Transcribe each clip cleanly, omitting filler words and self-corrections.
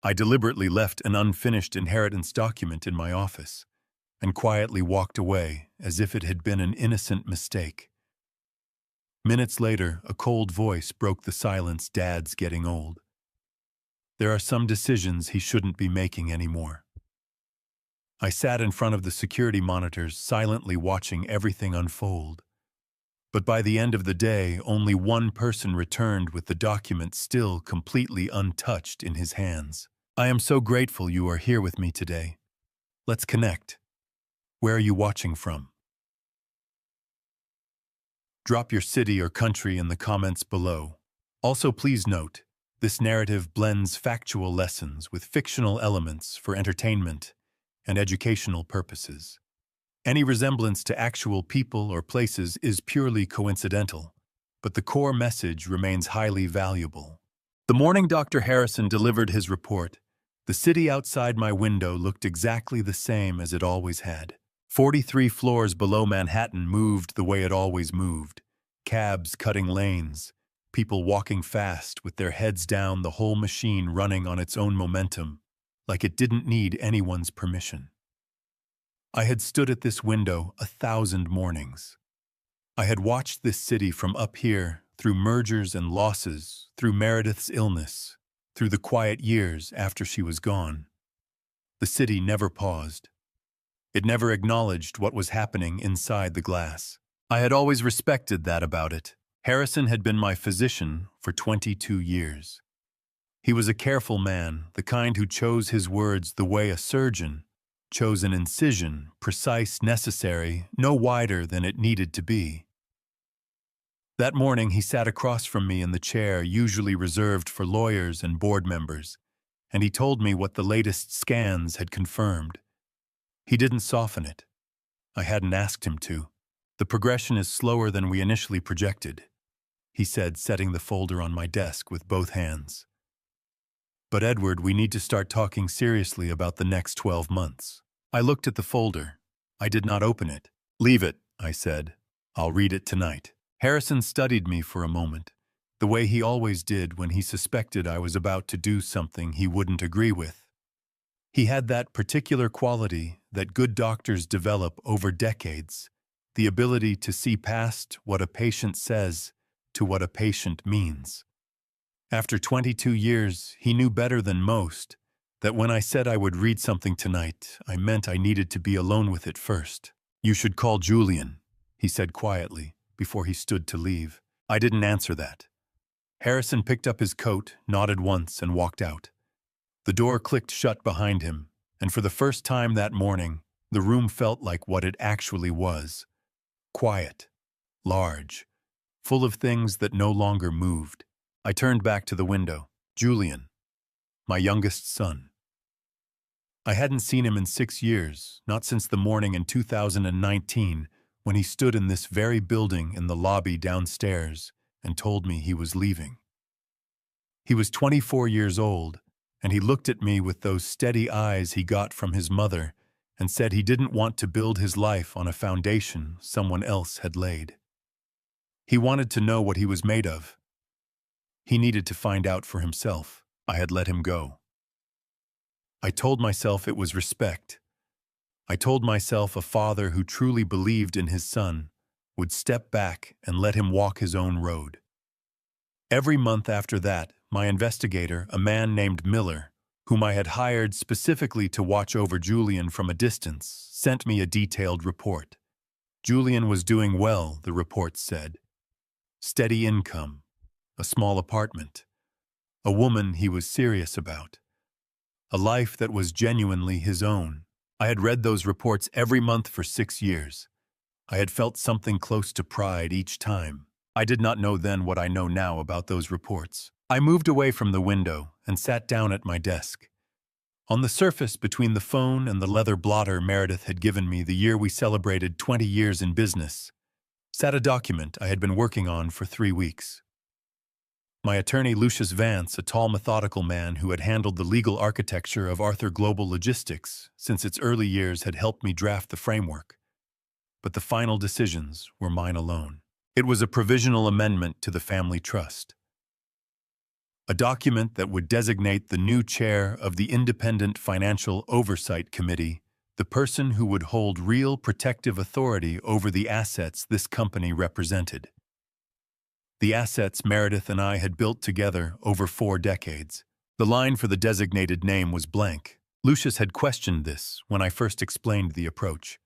I deliberately left an unfinished inheritance document in my office and quietly walked away as if it had been an innocent mistake. Minutes later, a cold voice broke the silence. "Dad's getting old. There are some decisions he shouldn't be making anymore." I sat in front of the security monitors, silently watching everything unfold. But by the end of the day, only one person returned with the document still completely untouched in his hands. "I am so grateful you are here with me today. Let's connect. Where are you watching from?" Drop your city or country in the comments below. Also, please note, this narrative blends factual lessons with fictional elements for entertainment and educational purposes. Any resemblance to actual people or places is purely coincidental, but the core message remains highly valuable. The morning Dr. Harrison delivered his report, the city outside my window looked exactly the same as it always had. 43 floors below Manhattan moved the way it always moved. Cabs cutting lanes, people walking fast with their heads down, the whole machine running on its own momentum, like it didn't need anyone's permission. I had stood at this window 1,000 mornings. I had watched this city from up here, through mergers and losses, through Meredith's illness, through the quiet years after she was gone. The city never paused. It never acknowledged what was happening inside the glass. I had always respected that about it. Harrison had been my physician for 22 years. He was a careful man, the kind who chose his words the way a surgeon chose an incision, precise, necessary, no wider than it needed to be. That morning he sat across from me in the chair usually reserved for lawyers and board members, and he told me what the latest scans had confirmed. He didn't soften it. I hadn't asked him to. "The progression is slower than we initially projected," he said, setting the folder on my desk with both hands. "But Edward, we need to start talking seriously about the next 12 months. I looked at the folder. I did not open it. "Leave it," I said. "I'll read it tonight." Harrison studied me for a moment, the way he always did when he suspected I was about to do something he wouldn't agree with. He had that particular quality that good doctors develop over decades, the ability to see past what a patient says to what a patient means. After 22 years, he knew better than most that when I said I would read something tonight, I meant I needed to be alone with it first. "You should call Julian," he said quietly, before he stood to leave. I didn't answer that. Harrison picked up his coat, nodded once, and walked out. The door clicked shut behind him, and for the first time that morning, the room felt like what it actually was. Quiet, large, full of things that no longer moved. I turned back to the window. Julian, my youngest son. I hadn't seen him in 6 years, not since the morning in 2019 when he stood in this very building in the lobby downstairs and told me he was leaving. He was 24 years old, and he looked at me with those steady eyes he got from his mother and said he didn't want to build his life on a foundation someone else had laid. He wanted to know what he was made of. He needed to find out for himself. I had let him go. I told myself it was respect. I told myself a father who truly believed in his son would step back and let him walk his own road. Every month after that, my investigator, a man named Miller, whom I had hired specifically to watch over Julian from a distance, sent me a detailed report. Julian was doing well, the report said. Steady income, a small apartment, a woman he was serious about, a life that was genuinely his own. I had read those reports every month for 6 years. I had felt something close to pride each time. I did not know then what I know now about those reports. I moved away from the window and sat down at my desk. On the surface, between the phone and the leather blotter Meredith had given me the year we celebrated 20 years in business, sat a document I had been working on for 3 weeks. My attorney Lucius Vance, a tall methodical man who had handled the legal architecture of Arthur Global Logistics since its early years, had helped me draft the framework. But the final decisions were mine alone. It was a provisional amendment to the family trust. a document that would designate the new chair of the Independent Financial Oversight Committee, the person who would hold real protective authority over the assets this company represented. The assets Meredith and I had built together over 4 decades. The line for the designated name was blank. Lucius had questioned this when I first explained the approach.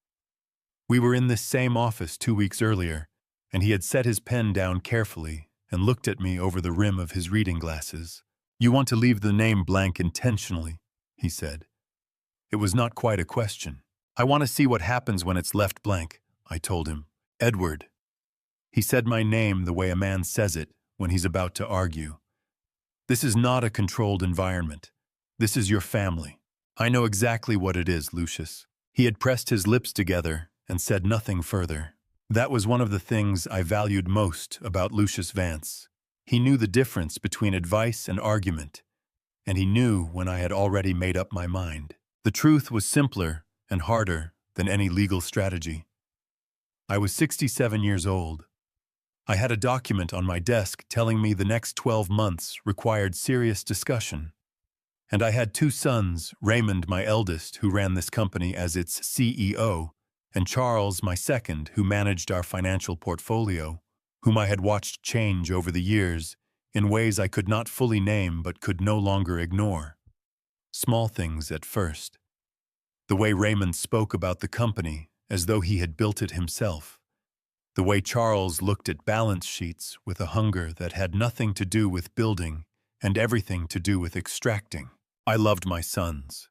We were in this same office 2 weeks earlier, and he had set his pen down carefully and looked at me over the rim of his reading glasses. "You want to leave the name blank intentionally," he said. It was not quite a question. "I want to see what happens when it's left blank," I told him. "Edward." He said my name the way a man says it when he's about to argue. "This is not a controlled environment. This is your family." "I know exactly what it is, Lucius." He had pressed his lips together and said nothing further. That was one of the things I valued most about Lucius Vance. He knew the difference between advice and argument, and he knew when I had already made up my mind. The truth was simpler and harder than any legal strategy. I was 67 years old. I had a document on my desk telling me the next 12 months required serious discussion. And I had 2 sons, Raymond, my eldest, who ran this company as its CEO, and Charles, my second, who managed our financial portfolio, whom I had watched change over the years in ways I could not fully name but could no longer ignore. Small things at first. The way Raymond spoke about the company as though he had built it himself. The way Charles looked at balance sheets with a hunger that had nothing to do with building and everything to do with extracting. I loved my sons.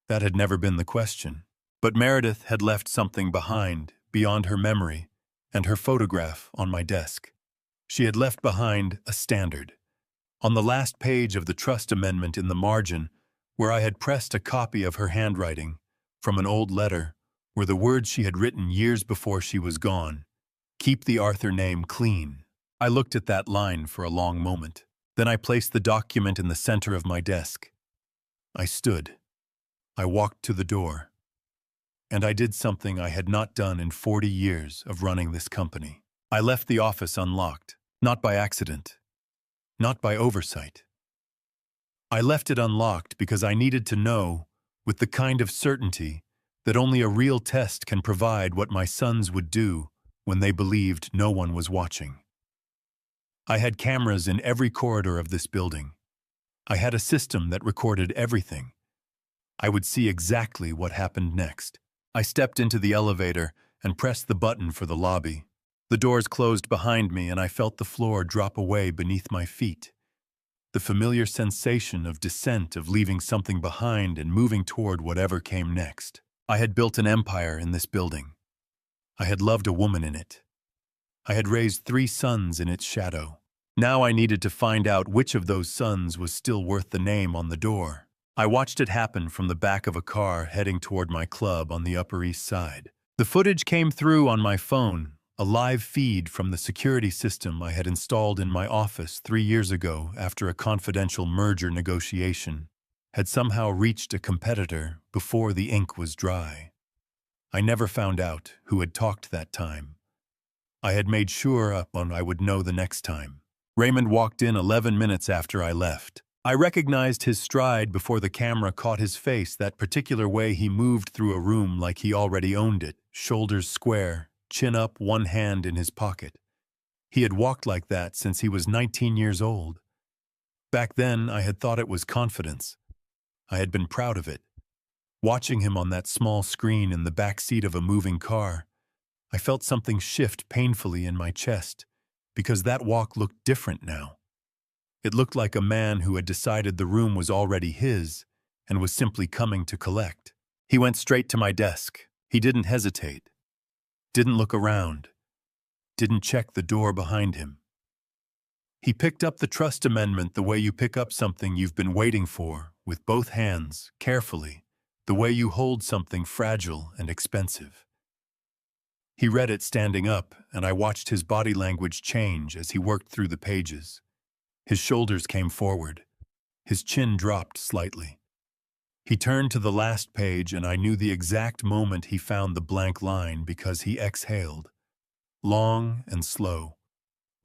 That had never been the question. But Meredith had left something behind, beyond her memory, and her photograph on my desk. She had left behind a standard. On the last page of the trust amendment in the margin, where I had pressed a copy of her handwriting from an old letter, were the words she had written years before she was gone. "Keep the Arthur name clean." I looked at that line for a long moment. Then I placed the document in the center of my desk. I stood. I walked to the door. And I did something I had not done in 40 years of running this company. I left the office unlocked, not by accident, not by oversight. I left it unlocked because I needed to know, with the kind of certainty that only a real test can provide, what my sons would do when they believed no one was watching. I had cameras in every corridor of this building. I had a system that recorded everything. I would see exactly what happened next. I stepped into the elevator and pressed the button for the lobby. The doors closed behind me and I felt the floor drop away beneath my feet. The familiar sensation of descent, of leaving something behind and moving toward whatever came next. I had built an empire in this building. I had loved a woman in it. I had raised 3 sons in its shadow. Now I needed to find out which of those sons was still worth the name on the door. I watched it happen from the back of a car heading toward my club on the Upper East Side. The footage came through on my phone, a live feed from the security system I had installed in my office 3 years ago after a confidential merger negotiation had somehow reached a competitor before the ink was dry. I never found out who had talked that time. I had made sure I would know the next time. Raymond walked in 11 minutes after I left. I recognized his stride before the camera caught his face, that particular way he moved through a room like he already owned it, shoulders square, chin up, one hand in his pocket. He had walked like that since he was 19 years old. Back then, I had thought it was confidence. I had been proud of it. Watching him on that small screen in the back seat of a moving car, I felt something shift painfully in my chest, because that walk looked different now. It looked like a man who had decided the room was already his and was simply coming to collect. He went straight to my desk. He didn't hesitate. Didn't look around. Didn't check the door behind him. He picked up the trust amendment the way you pick up something you've been waiting for, with both hands, carefully, the way you hold something fragile and expensive. He read it standing up, and I watched his body language change as he worked through the pages. His shoulders came forward. His chin dropped slightly. He turned to the last page, and I knew the exact moment he found the blank line because he exhaled. Long and slow,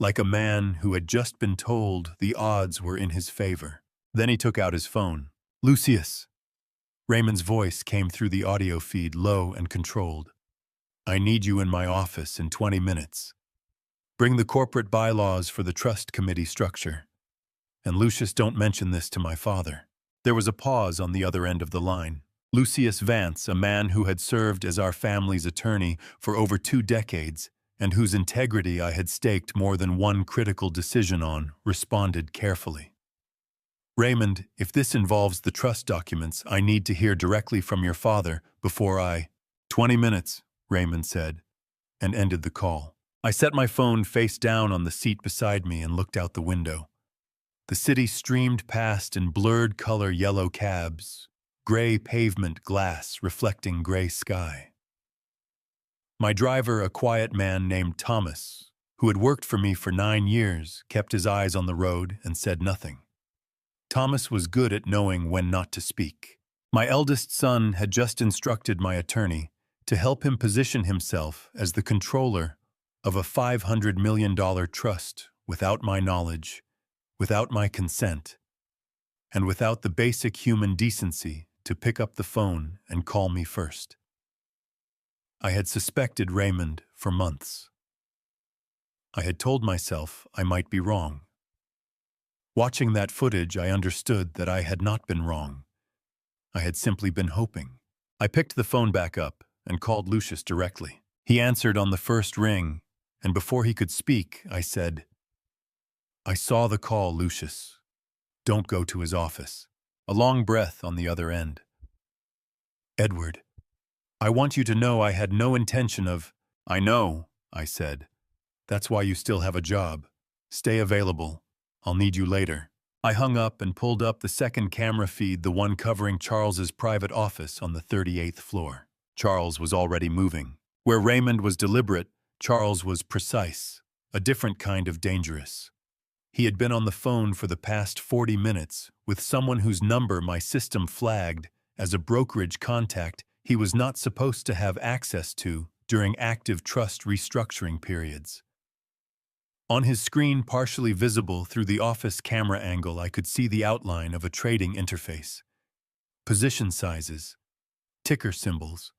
like a man who had just been told the odds were in his favor. Then he took out his phone. "Lucius." Raymond's voice came through the audio feed, low and controlled. "I need you in my office in 20 minutes. Bring the corporate bylaws for the trust committee structure. And Lucius, don't mention this to my father." There was a pause on the other end of the line. Lucius Vance, a man who had served as our family's attorney for over 2 decades and whose integrity I had staked more than one critical decision on, responded carefully. "Raymond, if this involves the trust documents, I need to hear directly from your father before I—" "20 minutes," Raymond said, and ended the call. I set my phone face down on the seat beside me and looked out the window. The city streamed past in blurred color yellow cabs, gray pavement glass reflecting gray sky. My driver, a quiet man named Thomas, who had worked for me for 9 years, kept his eyes on the road and said nothing. Thomas was good at knowing when not to speak. My eldest son had just instructed my attorney to help him position himself as the controller of a $500 million trust without my knowledge, without my consent, and without the basic human decency to pick up the phone and call me first. I had suspected Raymond for months. I had told myself I might be wrong. Watching that footage, I understood that I had not been wrong. I had simply been hoping. I picked the phone back up and called Lucius directly. He answered on the first ring, and before he could speak, I said, "I saw the call, Lucius. Don't go to his office." A long breath on the other end. "Edward, I want you to know I had no intention of—" "I know," I said. "That's why you still have a job. Stay available. I'll need you later." I hung up and pulled up the second camera feed, the one covering Charles's private office on the 38th floor. Charles was already moving. Where Raymond was deliberate, Charles was precise, a different kind of dangerous. He had been on the phone for the past 40 minutes with someone whose number my system flagged as a brokerage contact he was not supposed to have access to during active trust restructuring periods. On his screen, partially visible through the office camera angle, I could see the outline of a trading interface. Position sizes, ticker symbols.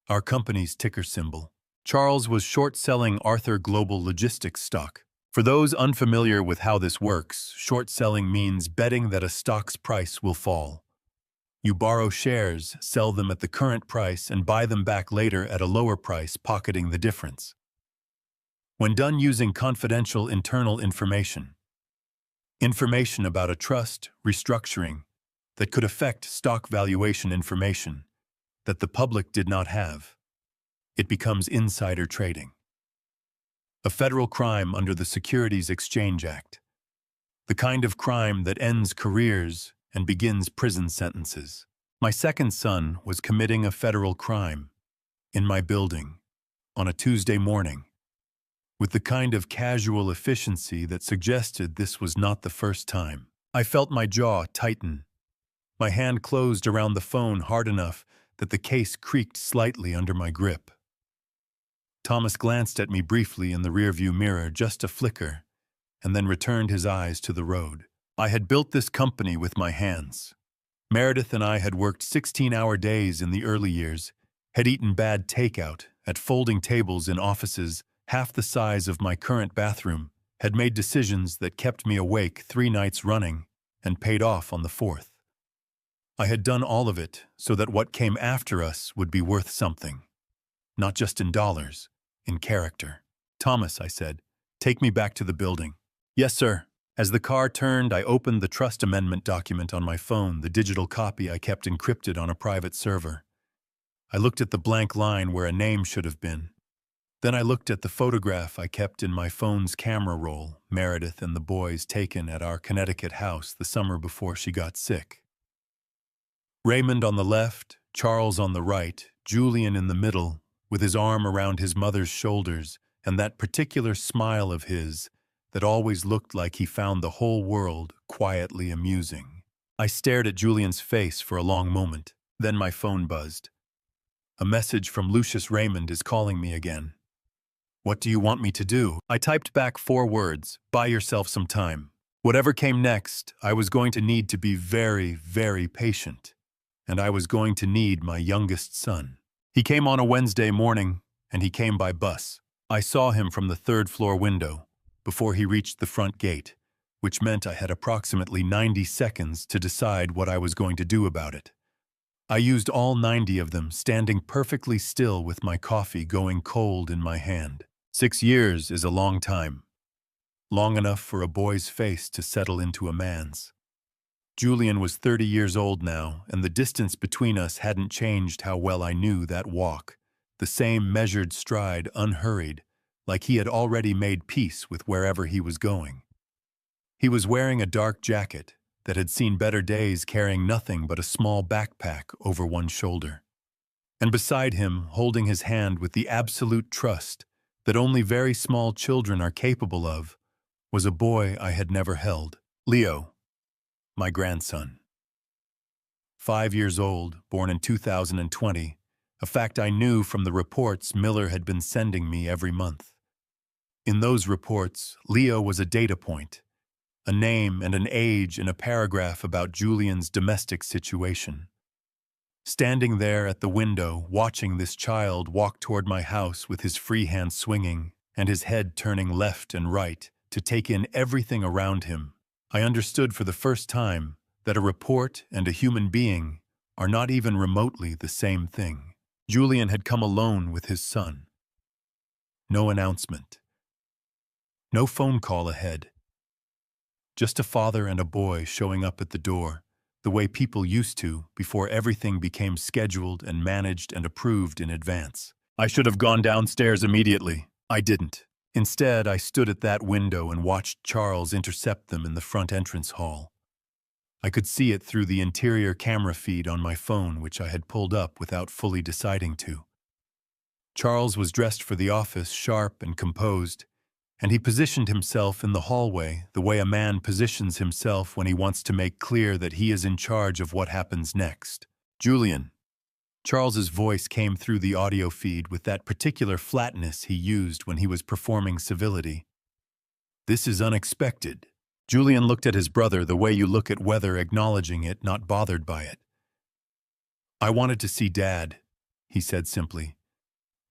Our company's ticker symbol. Charles was short-selling Arthur Global Logistics stock. For those unfamiliar with how this works, short selling means betting that a stock's price will fall. You borrow shares, sell them at the current price, and buy them back later at a lower price, pocketing the difference. When done using confidential internal information about a trust restructuring that could affect stock valuation information that the public did not have, it becomes insider trading. A federal crime under the Securities Exchange Act. The kind of crime that ends careers and begins prison sentences. My second son was committing a federal crime in my building on a Tuesday morning, with the kind of casual efficiency that suggested this was not the first time. I felt my jaw tighten. My hand closed around the phone hard enough that the case creaked slightly under my grip. Thomas glanced at me briefly in the rearview mirror, just a flicker, and then returned his eyes to the road. I had built this company with my hands. Meredith and I had worked 16-hour days in the early years, had eaten bad takeout at folding tables in offices half the size of my current bathroom, had made decisions that kept me awake 3 nights running and paid off on the 4th. I had done all of it so that what came after us would be worth something. Not just in dollars, in character. "Thomas," I said, "take me back to the building." "Yes, sir." As the car turned, I opened the trust amendment document on my phone, the digital copy I kept encrypted on a private server. I looked at the blank line where a name should have been. Then I looked at the photograph I kept in my phone's camera roll, Meredith and the boys taken at our Connecticut house the summer before she got sick. Raymond on the left, Charles on the right, Julian in the middle, with his arm around his mother's shoulders, and that particular smile of his that always looked like he found the whole world quietly amusing. I stared at Julian's face for a long moment. Then my phone buzzed. "A message from Lucius. Raymond is calling me again." What do you want me to do? I typed back 4 words, buy yourself some time. Whatever came next, I was going to need to be very, very patient. And I was going to need my youngest son. He came on a Wednesday morning, and he came by bus. I saw him from the 3rd floor window, before he reached the front gate, which meant I had approximately 90 seconds to decide what I was going to do about it. I used all 90 of them, standing perfectly still with my coffee going cold in my hand. 6 years is a long time. Long enough for a boy's face to settle into a man's. Julian was 30 years old now, and the distance between us hadn't changed how well I knew that walk. The same measured stride, unhurried, like he had already made peace with wherever he was going. He was wearing a dark jacket that had seen better days, carrying nothing but a small backpack over one shoulder. And beside him, holding his hand with the absolute trust that only very small children are capable of, was a boy I had never held. Leo, my grandson. 5 years old, born in 2020, a fact I knew from the reports Miller had been sending me every month. In those reports, Leo was a data point, a name and an age in a paragraph about Julian's domestic situation. Standing there at the window, watching this child walk toward my house with his free hand swinging and his head turning left and right to take in everything around him, I understood for the first time that a report and a human being are not even remotely the same thing. Julian had come alone with his son. No announcement. No phone call ahead. Just a father and a boy showing up at the door, the way people used to before everything became scheduled and managed and approved in advance. I should have gone downstairs immediately. I didn't. Instead, I stood at that window and watched Charles intercept them in the front entrance hall. I could see it through the interior camera feed on my phone, which I had pulled up without fully deciding to. Charles was dressed for the office, sharp and composed, and he positioned himself in the hallway the way a man positions himself when he wants to make clear that he is in charge of what happens next. Julian. Charles's voice came through the audio feed with that particular flatness he used when he was performing civility. This is unexpected. Julian looked at his brother the way you look at weather, acknowledging it, not bothered by it. I wanted to see Dad, he said simply.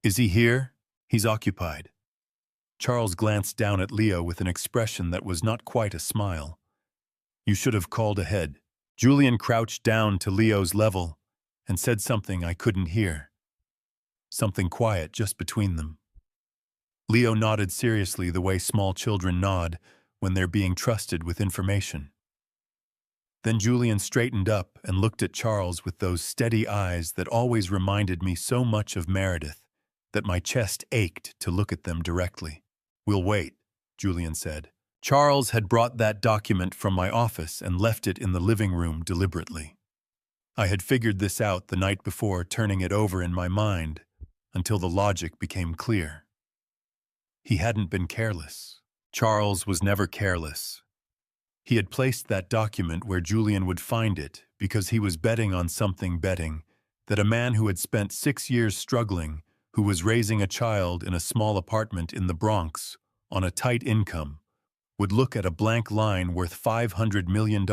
Is he here? He's occupied. Charles glanced down at Leo with an expression that was not quite a smile. You should have called ahead. Julian crouched down to Leo's level and said something I couldn't hear. Something quiet just between them. Leo nodded seriously the way small children nod when they're being trusted with information. Then Julian straightened up and looked at Charles with those steady eyes that always reminded me so much of Meredith that my chest ached to look at them directly. We'll wait, Julian said. Charles had brought that document from my office and left it in the living room deliberately. I had figured this out the night before, turning it over in my mind until the logic became clear. He hadn't been careless. Charles was never careless. He had placed that document where Julian would find it because he was betting on something, betting that a man who had spent 6 years struggling, who was raising a child in a small apartment in the Bronx on a tight income, would look at a blank line worth $500 million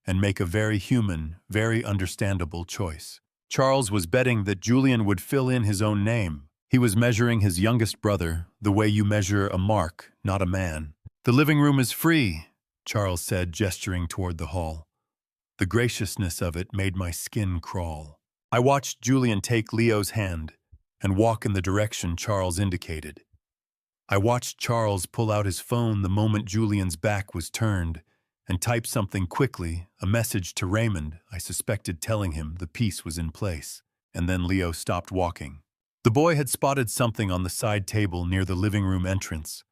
and make a very human, very understandable choice. Charles was betting that Julian would fill in his own name. He was measuring his youngest brother the way you measure a mark, not a man. The living room is free, Charles said, gesturing toward the hall. The graciousness of it made my skin crawl. I watched Julian take Leo's hand and walk in the direction Charles indicated. I watched Charles pull out his phone the moment Julian's back was turned and type something quickly, a message to Raymond, I suspected, telling him the piece was in place. And then Leo stopped walking. The boy had spotted something on the side table near the living room entrance,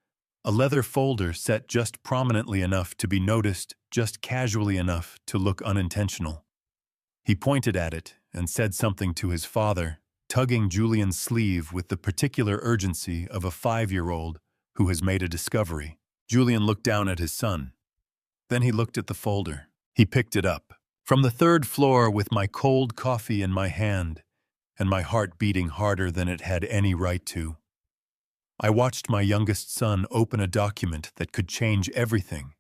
a leather folder set just prominently enough to be noticed, just casually enough to look unintentional. He pointed at it and said something to his father, tugging Julian's sleeve with the particular urgency of a 5-year-old who has made a discovery. Julian looked down at his son. Then he looked at the folder. He picked it up. From the 3rd floor with my cold coffee in my hand and my heart beating harder than it had any right to. I watched my youngest son open a document that could change everything,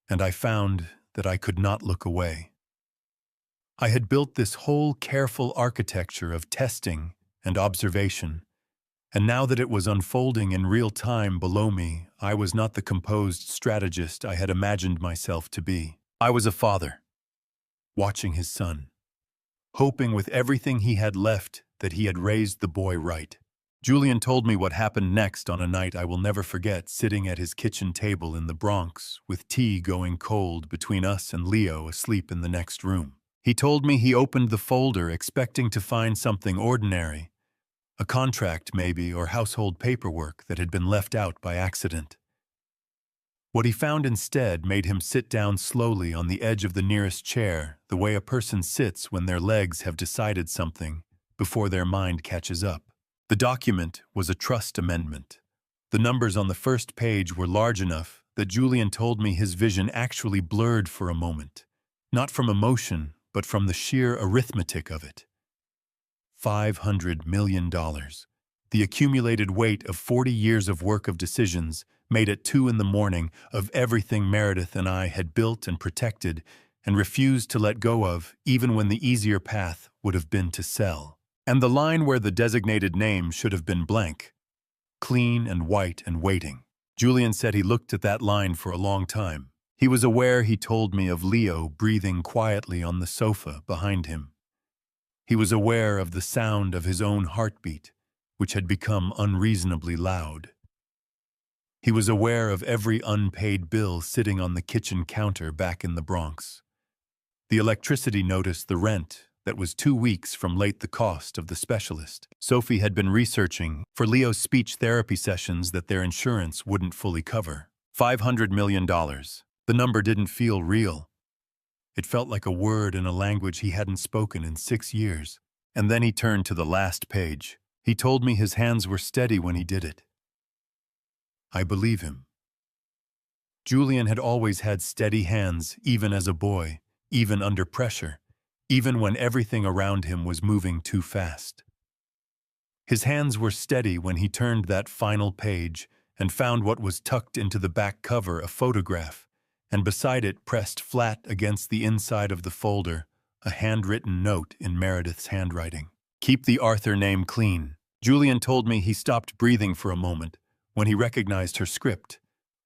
and I found that I could not look away. I had built this whole careful architecture of testing and observation, and now that it was unfolding in real time below me, I was not the composed strategist I had imagined myself to be. I was a father, watching his son, hoping with everything he had left that he had raised the boy right. Julian told me what happened next on a night I will never forget, sitting at his kitchen table in the Bronx, with tea going cold between us and Leo asleep in the next room. He told me he opened the folder expecting to find something ordinary, a contract maybe, or household paperwork that had been left out by accident. What he found instead made him sit down slowly on the edge of the nearest chair, the way a person sits when their legs have decided something before their mind catches up. The document was a trust amendment. The numbers on the first page were large enough that Julian told me his vision actually blurred for a moment, not from emotion, but from the sheer arithmetic of it. $500 million. The accumulated weight of 40 years of work of decisions made at 2 a.m. of everything Meredith and I had built and protected and refused to let go of, even when the easier path would have been to sell. And the line where the designated name should have been blank, clean and white and waiting. Julian said he looked at that line for a long time. He was aware, he told me, of Leo breathing quietly on the sofa behind him. He was aware of the sound of his own heartbeat, which had become unreasonably loud. He was aware of every unpaid bill sitting on the kitchen counter back in the Bronx. The electricity notice, the rent that was 2 weeks from late the cost of the specialist. Sophie had been researching for Leo's speech therapy sessions that their insurance wouldn't fully cover. $500 million. The number didn't feel real. It felt like a word in a language he hadn't spoken in 6 years. And then he turned to the last page. He told me his hands were steady when he did it. I believe him. Julian had always had steady hands, even as a boy, even under pressure, even when everything around him was moving too fast. His hands were steady when he turned that final page and found what was tucked into the back cover, a photograph, and beside it, pressed flat against the inside of the folder, a handwritten note in Meredith's handwriting. Keep the Arthur name clean. Julian told me he stopped breathing for a moment when he recognized her script.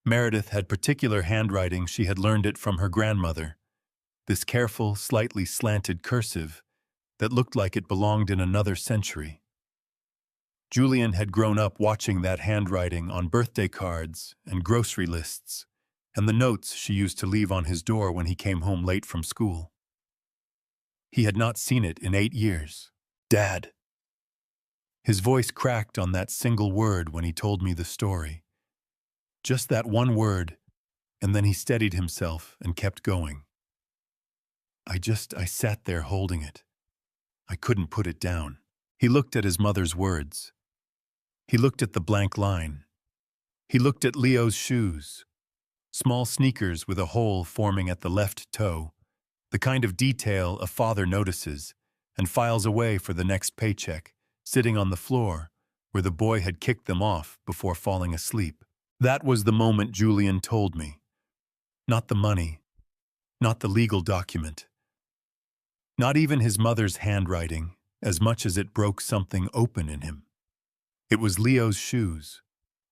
Meredith had particular handwriting. She had learned it from her grandmother. This careful, slightly slanted cursive that looked like it belonged in another century. Julian had grown up watching that handwriting on birthday cards and grocery lists, and the notes she used to leave on his door when he came home late from school. He had not seen it in 8 years. Dad. His voice cracked on that single word when he told me the story. Just that one word, and then he steadied himself and kept going. I sat there holding it. I couldn't put it down. He looked at his mother's words. He looked at the blank line. He looked at Leo's shoes. Small sneakers with a hole forming at the left toe, the kind of detail a father notices and files away for the next paycheck, sitting on the floor where the boy had kicked them off before falling asleep. That was the moment Julian told me. Not the money, not the legal document, not even his mother's handwriting, as much as it broke something open in him. It was Leo's shoes.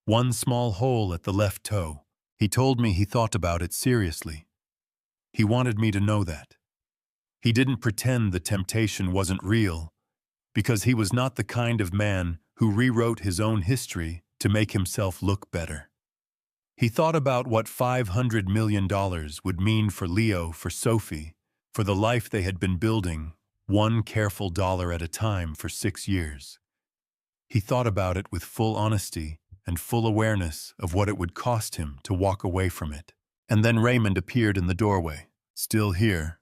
One small hole at the left toe. He told me he thought about it seriously. He wanted me to know that. He didn't pretend the temptation wasn't real, because he was not the kind of man who rewrote his own history to make himself look better. He thought about what $500 million would mean for Leo, for Sophie, for the life they had been building, one careful dollar at a time for 6 years. He thought about it with full honesty and full awareness of what it would cost him to walk away from it. And then Raymond appeared in the doorway. Still here,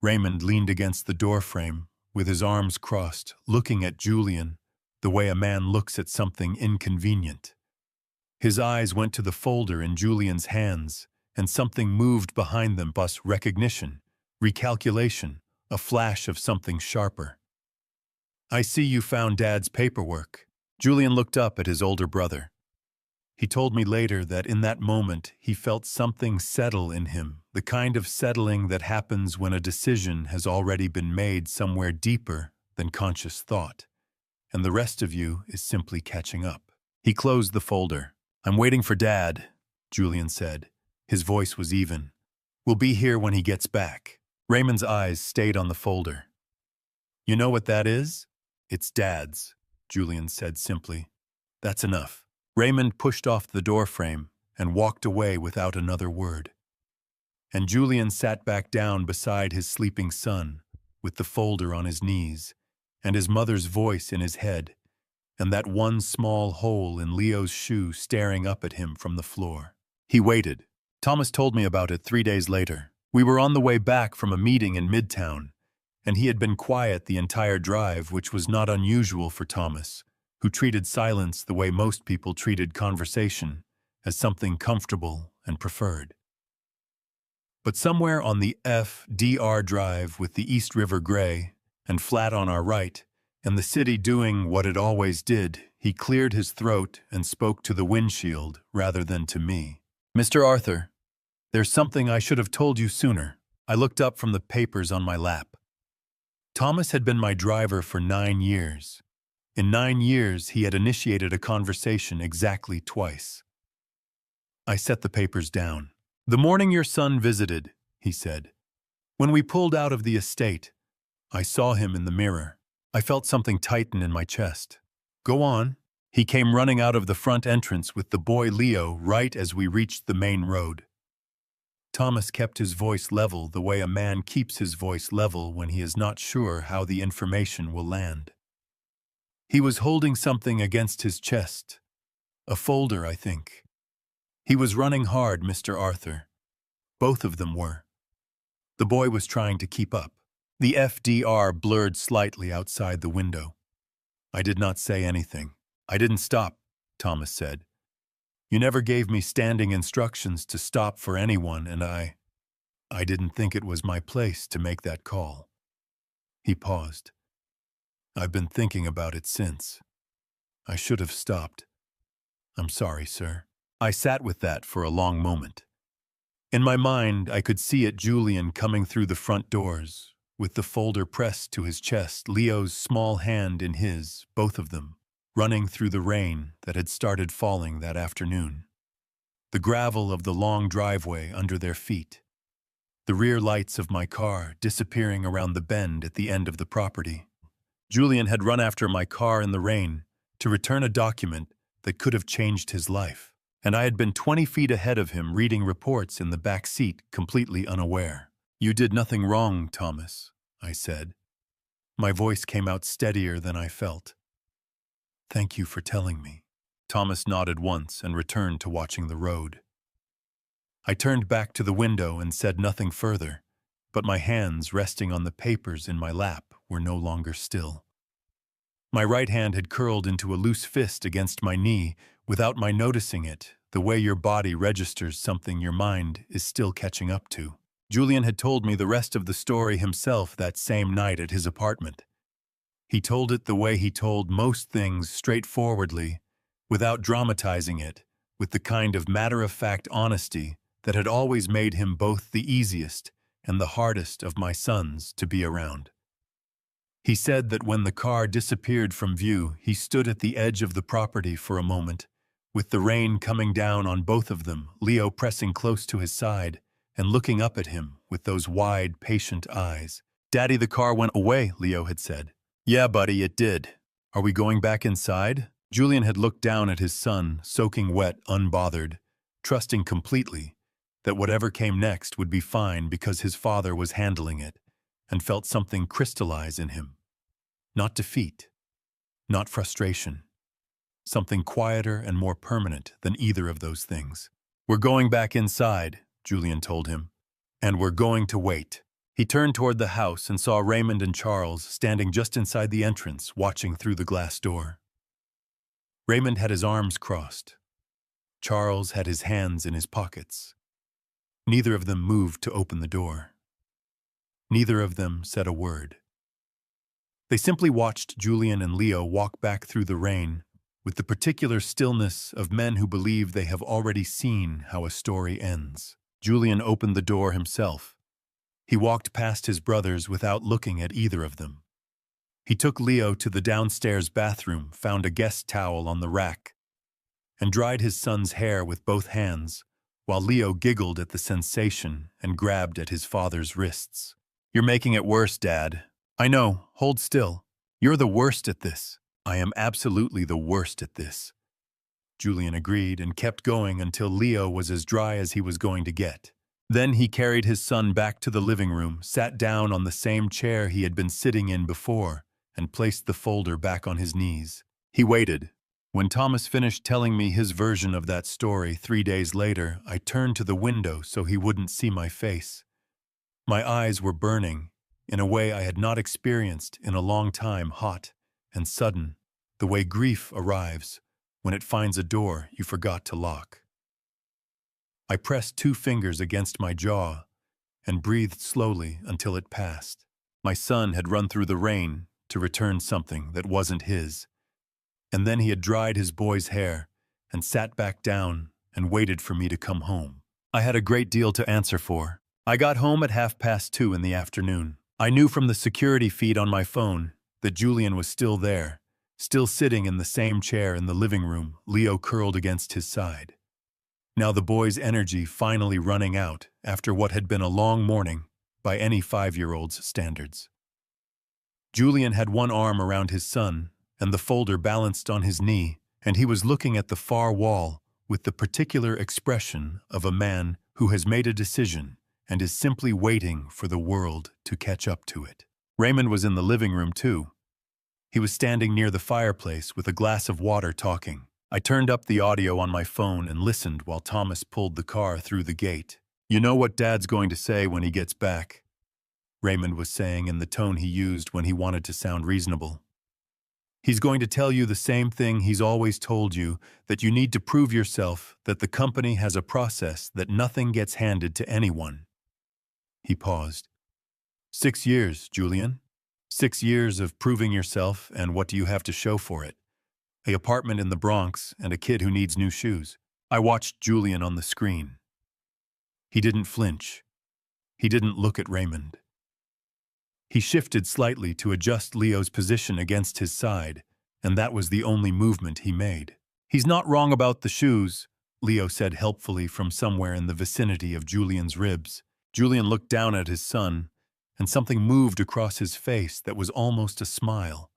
Raymond leaned against the doorframe, with his arms crossed, looking at Julian the way a man looks at something inconvenient. His eyes went to the folder in Julian's hands, and something moved behind them, bus recognition, recalculation, a flash of something sharper. I see you found Dad's paperwork. Julian looked up at his older brother. He told me later that in that moment he felt something settle in him, the kind of settling that happens when a decision has already been made somewhere deeper than conscious thought, and the rest of you is simply catching up. He closed the folder. "I'm waiting for Dad," Julian said. His voice was even. "We'll be here when he gets back." Raymond's eyes stayed on the folder. "You know what that is?" "It's Dad's," Julian said simply. "That's enough." Raymond pushed off the doorframe and walked away without another word. And Julian sat back down beside his sleeping son, with the folder on his knees, and his mother's voice in his head, and that one small hole in Leo's shoe staring up at him from the floor. He waited. Thomas told me about it 3 days later. We were on the way back from a meeting in Midtown, and he had been quiet the entire drive, which was not unusual for Thomas, who treated silence the way most people treated conversation, as something comfortable and preferred. But somewhere on the FDR drive with the East River gray and flat on our right, and the city doing what it always did, he cleared his throat and spoke to the windshield rather than to me. "Mr. Arthur, there's something I should have told you sooner." I looked up from the papers on my lap. Thomas had been my driver for 9 years. In 9 years, he had initiated a conversation exactly twice. I set the papers down. "The morning your son visited," he said. "When we pulled out of the estate, I saw him in the mirror. I felt something tighten in my chest." "Go on." "He came running out of the front entrance with the boy Leo right as we reached the main road." Thomas kept his voice level the way a man keeps his voice level when he is not sure how the information will land. "He was holding something against his chest. A folder, I think. He was running hard, Mr. Arthur. Both of them were. The boy was trying to keep up." The FDR blurred slightly outside the window. I did not say anything. "I didn't stop," Thomas said. "You never gave me standing instructions to stop for anyone, and I didn't think it was my place to make that call." He paused. "I've been thinking about it since. I should have stopped. I'm sorry, sir." I sat with that for a long moment. In my mind, I could see it Julian coming through the front doors, with the folder pressed to his chest, Leo's small hand in his, both of them, running through the rain that had started falling that afternoon. The gravel of the long driveway under their feet. The rear lights of my car disappearing around the bend at the end of the property. Julian had run after my car in the rain to return a document that could have changed his life, and I had been 20 feet ahead of him reading reports in the back seat, completely unaware. "You did nothing wrong, Thomas," I said. My voice came out steadier than I felt. "Thank you for telling me." Thomas nodded once and returned to watching the road. I turned back to the window and said nothing further, but my hands resting on the papers in my lap were no longer still. My right hand had curled into a loose fist against my knee without my noticing it, the way your body registers something your mind is still catching up to. Julian had told me the rest of the story himself that same night at his apartment. He told it the way he told most things, straightforwardly, without dramatizing it, with the kind of matter-of-fact honesty that had always made him both the easiest and the hardest of my sons to be around. He said that when the car disappeared from view, he stood at the edge of the property for a moment, with the rain coming down on both of them, Leo pressing close to his side and looking up at him with those wide, patient eyes. "Daddy, the car went away," Leo had said. "Yeah, buddy, it did. Are we going back inside?" Julian had looked down at his son, soaking wet, unbothered, trusting completely that whatever came next would be fine because his father was handling it, and felt something crystallize in him. Not defeat, not frustration. Something quieter and more permanent than either of those things. "We're going back inside," Julian told him, "and we're going to wait." He turned toward the house and saw Raymond and Charles standing just inside the entrance, watching through the glass door. Raymond had his arms crossed. Charles had his hands in his pockets. Neither of them moved to open the door. Neither of them said a word. They simply watched Julian and Leo walk back through the rain with the particular stillness of men who believe they have already seen how a story ends. Julian opened the door himself. He walked past his brothers without looking at either of them. He took Leo to the downstairs bathroom, found a guest towel on the rack, and dried his son's hair with both hands, while Leo giggled at the sensation and grabbed at his father's wrists. "You're making it worse, Dad." "I know, hold still. You're the worst at this." "I am absolutely the worst at this." Julian agreed and kept going until Leo was as dry as he was going to get. Then he carried his son back to the living room, sat down on the same chair he had been sitting in before, and placed the folder back on his knees. He waited. When Thomas finished telling me his version of that story 3 days later, I turned to the window so he wouldn't see my face. My eyes were burning, in a way I had not experienced in a long time, hot and sudden, the way grief arrives when it finds a door you forgot to lock. I pressed 2 fingers against my jaw and breathed slowly until it passed. My son had run through the rain to return something that wasn't his, and then he had dried his boy's hair and sat back down and waited for me to come home. I had a great deal to answer for. I got home at 2:30 in the afternoon. I knew from the security feed on my phone that Julian was still there, still sitting in the same chair in the living room, Leo curled against his side. Now the boy's energy finally running out after what had been a long morning by any 5-year-old's standards. Julian had one arm around his son and the folder balanced on his knee, and he was looking at the far wall with the particular expression of a man who has made a decision and is simply waiting for the world to catch up to it. Raymond was in the living room too. He was standing near the fireplace with a glass of water talking. I turned up the audio on my phone and listened while Thomas pulled the car through the gate. "You know what Dad's going to say when he gets back," Raymond was saying in the tone he used when he wanted to sound reasonable. "He's going to tell you the same thing he's always told you, that you need to prove yourself, that the company has a process, that nothing gets handed to anyone." He paused. 6 years, Julian. 6 years of proving yourself, and what do you have to show for it? An apartment in the Bronx and a kid who needs new shoes. I watched Julian on the screen. He didn't flinch. He didn't look at Raymond. He shifted slightly to adjust Leo's position against his side, and that was the only movement he made. "He's not wrong about the shoes," Leo said helpfully from somewhere in the vicinity of Julian's ribs. Julian looked down at his son, and something moved across his face that was almost a smile.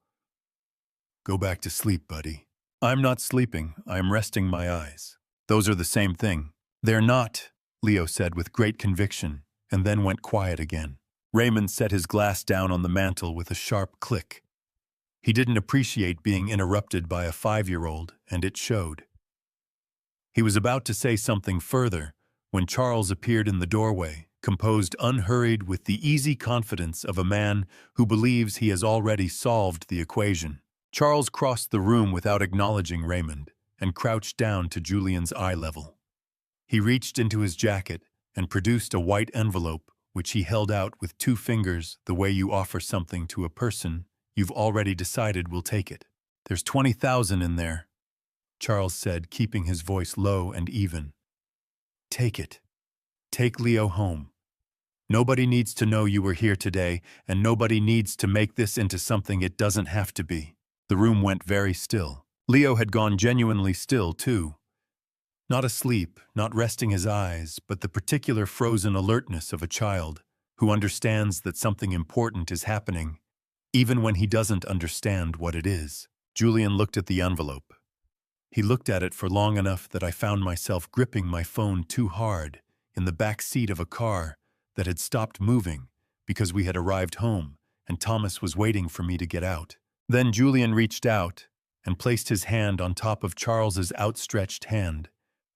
"Go back to sleep, buddy." "I'm not sleeping, I am resting my eyes." "Those are the same thing." "They're not," Leo said with great conviction, and then went quiet again. Raymond set his glass down on the mantel with a sharp click. He didn't appreciate being interrupted by a 5-year-old, and it showed. He was about to say something further when Charles appeared in the doorway, composed unhurried with the easy confidence of a man who believes he has already solved the equation. Charles crossed the room without acknowledging Raymond and crouched down to Julian's eye level. He reached into his jacket and produced a white envelope which he held out with 2 fingers, the way you offer something to a person you've already decided will take it. "There's 20,000 in there," Charles said, keeping his voice low and even. "Take it. Take Leo home. Nobody needs to know you were here today, and nobody needs to make this into something it doesn't have to be." The room went very still. Leo had gone genuinely still, too. Not asleep, not resting his eyes, but the particular frozen alertness of a child who understands that something important is happening, even when he doesn't understand what it is. Julian looked at the envelope. He looked at it for long enough that I found myself gripping my phone too hard in the back seat of a car that had stopped moving because we had arrived home and Thomas was waiting for me to get out. Then Julian reached out and placed his hand on top of Charles's outstretched hand,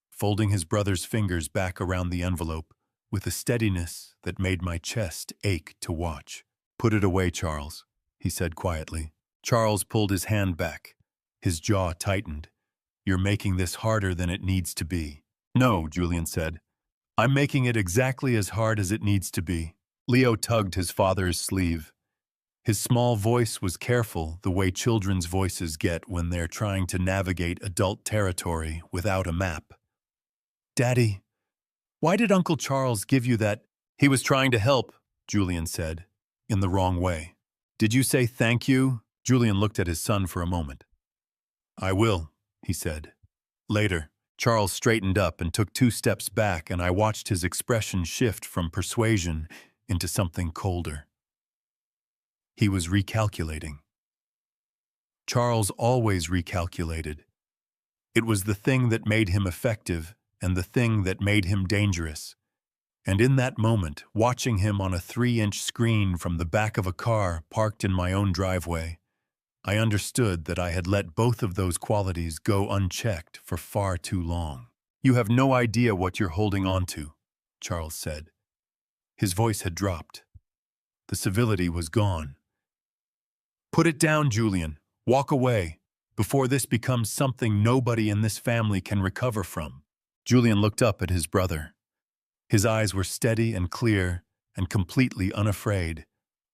folding his brother's fingers back around the envelope with a steadiness that made my chest ache to watch. "Put it away, Charles," he said quietly. Charles pulled his hand back. His jaw tightened. "You're making this harder than it needs to be." "No," Julian said. "I'm making it exactly as hard as it needs to be." Leo tugged his father's sleeve. His small voice was careful, the way children's voices get when they're trying to navigate adult territory without a map. "Daddy, why did Uncle Charles give you that?" "He was trying to help," Julian said, in the wrong way. "Did you say thank you?" Julian looked at his son for a moment. "I will," he said. Later, Charles straightened up and took 2 steps back, and I watched his expression shift from persuasion into something colder. He was recalculating. Charles always recalculated. It was the thing that made him effective and the thing that made him dangerous. And in that moment, watching him on a 3-inch screen from the back of a car parked in my own driveway, I understood that I had let both of those qualities go unchecked for far too long. "You have no idea what you're holding on to," Charles said. His voice had dropped. The civility was gone. "Put it down, Julian. Walk away, before this becomes something nobody in this family can recover from." Julian looked up at his brother. His eyes were steady and clear and completely unafraid,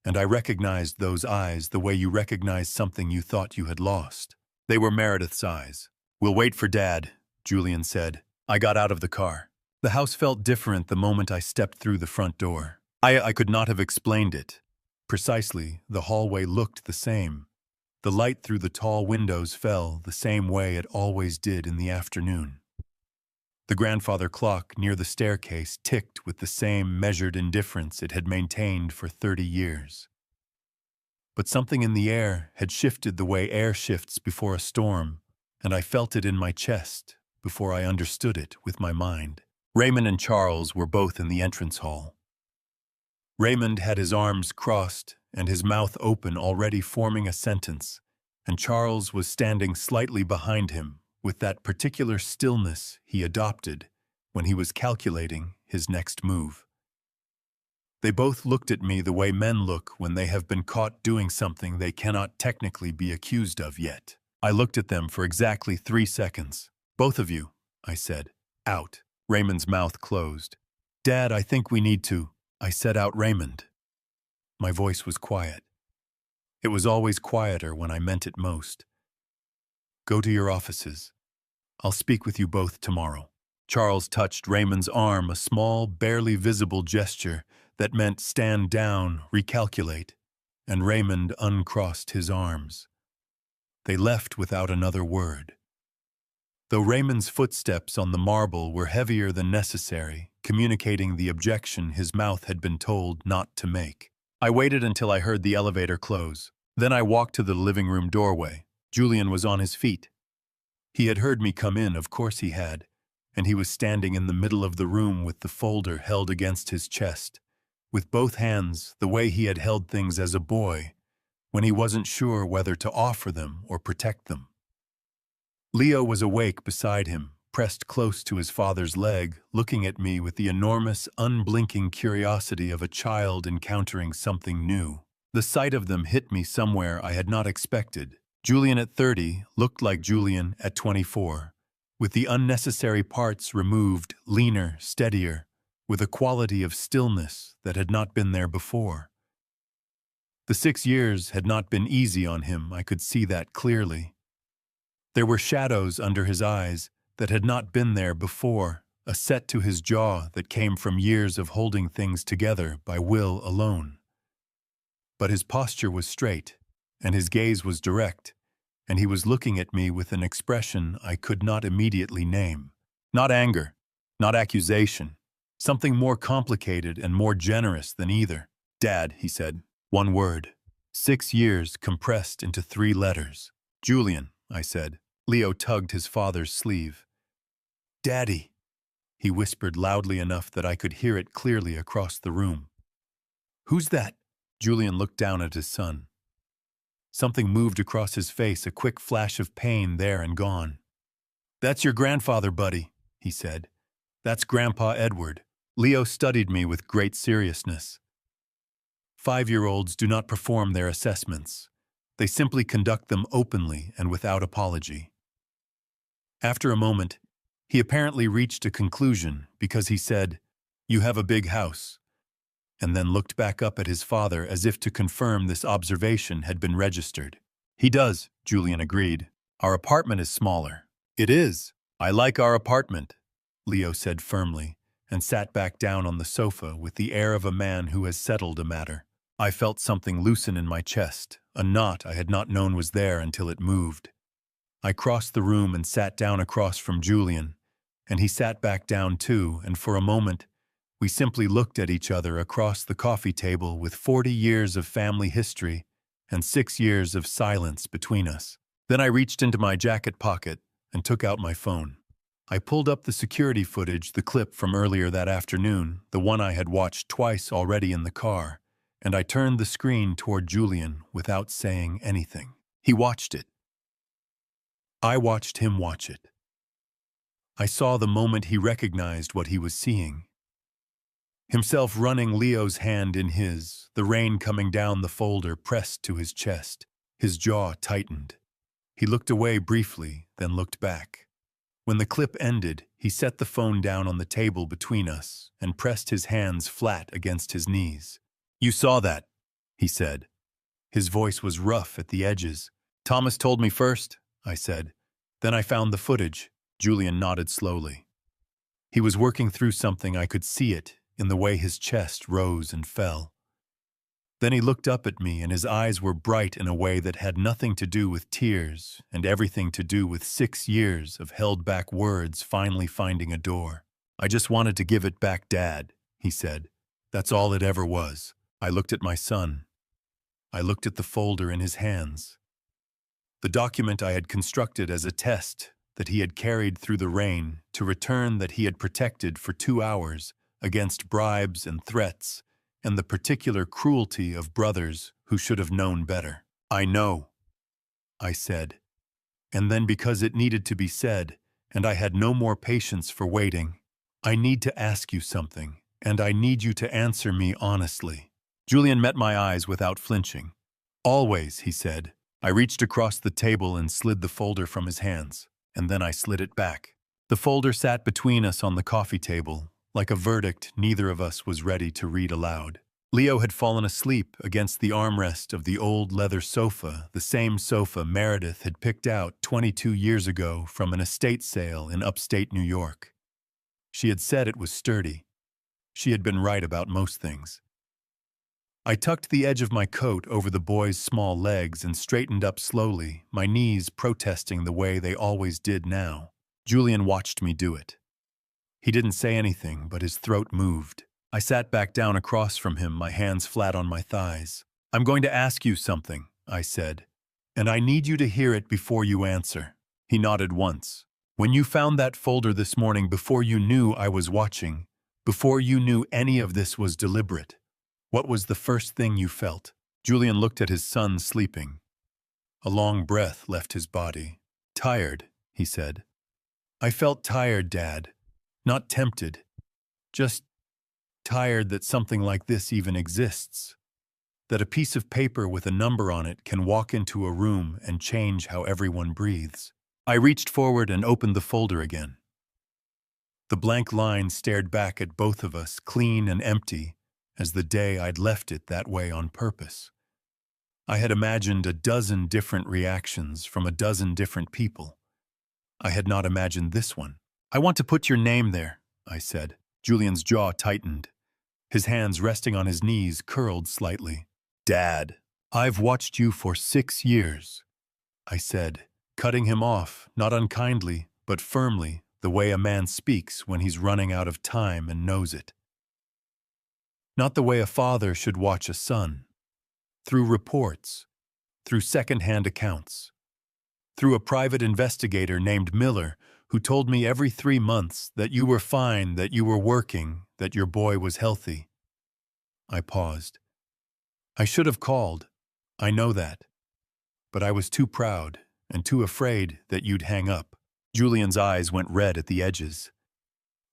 and I recognized those eyes the way you recognize something you thought you had lost. They were Meredith's eyes. "We'll wait for Dad," Julian said. I got out of the car. The house felt different the moment I stepped through the front door. I could not have explained it. Precisely, the hallway looked the same. The light through the tall windows fell the same way it always did in the afternoon. The grandfather clock near the staircase ticked with the same measured indifference it had maintained for 30 years. But something in the air had shifted the way air shifts before a storm, and I felt it in my chest before I understood it with my mind. Raymond and Charles were both in the entrance hall. Raymond had his arms crossed and his mouth open, already forming a sentence, and Charles was standing slightly behind him with that particular stillness he adopted when he was calculating his next move. They both looked at me the way men look when they have been caught doing something they cannot technically be accused of yet. I looked at them for exactly 3 seconds. "Both of you," I said. "Out." Raymond's mouth closed. "Dad, I think we need to," I said out Raymond. My voice was quiet. It was always quieter when I meant it most. "Go to your offices. I'll speak with you both tomorrow." Charles touched Raymond's arm, a small, barely visible gesture that meant stand down, recalculate, and Raymond uncrossed his arms. They left without another word. Though Raymond's footsteps on the marble were heavier than necessary, communicating the objection his mouth had been told not to make. I waited until I heard the elevator close. Then I walked to the living room doorway. Julian was on his feet. He had heard me come in, of course he had, and he was standing in the middle of the room with the folder held against his chest, with both hands the way he had held things as a boy, when he wasn't sure whether to offer them or protect them. Leo was awake beside him, pressed close to his father's leg, looking at me with the enormous, unblinking curiosity of a child encountering something new. The sight of them hit me somewhere I had not expected. Julian at 30 looked like Julian at 24, with the unnecessary parts removed, leaner, steadier, with a quality of stillness that had not been there before. The 6 years had not been easy on him, I could see that clearly. There were shadows under his eyes that had not been there before, a set to his jaw that came from years of holding things together by will alone. But his posture was straight, and his gaze was direct, and he was looking at me with an expression I could not immediately name. Not anger, not accusation, something more complicated and more generous than either. "Dad," he said. One word. 6 years compressed into 3 letters. "Julian," I said. Leo tugged his father's sleeve. "Daddy," he whispered loudly enough that I could hear it clearly across the room. "Who's that?" Julian looked down at his son. Something moved across his face, a quick flash of pain there and gone. "That's your grandfather, buddy," he said. "That's Grandpa Edward." Leo studied me with great seriousness. 5-year-olds do not perform their assessments. They simply conduct them openly and without apology. After a moment, he apparently reached a conclusion because he said, "You have a big house." and then looked back up at his father as if to confirm this observation had been registered. He does, Julian agreed. Our apartment is smaller. It is. I like our apartment, Leo said firmly, and sat back down on the sofa with the air of a man who has settled a matter. I felt something loosen in my chest, a knot I had not known was there until it moved. I crossed the room and sat down across from Julian, and he sat back down too, and for a moment, we simply looked at each other across the coffee table with 40 years of family history and 6 years of silence between us. Then I reached into my jacket pocket and took out my phone. I pulled up the security footage, the clip from earlier that afternoon, the one I had watched twice already in the car, and I turned the screen toward Julian without saying anything. He watched it. I watched him watch it. I saw the moment he recognized what he was seeing. Himself running Leo's hand in his, the rain coming down the folder pressed to his chest. His jaw tightened. He looked away briefly, then looked back. When the clip ended, he set the phone down on the table between us and pressed his hands flat against his knees. "You saw that," he said. His voice was rough at the edges. "Thomas told me first," I said. "Then I found the footage." Julian nodded slowly. He was working through something. I could see it in the way his chest rose and fell. Then he looked up at me, and his eyes were bright in a way that had nothing to do with tears and everything to do with 6 years of held-back words finally finding a door. "I just wanted to give it back, Dad," he said. "That's all it ever was." I looked at my son. I looked at the folder in his hands. The document I had constructed as a test that he had carried through the rain to return that he had protected for 2 hours against bribes and threats and the particular cruelty of brothers who should have known better. "I know," I said. And then, because it needed to be said, and I had no more patience for waiting, "I need to ask you something, and I need you to answer me honestly." Julian met my eyes without flinching. "Always," he said. I reached across the table and slid the folder from his hands, and then I slid it back. The folder sat between us on the coffee table, like a verdict neither of us was ready to read aloud. Leo had fallen asleep against the armrest of the old leather sofa, the same sofa Meredith had picked out 22 years ago from an estate sale in upstate New York. She had said it was sturdy. She had been right about most things. I tucked the edge of my coat over the boy's small legs and straightened up slowly, my knees protesting the way they always did now. Julian watched me do it. He didn't say anything, but his throat moved. I sat back down across from him, my hands flat on my thighs. "I'm going to ask you something," I said, "and I need you to hear it before you answer." He nodded once. "When you found that folder this morning, before you knew I was watching, before you knew any of this was deliberate, what was the first thing you felt?" Julian looked at his son sleeping. A long breath left his body. "Tired," he said. "I felt tired, Dad. Not tempted. Just tired that something like this even exists. That a piece of paper with a number on it can walk into a room and change how everyone breathes." I reached forward and opened the folder again. The blank line stared back at both of us, clean and empty, as the day I'd left it that way on purpose. I had imagined a dozen different reactions from a dozen different people. I had not imagined this one. "I want to put your name there," I said. Julian's jaw tightened. His hands resting on his knees curled slightly. "Dad, I've watched you for 6 years," I said, cutting him off, not unkindly, but firmly, the way a man speaks when he's running out of time and knows it. Not the way a father should watch a son. Through reports, through second-hand accounts, through a private investigator named Miller who told me every 3 months that you were fine, that you were working, that your boy was healthy. I paused. I should have called. I know that. But I was too proud and too afraid that you'd hang up. Julian's eyes went red at the edges.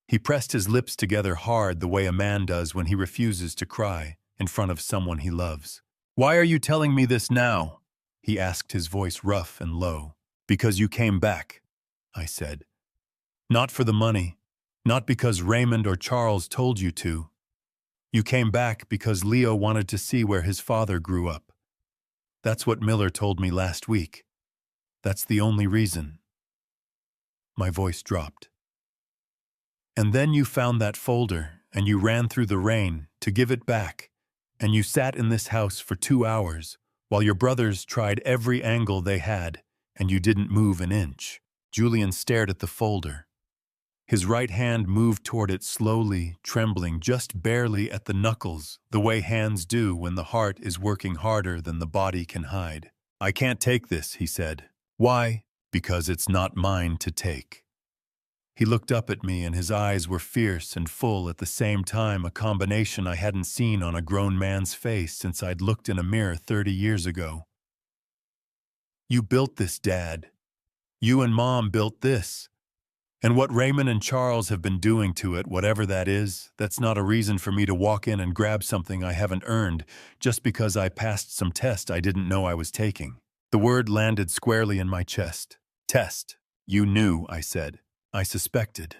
He pressed his lips together hard the way a man does when he refuses to cry in front of someone he loves. "Why are you telling me this now?" he asked, his voice rough and low. "Because you came back," I said. "Not for the money, not because Raymond or Charles told you to. You came back because Leo wanted to see where his father grew up. That's what Miller told me last week. That's the only reason." My voice dropped. "And then you found that folder, and you ran through the rain to give it back, and you sat in this house for 2 hours, while your brothers tried every angle they had, and you didn't move an inch." Julian stared at the folder. His right hand moved toward it slowly, trembling just barely at the knuckles, the way hands do when the heart is working harder than the body can hide. "I can't take this," he said. "Why?" "Because it's not mine to take." He looked up at me and his eyes were fierce and full at the same time, a combination I hadn't seen on a grown man's face since I'd looked in a mirror 30 years ago. "You built this, Dad. You and Mom built this. And what Raymond and Charles have been doing to it, whatever that is, that's not a reason for me to walk in and grab something I haven't earned just because I passed some test I didn't know I was taking." The word landed squarely in my chest. "Test. You knew," I said. "I suspected."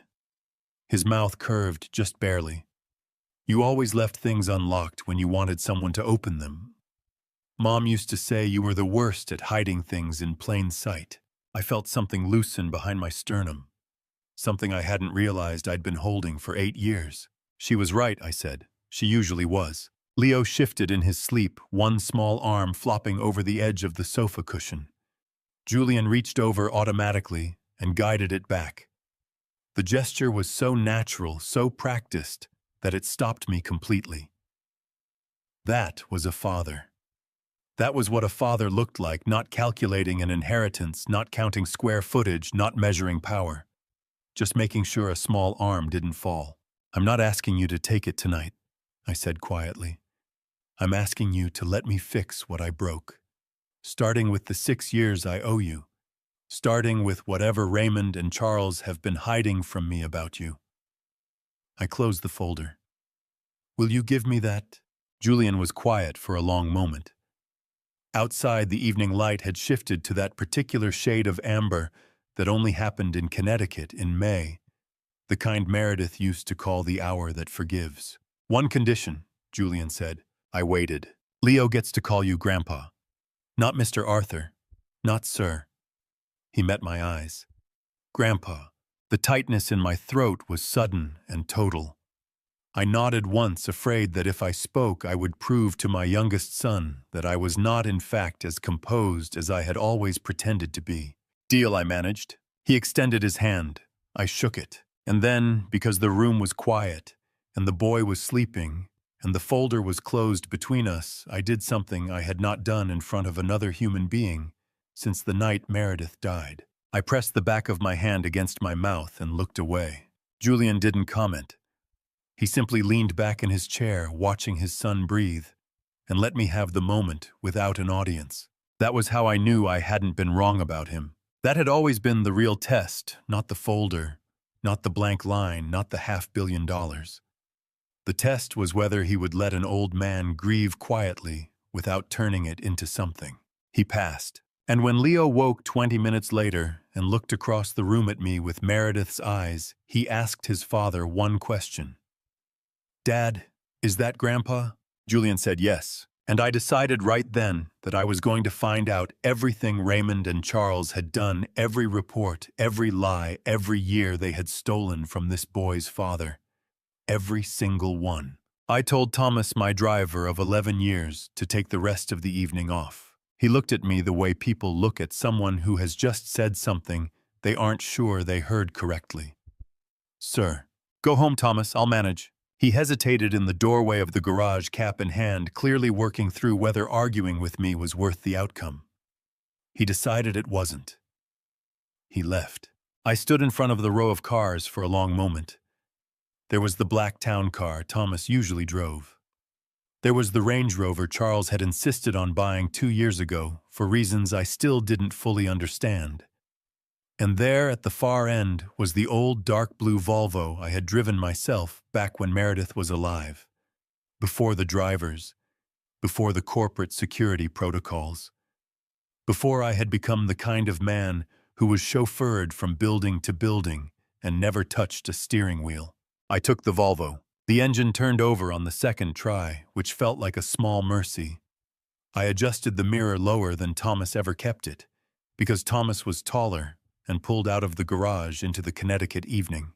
His mouth curved just barely. "You always left things unlocked when you wanted someone to open them. Mom used to say you were the worst at hiding things in plain sight." I felt something loosen behind my sternum. Something I hadn't realized I'd been holding for 8 years. "She was right," I said. "She usually was." Leo shifted in his sleep, one small arm flopping over the edge of the sofa cushion. Julian reached over automatically and guided it back. The gesture was so natural, so practiced, that it stopped me completely. That was a father. That was what a father looked like, not calculating an inheritance, not counting square footage, not measuring power. Just making sure a small arm didn't fall. "I'm not asking you to take it tonight," I said quietly. "I'm asking you to let me fix what I broke. Starting with the 6 years I owe you. Starting with whatever Raymond and Charles have been hiding from me about you." I closed the folder. "Will you give me that?" Julian was quiet for a long moment. Outside, the evening light had shifted to that particular shade of amber that only happened in Connecticut in May, the kind Meredith used to call the hour that forgives. "One condition," Julian said. I waited. "Leo gets to call you Grandpa. Not Mr. Arthur. Not Sir." He met my eyes. "Grandpa." The tightness in my throat was sudden and total. I nodded once, afraid that if I spoke I would prove to my youngest son that I was not in fact as composed as I had always pretended to be. "Deal," I managed. He extended his hand. I shook it. And then, because the room was quiet, and the boy was sleeping, and the folder was closed between us, I did something I had not done in front of another human being since the night Meredith died. I pressed the back of my hand against my mouth and looked away. Julian didn't comment. He simply leaned back in his chair, watching his son breathe, and let me have the moment without an audience. That was how I knew I hadn't been wrong about him. That had always been the real test, not the folder, not the blank line, not the $500 million. The test was whether he would let an old man grieve quietly without turning it into something. He passed. And when Leo woke 20 minutes later and looked across the room at me with Meredith's eyes, he asked his father one question. "Dad, is that Grandpa?" Julian said yes, and I decided right then that I was going to find out everything Raymond and Charles had done, every report, every lie, every year they had stolen from this boy's father. Every single one. I told Thomas, my driver of 11 years, to take the rest of the evening off. He looked at me the way people look at someone who has just said something they aren't sure they heard correctly. "Sir." "Go home, Thomas, I'll manage." He hesitated in the doorway of the garage, cap in hand, clearly working through whether arguing with me was worth the outcome. He decided it wasn't. He left. I stood in front of the row of cars for a long moment. There was the black town car Thomas usually drove. There was the Range Rover Charles had insisted on buying 2 years ago for reasons I still didn't fully understand. And there at the far end was the old dark blue Volvo I had driven myself back when Meredith was alive. Before the drivers, before the corporate security protocols. Before I had become the kind of man who was chauffeured from building to building and never touched a steering wheel. I took the Volvo. The engine turned over on the second try, which felt like a small mercy. I adjusted the mirror lower than Thomas ever kept it, because Thomas was taller, and pulled out of the garage into the Connecticut evening.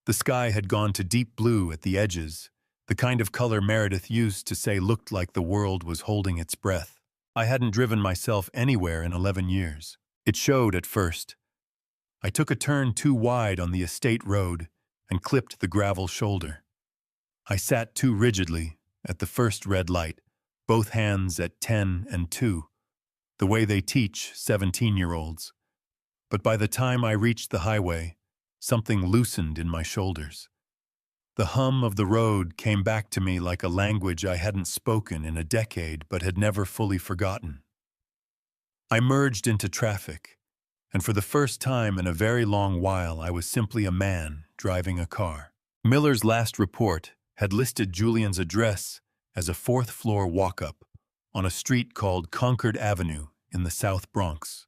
The sky had gone to deep blue at the edges, the kind of color Meredith used to say looked like the world was holding its breath. I hadn't driven myself anywhere in 11 years. It showed at first. I took a turn too wide on the estate road and clipped the gravel shoulder. I sat too rigidly at the first red light, both hands at 10 and 2, the way they teach 17-year-olds. But by the time I reached the highway, something loosened in my shoulders. The hum of the road came back to me like a language I hadn't spoken in a decade but had never fully forgotten. I merged into traffic, and for the first time in a very long while I was simply a man driving a car. Miller's last report had listed Julian's address as a fourth-floor walk-up on a street called Concord Avenue in the South Bronx.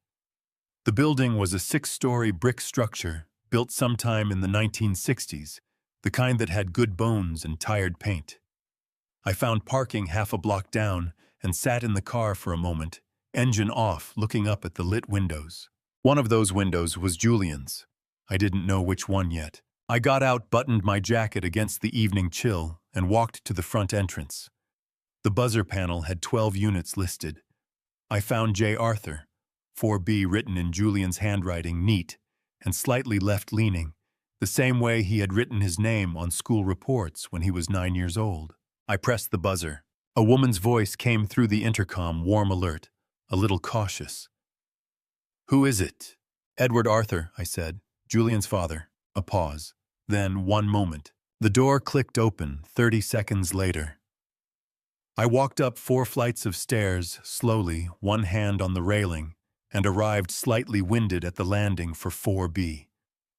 The building was a 6-story brick structure built sometime in the 1960s, the kind that had good bones and tired paint. I found parking half a block down and sat in the car for a moment, engine off, looking up at the lit windows. One of those windows was Julian's. I didn't know which one yet. I got out, buttoned my jacket against the evening chill, and walked to the front entrance. The buzzer panel had 12 units listed. I found J. Arthur, 4B written in Julian's handwriting, neat and slightly left-leaning, the same way he had written his name on school reports when he was 9 years old. I pressed the buzzer. A woman's voice came through the intercom, warm, alert, a little cautious. "Who is it?" "Edward Arthur," I said. "Julian's father." A pause. Then, one moment. The door clicked open 30 seconds later. I walked up 4 flights of stairs, slowly, one hand on the railing, and arrived slightly winded at the landing for 4B.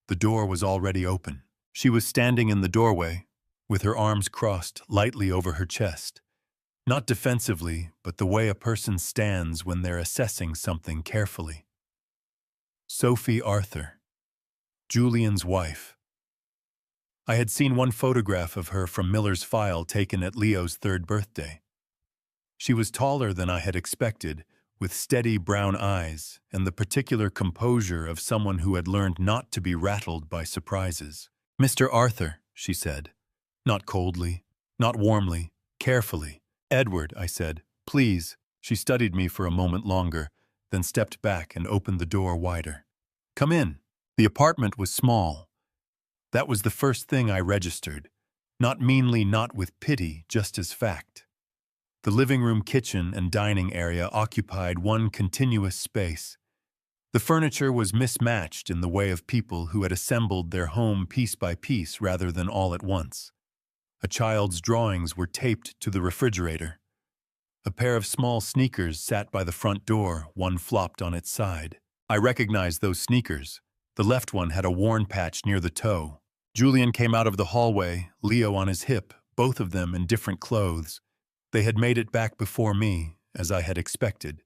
The door was already open. She was standing in the doorway, with her arms crossed lightly over her chest. Not defensively, but the way a person stands when they're assessing something carefully. Sophie Arthur, Julian's wife. I had seen one photograph of her from Miller's file taken at Leo's 3rd birthday. She was taller than I had expected, with steady brown eyes and the particular composure of someone who had learned not to be rattled by surprises. "Mr. Arthur," she said, not coldly, not warmly, carefully. "Edward," I said, "please." She studied me for a moment longer, then stepped back and opened the door wider. "Come in." The apartment was small. That was the first thing I registered, not meanly, not with pity, just as fact. The living room, kitchen, and dining area occupied one continuous space. The furniture was mismatched in the way of people who had assembled their home piece by piece rather than all at once. A child's drawings were taped to the refrigerator. A pair of small sneakers sat by the front door, one flopped on its side. I recognized those sneakers. The left one had a worn patch near the toe. Julian came out of the hallway, Leo on his hip, both of them in different clothes. They had made it back before me, as I had expected.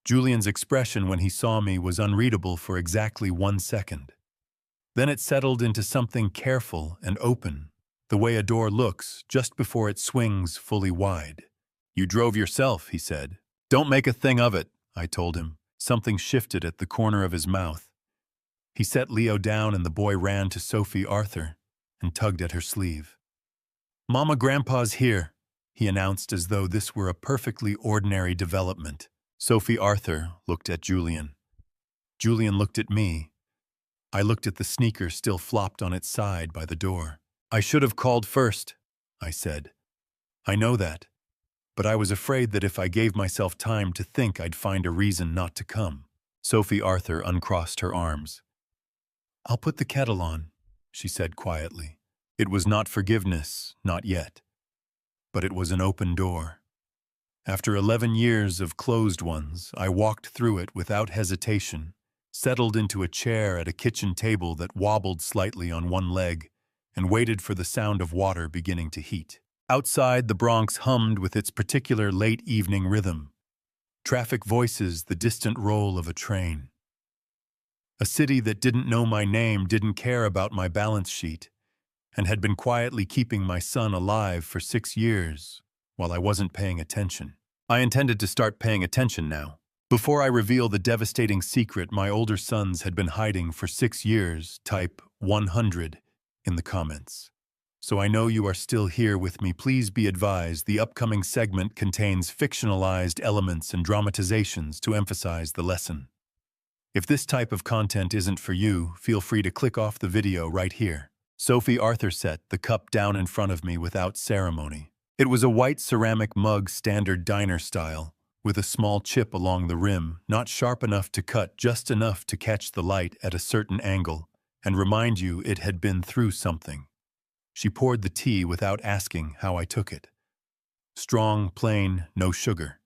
Julian's expression when he saw me was unreadable for exactly 1 second. Then it settled into something careful and open, the way a door looks just before it swings fully wide. "You drove yourself," he said. "Don't make a thing of it," I told him. Something shifted at the corner of his mouth. He set Leo down and the boy ran to Sophie Arthur and tugged at her sleeve. "Mama, Grandpa's here," he announced as though this were a perfectly ordinary development. Sophie Arthur looked at Julian. Julian looked at me. I looked at the sneaker still flopped on its side by the door. "I should have called first," I said. "I know that, but I was afraid that if I gave myself time to think I'd find a reason not to come." Sophie Arthur uncrossed her arms. "I'll put the kettle on," she said quietly. It was not forgiveness, not yet. But it was an open door. After 11 years of closed ones, I walked through it without hesitation, settled into a chair at a kitchen table that wobbled slightly on one leg, and waited for the sound of water beginning to heat. Outside, the Bronx hummed with its particular late evening rhythm. Traffic voices, the distant roll of a train. A city that didn't know my name didn't care about my balance sheet. and had been quietly keeping my son alive for 6 years while I wasn't paying attention. I intended to start paying attention now. Before I reveal the devastating secret my older sons had been hiding for 6 years, type 100 in the comments. So I know you are still here with me. Please be advised the upcoming segment contains fictionalized elements and dramatizations to emphasize the lesson. If this type of content isn't for you, feel free to click off the video right here. Sophie Arthur set the cup down in front of me without ceremony. It was a white ceramic mug, standard diner style, with a small chip along the rim, not sharp enough to cut, just enough to catch the light at a certain angle and remind you it had been through something. She poured the tea without asking how I took it. Strong, plain, no sugar.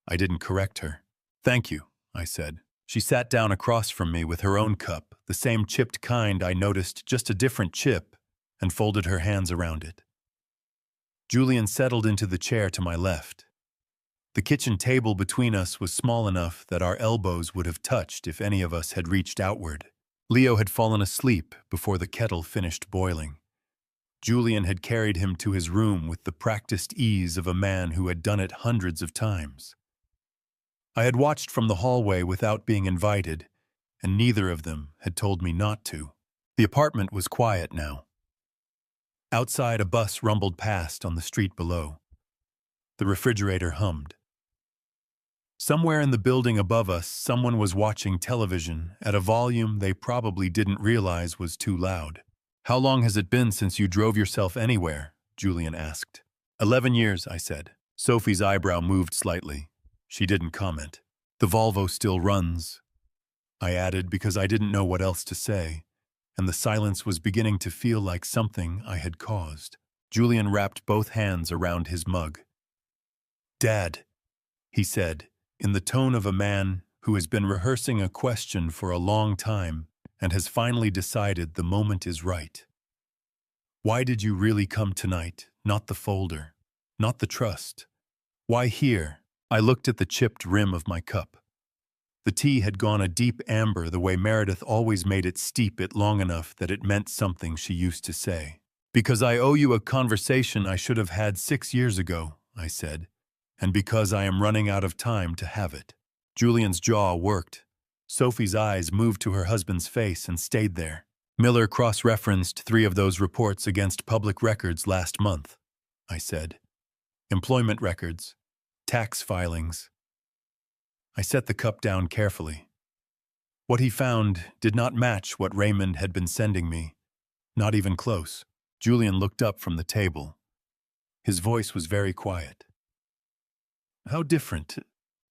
I didn't correct her. "Thank you," I said. She sat down across from me with her own cup, the same chipped kind I noticed, just a different chip, and folded her hands around it. Julian settled into the chair to my left. The kitchen table between us was small enough that our elbows would have touched if any of us had reached outward. Leo had fallen asleep before the kettle finished boiling. Julian had carried him to his room with the practiced ease of a man who had done it hundreds of times. I had watched from the hallway without being invited, and neither of them had told me not to. The apartment was quiet now. Outside, a bus rumbled past on the street below. The refrigerator hummed. Somewhere in the building above us, someone was watching television at a volume they probably didn't realize was too loud. "How long has it been since you drove yourself anywhere?" Julian asked. 11 years, I said. Sophie's eyebrow moved slightly. She didn't comment. "The Volvo still runs," I added because I didn't know what else to say, and the silence was beginning to feel like something I had caused. Julian wrapped both hands around his mug. "Dad," he said, in the tone of a man who has been rehearsing a question for a long time and has finally decided the moment is right. "Why did you really come tonight? Not the folder, not the trust. Why here?" I looked at the chipped rim of my cup. The tea had gone a deep amber, the way Meredith always made it, steep it long enough that it meant something she used to say. "Because I owe you a conversation I should have had 6 years ago," I said, "and because I am running out of time to have it." Julian's jaw worked. Sophie's eyes moved to her husband's face and stayed there. "Miller cross-referenced 3 of those reports against public records last month," I said. "Employment records, tax filings." I set the cup down carefully. What he found did not match what Raymond had been sending me, not even close. Julian looked up from the table. His voice was very quiet. "How different?"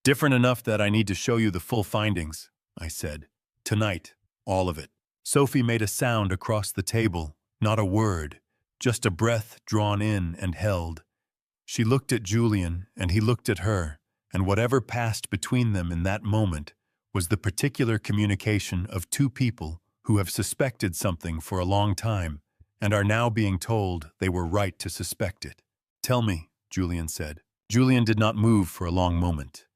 "Different enough that I need to show you the full findings," I said. "Tonight, all of it." Sophie made a sound across the table, not a word, just a breath drawn in and held. She looked at Julian, and he looked at her, and whatever passed between them in that moment was the particular communication of 2 people who have suspected something for a long time and are now being told they were right to suspect it. "Tell me," Julian said. Julian did not move for a long moment.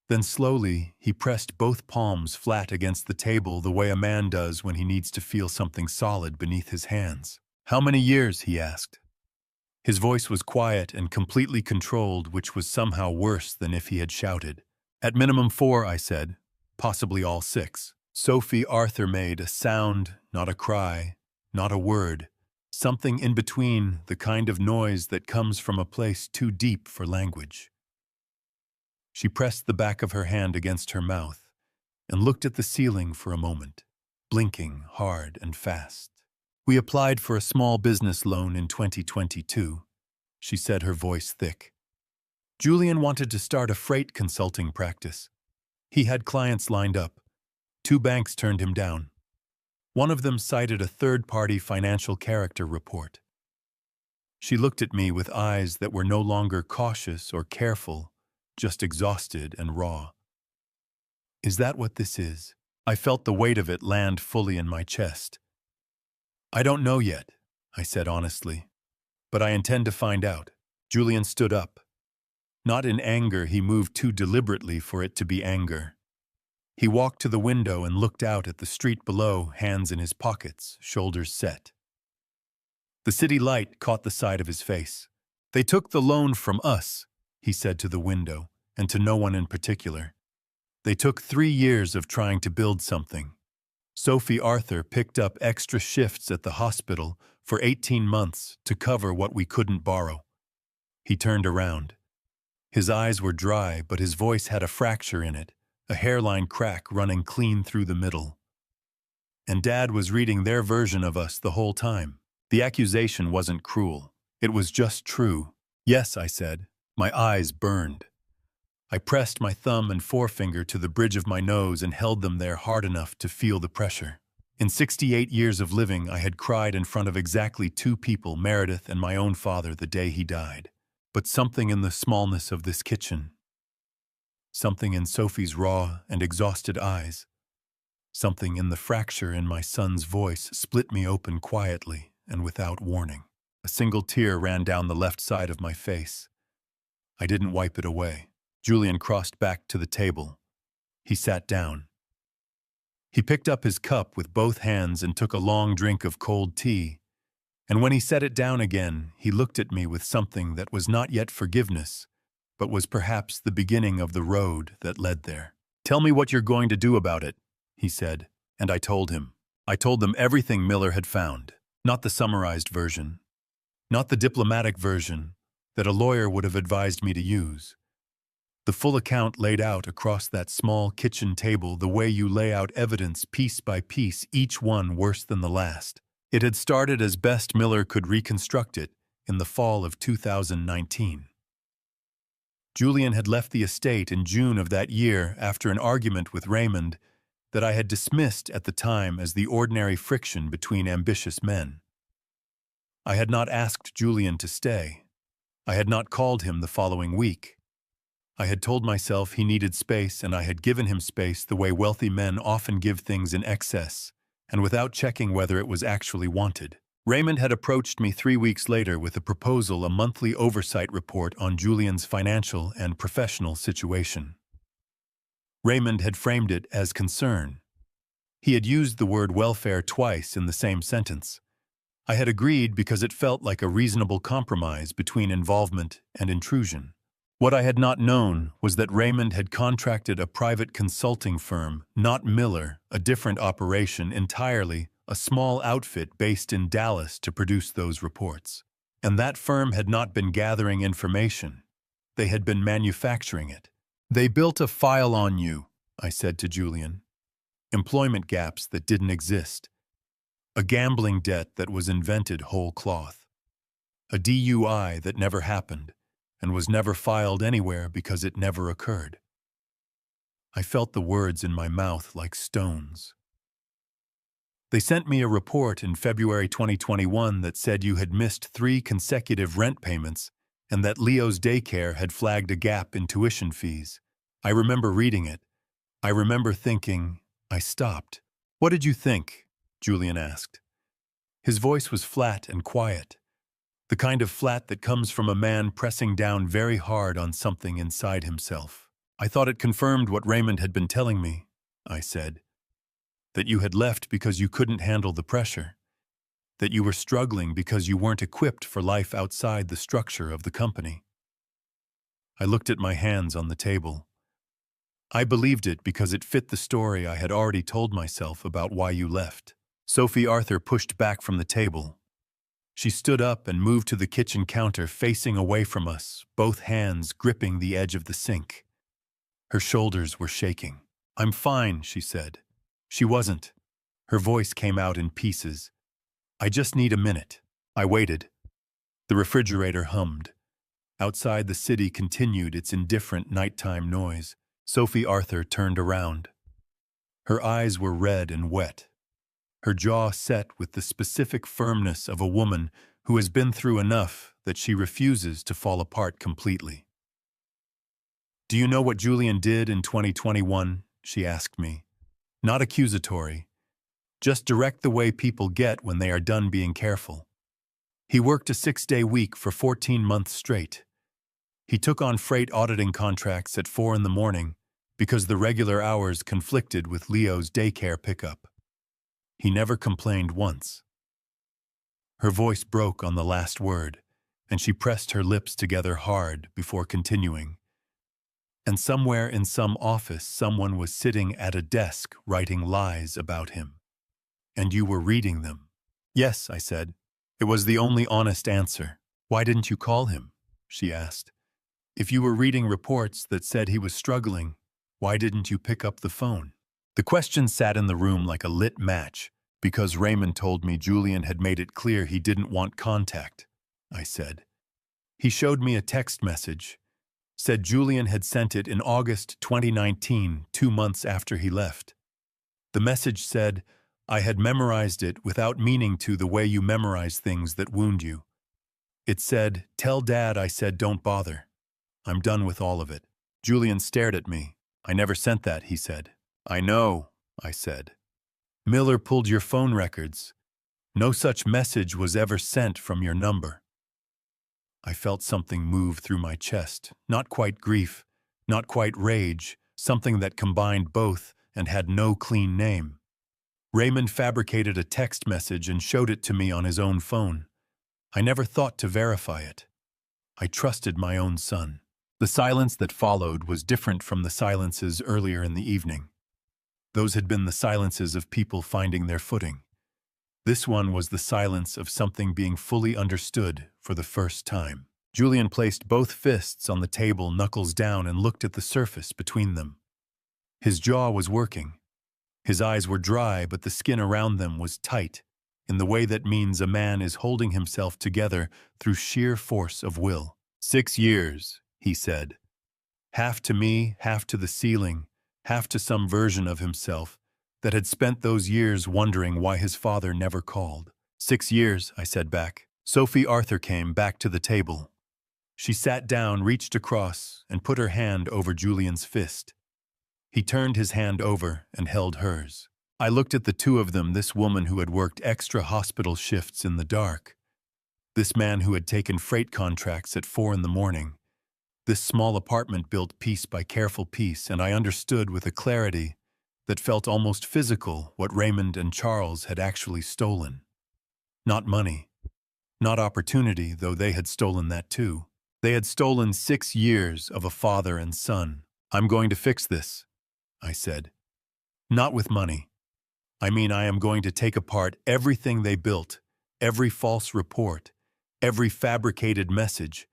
Then slowly, he pressed both palms flat against the table the way a man does when he needs to feel something solid beneath his hands. "How many years?" he asked. His voice was quiet and completely controlled, which was somehow worse than if he had shouted. "At minimum 4, I said. Possibly all 6. Sophie Arthur made a sound, not a cry, not a word. Something in between, the kind of noise that comes from a place too deep for language. She pressed the back of her hand against her mouth and looked at the ceiling for a moment, blinking hard and fast. "We applied for a small business loan in 2022, she said, her voice thick. Julian wanted to start a freight consulting practice. He had clients lined up. 2 banks turned him down. One of them cited a third-party financial character report. She looked at me with eyes that were no longer cautious or careful, just exhausted and raw. "Is that what this is?" I felt the weight of it land fully in my chest. "I don't know yet," I said honestly, "but I intend to find out." Julian stood up. Not in anger, he moved too deliberately for it to be anger. He walked to the window and looked out at the street below, hands in his pockets, shoulders set. The city light caught the side of his face. "They took the loan from us," he said to the window, and to no one in particular. "They took 3 years of trying to build something. Sophie Arthur picked up extra shifts at the hospital for 18 months to cover what we couldn't borrow." He turned around. His eyes were dry, but his voice had a fracture in it, a hairline crack running clean through the middle. "And Dad was reading their version of us the whole time. The accusation wasn't cruel. It was just true." "Yes," I said. My eyes burned. I pressed my thumb and forefinger to the bridge of my nose and held them there hard enough to feel the pressure. In 68 years of living, I had cried in front of exactly 2 people, Meredith and my own father, the day he died. But something in the smallness of this kitchen, something in Sophie's raw and exhausted eyes, something in the fracture in my son's voice split me open quietly and without warning. A single tear ran down the left side of my face. I didn't wipe it away. Julian crossed back to the table. He sat down. He picked up his cup with both hands and took a long drink of cold tea. And when he set it down again, he looked at me with something that was not yet forgiveness, but was perhaps the beginning of the road that led there. "Tell me what you're going to do about it," he said, and I told him. I told them everything Miller had found, not the summarized version, not the diplomatic version that a lawyer would have advised me to use. The full account laid out across that small kitchen table the way you lay out evidence piece by piece, each one worse than the last. It had started as best Miller could reconstruct it in the fall of 2019. Julian had left the estate in June of that year after an argument with Raymond that I had dismissed at the time as the ordinary friction between ambitious men. I had not asked Julian to stay. I had not called him the following week. I had told myself he needed space, and I had given him space the way wealthy men often give things in excess, and without checking whether it was actually wanted. Raymond had approached me 3 weeks later with a proposal, a monthly oversight report on Julian's financial and professional situation. Raymond had framed it as concern. He had used the word welfare twice in the same sentence. I had agreed because it felt like a reasonable compromise between involvement and intrusion. What I had not known was that Raymond had contracted a private consulting firm, not Miller, a different operation entirely, a small outfit based in Dallas, to produce those reports. And that firm had not been gathering information. They had been manufacturing it. "They built a file on you," I said to Julian. "Employment gaps that didn't exist. A gambling debt that was invented whole cloth. A DUI that never happened and was never filed anywhere because it never occurred." I felt the words in my mouth like stones. "They sent me a report in February 2021 that said you had missed 3 consecutive rent payments and that Leo's daycare had flagged a gap in tuition fees. I remember reading it. I remember thinking." I stopped. "What did you think?" Julian asked. His voice was flat and quiet, the kind of flat that comes from a man pressing down very hard on something inside himself. "I thought it confirmed what Raymond had been telling me," I said. "That you had left because you couldn't handle the pressure. That you were struggling because you weren't equipped for life outside the structure of the company." I looked at my hands on the table. "I believed it because it fit the story I had already told myself about why you left." Sophie Arthur pushed back from the table. She stood up and moved to the kitchen counter, facing away from us, both hands gripping the edge of the sink. Her shoulders were shaking. "I'm fine," she said. She wasn't. Her voice came out in pieces. "I just need a minute." I waited. The refrigerator hummed. Outside, the city continued its indifferent nighttime noise. Sophie Arthur turned around. Her eyes were red and wet. Her jaw set with the specific firmness of a woman who has been through enough that she refuses to fall apart completely. "Do you know what Julian did in 2021? She asked me. Not accusatory. Just direct the way people get when they are done being careful. He worked a 6-day week for 14 months straight. He took on freight auditing contracts at 4 in the morning because the regular hours conflicted with Leo's daycare pickup. He never complained once." Her voice broke on the last word, and she pressed her lips together hard before continuing. And somewhere in some office, someone was sitting at a desk writing lies about him. And you were reading them. Yes, I said. It was the only honest answer. Why didn't you call him? She asked. If you were reading reports that said he was struggling, why didn't you pick up the phone? The question sat in the room like a lit match, because Raymond told me Julian had made it clear he didn't want contact, I said. He showed me a text message, said Julian had sent it in August 2019, 2 months after he left. The message said, I had memorized it without meaning to the way you memorize things that wound you. It said, tell Dad I said don't bother. I'm done with all of it. Julian stared at me. I never sent that, he said. I know, I said. Miller pulled your phone records. No such message was ever sent from your number. I felt something move through my chest, not quite grief, not quite rage, something that combined both and had no clean name. Raymond fabricated a text message and showed it to me on his own phone. I never thought to verify it. I trusted my own son. The silence that followed was different from the silences earlier in the evening. Those had been the silences of people finding their footing. This one was the silence of something being fully understood for the first time. Julian placed both fists on the table, knuckles down, and looked at the surface between them. His jaw was working. His eyes were dry, but the skin around them was tight, in the way that means a man is holding himself together through sheer force of will. 6 years, he said. Half to me, half to the ceiling, half to some version of himself that had spent those years wondering why his father never called. 6 years, I said back. Sophie Arthur came back to the table. She sat down, reached across, and put her hand over Julian's fist. He turned his hand over and held hers. I looked at the two of them, this woman who had worked extra hospital shifts in the dark, this man who had taken freight contracts at 4 in the morning, this small apartment built piece by careful piece, and I understood with a clarity that felt almost physical what Raymond and Charles had actually stolen. Not money, not opportunity, though they had stolen that too. They had stolen 6 years of a father and son. I'm going to fix this, I said. Not with money. I mean, I am going to take apart everything they built, every false report, every fabricated message,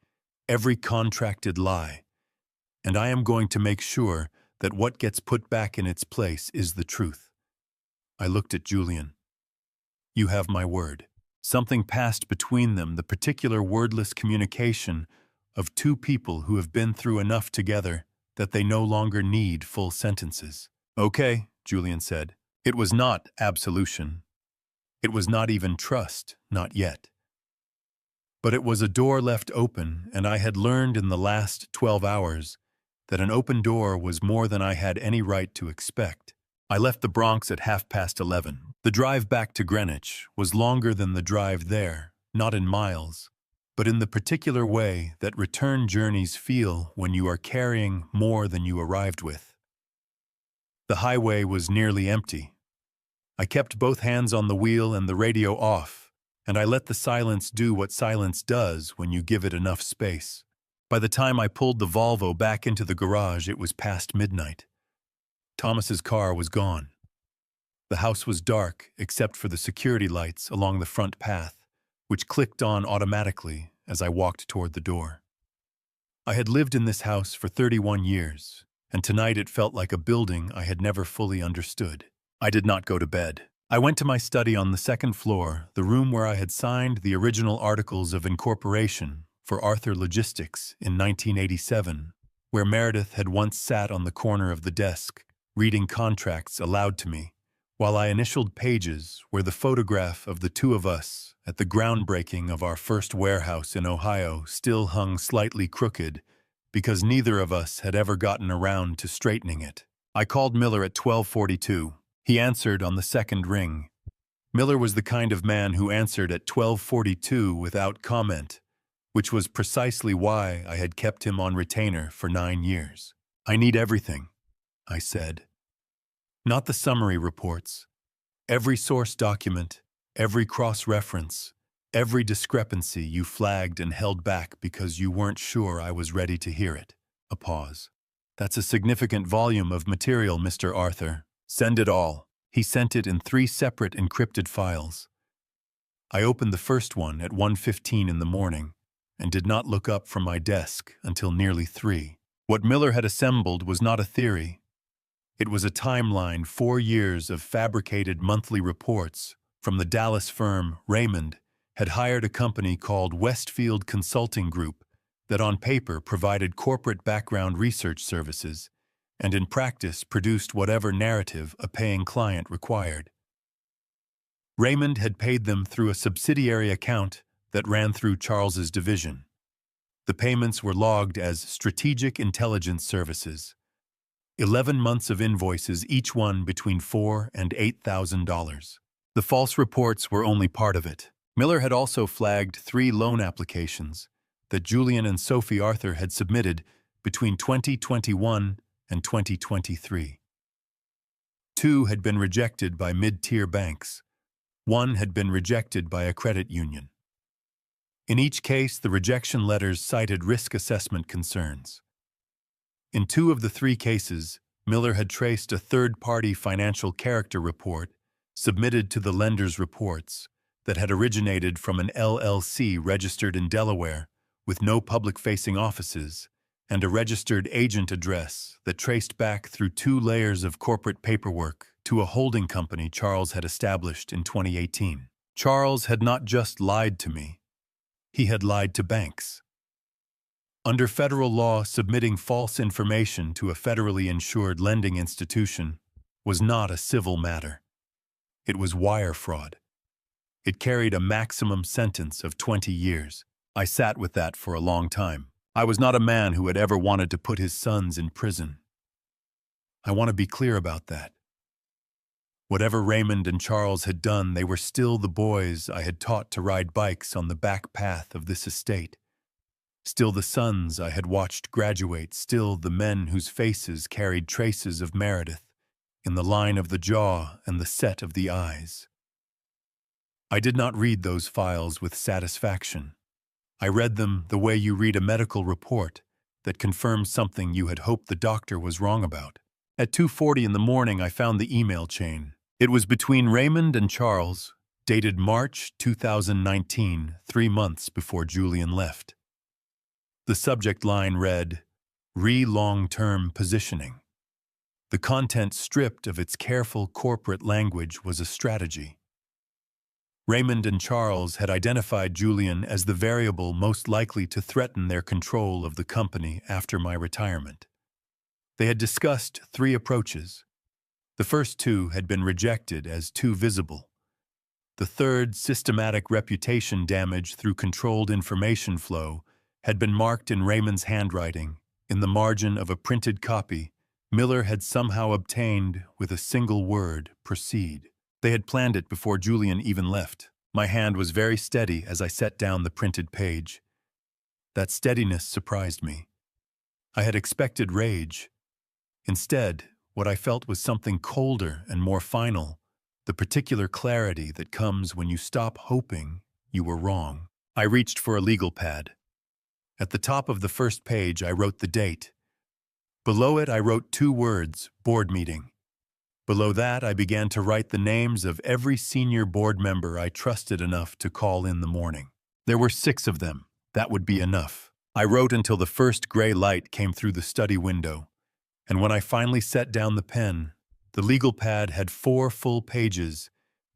every contracted lie, and I am going to make sure that what gets put back in its place is the truth. I looked at Julian. You have my word. Something passed between them, the particular wordless communication of two people who have been through enough together that they no longer need full sentences. Okay, Julian said. It was not absolution. It was not even trust, not yet. But it was a door left open, and I had learned in the last 12 hours that an open door was more than I had any right to expect. I left the Bronx at 11:30. The drive back to Greenwich was longer than the drive there, not in miles, but in the particular way that return journeys feel when you are carrying more than you arrived with. The highway was nearly empty. I kept both hands on the wheel and the radio off, and I let the silence do what silence does when you give it enough space. By the time I pulled the Volvo back into the garage, it was past midnight. Thomas's car was gone. The house was dark except for the security lights along the front path, which clicked on automatically as I walked toward the door. I had lived in this house for 31 years, and tonight it felt like a building I had never fully understood. I did not go to bed. I went to my study on the second floor, the room where I had signed the original articles of incorporation for Arthur Logistics in 1987, where Meredith had once sat on the corner of the desk, reading contracts aloud to me, while I initialed pages where the photograph of the two of us at the groundbreaking of our first warehouse in Ohio still hung slightly crooked because neither of us had ever gotten around to straightening it. I called Miller at 12:42. He answered on the second ring. Miller was the kind of man who answered at 12:42 without comment, which was precisely why I had kept him on retainer for 9 years. I need everything, I said. Not the summary reports. Every source document, every cross-reference, Every discrepancy you flagged and held back because you weren't sure I was ready to hear it. A pause. That's a significant volume of material, Mr. Arthur. Send it all. He sent it in 3 separate encrypted files. I opened the first one at 1:15 in the morning and did not look up from my desk until nearly 3. What Miller had assembled was not a theory. It was a timeline, 4 years of fabricated monthly reports from the Dallas firm Raymond had hired a company called Westfield Consulting Group that on paper provided corporate background research services and in practice produced whatever narrative a paying client required. Raymond had paid them through a subsidiary account that ran through Charles's division. The payments were logged as Strategic Intelligence Services. 11 months of invoices, each one between $4,000 and $8,000. The false reports were only part of it. Miller had also flagged 3 loan applications that Julian and Sophie Arthur had submitted between 2021 and 2023. 2 had been rejected by mid-tier banks. 1 had been rejected by a credit union. In each case, the rejection letters cited risk assessment concerns. In 2 of the 3 cases, Miller had traced a third-party financial character report submitted to the lender's reports that had originated from an LLC registered in Delaware with no public-facing offices and a registered agent address that traced back through 2 layers of corporate paperwork to a holding company Charles had established in 2018. Charles had not just lied to me. He had lied to banks. Under federal law, submitting false information to a federally insured lending institution was not a civil matter. It was wire fraud. It carried a maximum sentence of 20 years. I sat with that for a long time. I was not a man who had ever wanted to put his sons in prison. I want to be clear about that. Whatever Raymond and Charles had done, they were still the boys I had taught to ride bikes on the back path of this estate. Still the sons I had watched graduate, still the men whose faces carried traces of Meredith in the line of the jaw and the set of the eyes. I did not read those files with satisfaction. I read them the way you read a medical report that confirms something you had hoped the doctor was wrong about. At 2:40 in the morning, I found the email chain. It was between Raymond and Charles, dated March 2019, 3 months before Julian left. The subject line read, "Long-term positioning." The content, stripped of its careful corporate language, was a strategy. Raymond and Charles had identified Julian as the variable most likely to threaten their control of the company after my retirement. They had discussed 3 approaches. The first 2 had been rejected as too visible. The third, systematic reputation damage through controlled information flow, had been marked in Raymond's handwriting, in the margin of a printed copy Miller had somehow obtained with a single word, "proceed." They had planned it before Julian even left. My hand was very steady as I set down the printed page. That steadiness surprised me. I had expected rage. Instead, what I felt was something colder and more final, the particular clarity that comes when you stop hoping you were wrong. I reached for a legal pad. At the top of the first page, I wrote the date. Below it, I wrote 2 words, board meeting. Below that, I began to write the names of every senior board member I trusted enough to call in the morning. There were 6 of them. That would be enough. I wrote until the first gray light came through the study window, and when I finally set down the pen, the legal pad had 4 full pages,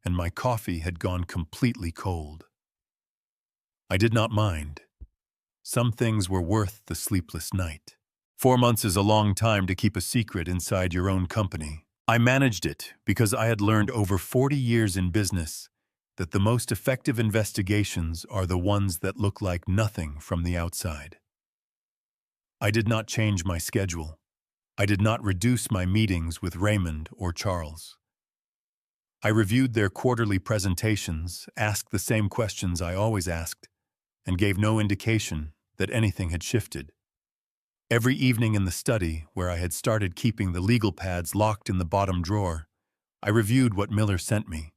and my coffee had gone completely cold. I did not mind. Some things were worth the sleepless night. 4 months is a long time to keep a secret inside your own company. I managed it because I had learned over 40 years in business that the most effective investigations are the ones that look like nothing from the outside. I did not change my schedule. I did not reduce my meetings with Raymond or Charles. I reviewed their quarterly presentations, asked the same questions I always asked, and gave no indication that anything had shifted. Every evening in the study, where I had started keeping the legal pads locked in the bottom drawer, I reviewed what Miller sent me.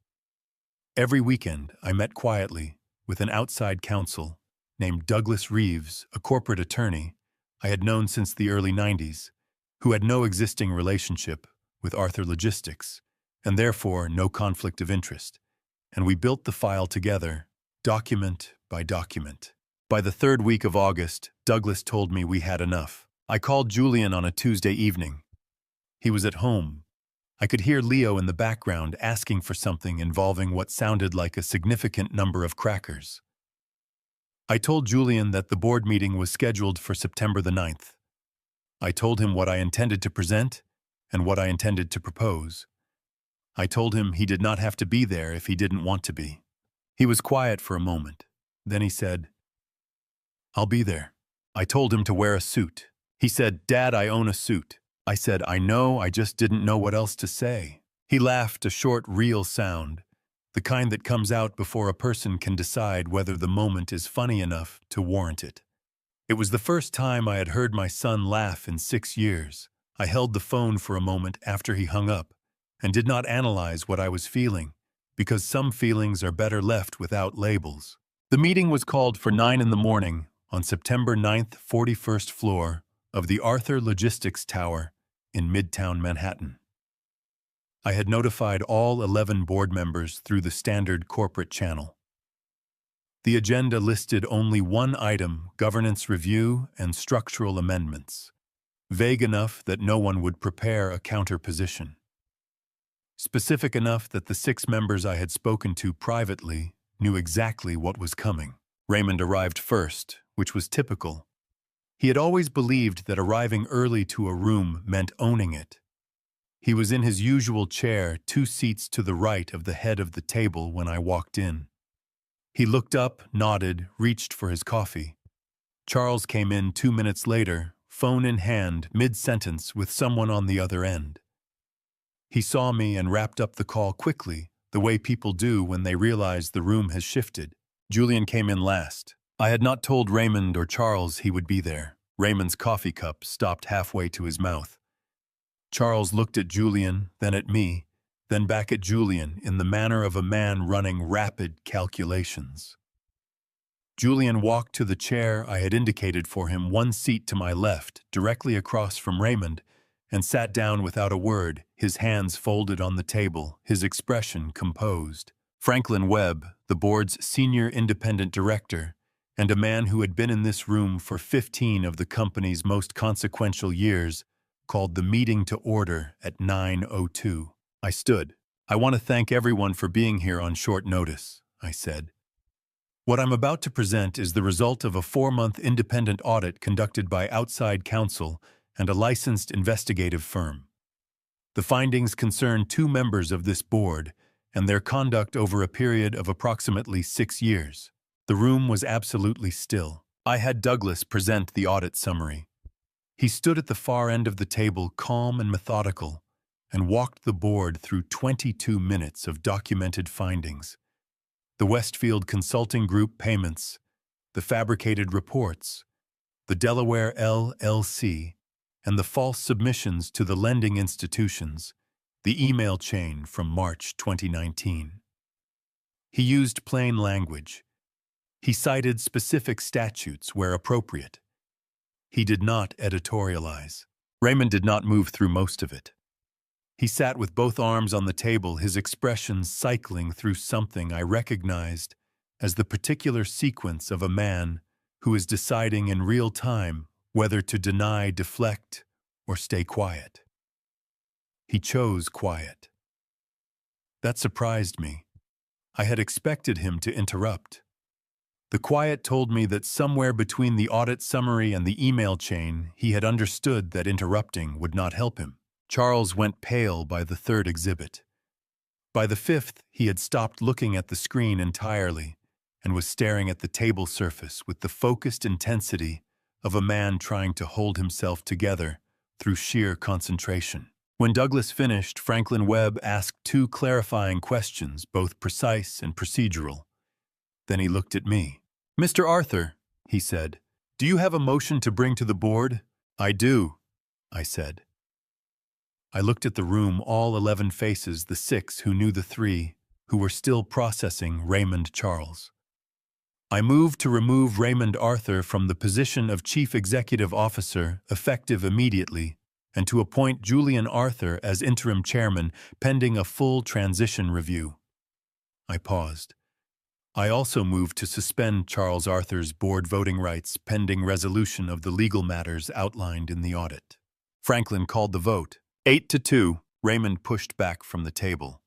Every weekend, I met quietly, with an outside counsel named Douglas Reeves, a corporate attorney I had known since the early 90s, who had no existing relationship with Arthur Logistics, and therefore no conflict of interest. And we built the file together, document by document. By the third week of August, Douglas told me we had enough. I called Julian on a Tuesday evening. He was at home. I could hear Leo in the background asking for something involving what sounded like a significant number of crackers. I told Julian that the board meeting was scheduled for September the 9th. I told him what I intended to present and what I intended to propose. I told him he did not have to be there if he didn't want to be. He was quiet for a moment. Then he said, "I'll be there." I told him to wear a suit. He said, "Dad, I own a suit." I said, "I know, I just didn't know what else to say." He laughed, a short, real sound, the kind that comes out before a person can decide whether the moment is funny enough to warrant it. It was the first time I had heard my son laugh in 6 years. I held the phone for a moment after he hung up and did not analyze what I was feeling, because some feelings are better left without labels. The meeting was called for 9 in the morning on September 9th, 41st floor of the Arthur Logistics Tower in Midtown Manhattan. I had notified all 11 board members through the standard corporate channel. The agenda listed only one item: governance review and structural amendments, vague enough that no one would prepare a counterposition, specific enough that the 6 members I had spoken to privately knew exactly what was coming. Raymond arrived first, which was typical. He had always believed that arriving early to a room meant owning it. He was in his usual chair, 2 seats to the right of the head of the table when I walked in. He looked up, nodded, reached for his coffee. Charles came in 2 minutes later, phone in hand, mid-sentence with someone on the other end. He saw me and wrapped up the call quickly, the way people do when they realize the room has shifted. Julian came in last. I had not told Raymond or Charles he would be there. Raymond's coffee cup stopped halfway to his mouth. Charles looked at Julian, then at me, then back at Julian in the manner of a man running rapid calculations. Julian walked to the chair I had indicated for him, 1 seat to my left, directly across from Raymond, and sat down without a word, his hands folded on the table, his expression composed. Franklin Webb, the board's senior independent director, and a man who had been in this room for 15 of the company's most consequential years, called the meeting to order at 9:02. I stood. "I want to thank everyone for being here on short notice," I said. "What I'm about to present is the result of a 4-month independent audit conducted by outside counsel and a licensed investigative firm. The findings concern 2 members of this board and their conduct over a period of approximately 6 years. The room was absolutely still. I had Douglas present the audit summary. He stood at the far end of the table, calm and methodical, and walked the board through 22 minutes of documented findings: the Westfield Consulting Group payments, the fabricated reports, the Delaware LLC, and the false submissions to the lending institutions, the email chain from March 2019. He used plain language. He cited specific statutes where appropriate. He did not editorialize. Raymond did not move through most of it. He sat with both arms on the table, his expression cycling through something I recognized as the particular sequence of a man who is deciding in real time whether to deny, deflect, or stay quiet. He chose quiet. That surprised me. I had expected him to interrupt. The quiet told me that somewhere between the audit summary and the email chain, he had understood that interrupting would not help him. Charles went pale by the 3rd exhibit. By the 5th, he had stopped looking at the screen entirely and was staring at the table surface with the focused intensity of a man trying to hold himself together through sheer concentration. When Douglas finished, Franklin Webb asked 2 clarifying questions, both precise and procedural. Then he looked at me. "Mr. Arthur," he said, "do you have a motion to bring to the board?" "I do," I said. I looked at the room, all 11 faces, the 6 who knew the 3, who were still processing Raymond Charles. I moved to remove Raymond Arthur from the position of Chief Executive Officer, effective immediately, and to appoint Julian Arthur as interim chairman pending a full transition review. I paused. I also moved to suspend Charles Arthur's board voting rights pending resolution of the legal matters outlined in the audit. Franklin called the vote. 8-2, Raymond pushed back from the table.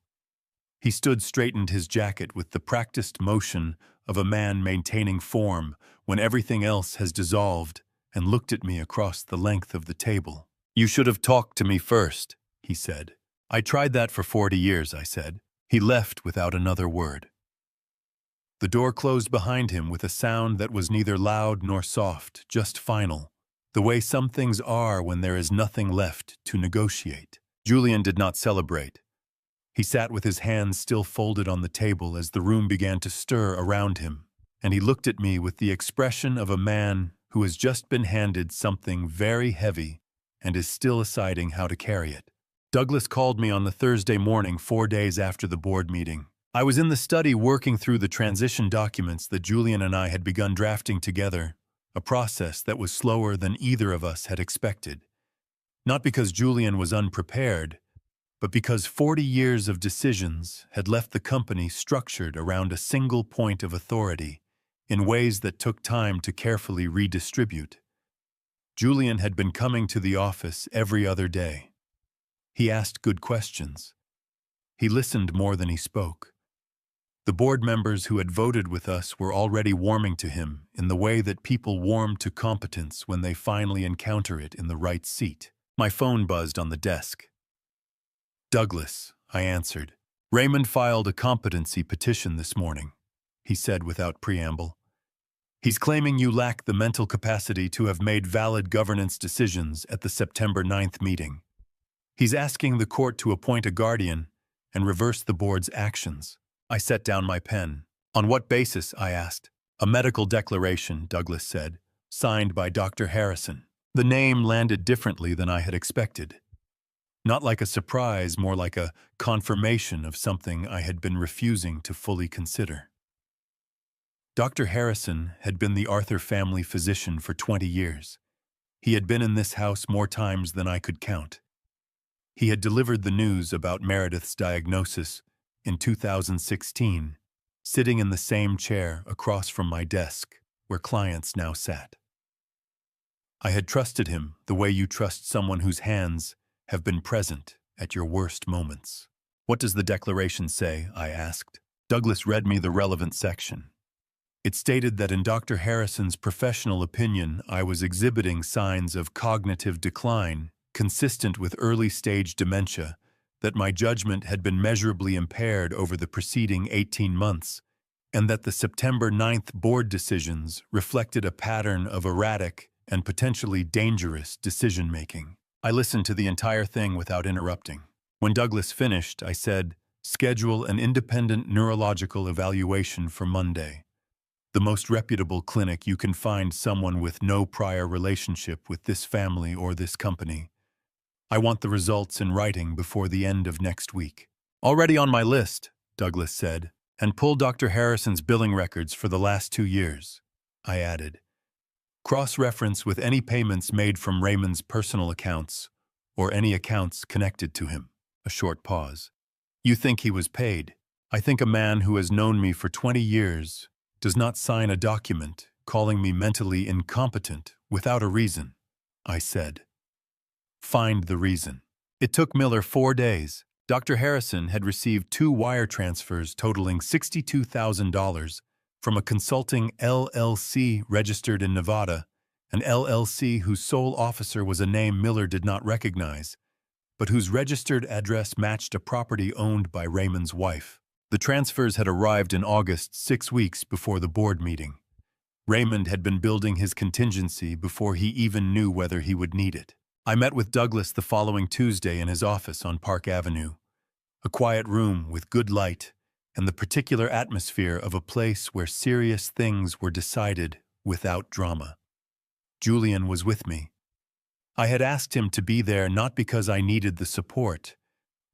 He straightened his jacket with the practiced motion of a man maintaining form when everything else has dissolved, and looked at me across the length of the table. "You should have talked to me first," he said. "I tried that for 40 years, I said. He left without another word. The door closed behind him with a sound that was neither loud nor soft, just final, the way some things are when there is nothing left to negotiate. Julian did not celebrate. He sat with his hands still folded on the table as the room began to stir around him, and he looked at me with the expression of a man who has just been handed something very heavy and is still deciding how to carry it. Douglas called me on the Thursday morning 4 days after the board meeting. I was in the study working through the transition documents that Julian and I had begun drafting together, a process that was slower than either of us had expected. Not because Julian was unprepared, but because 40 years of decisions had left the company structured around a single point of authority in ways that took time to carefully redistribute. Julian had been coming to the office every other day. He asked good questions. He listened more than he spoke. The board members who had voted with us were already warming to him in the way that people warm to competence when they finally encounter it in the right seat. My phone buzzed on the desk. "Douglas," I answered. "Raymond filed a competency petition this morning," he said without preamble. "He's claiming you lack the mental capacity to have made valid governance decisions at the September 9th meeting. He's asking the court to appoint a guardian and reverse the board's actions." I set down my pen. "On what basis?" I asked. "A medical declaration," Douglas said, "signed by Dr. Harrison." The name landed differently than I had expected. Not like a surprise, more like a confirmation of something I had been refusing to fully consider. Dr. Harrison had been the Arthur family physician for 20 years. He had been in this house more times than I could count. He had delivered the news about Meredith's diagnosis in 2016, sitting in the same chair across from my desk, where clients now sat. I had trusted him the way you trust someone whose hands have been present at your worst moments. "What does the declaration say?" I asked. Douglas read me the relevant section. It stated that in Dr. Harrison's professional opinion, I was exhibiting signs of cognitive decline consistent with early-stage dementia, that my judgment had been measurably impaired over the preceding 18 months, and that the September 9th board decisions reflected a pattern of erratic and potentially dangerous decision-making. I listened to the entire thing without interrupting. When Douglas finished, I said, "Schedule an independent neurological evaluation for Monday. The most reputable clinic you can find someone with no prior relationship with this family or this company. I want the results in writing before the end of next week." "Already on my list," Douglas said, "and pull Dr. Harrison's billing records for the last 2 years. I added, "Cross-reference with any payments made from Raymond's personal accounts or any accounts connected to him." A short pause. "You think he was paid? I think a man who has known me for 20 years does not sign a document calling me mentally incompetent without a reason," I said. "Find the reason." It took Miller 4 days. Dr. Harrison had received 2 wire transfers totaling $62,000 from a consulting LLC registered in Nevada, an LLC whose sole officer was a name Miller did not recognize, but whose registered address matched a property owned by Raymond's wife. The transfers had arrived in August, 6 weeks before the board meeting. Raymond had been building his contingency before he even knew whether he would need it. I met with Douglas the following Tuesday in his office on Park Avenue, a quiet room with good light and the particular atmosphere of a place where serious things were decided without drama. Julian was with me. I had asked him to be there not because I needed the support,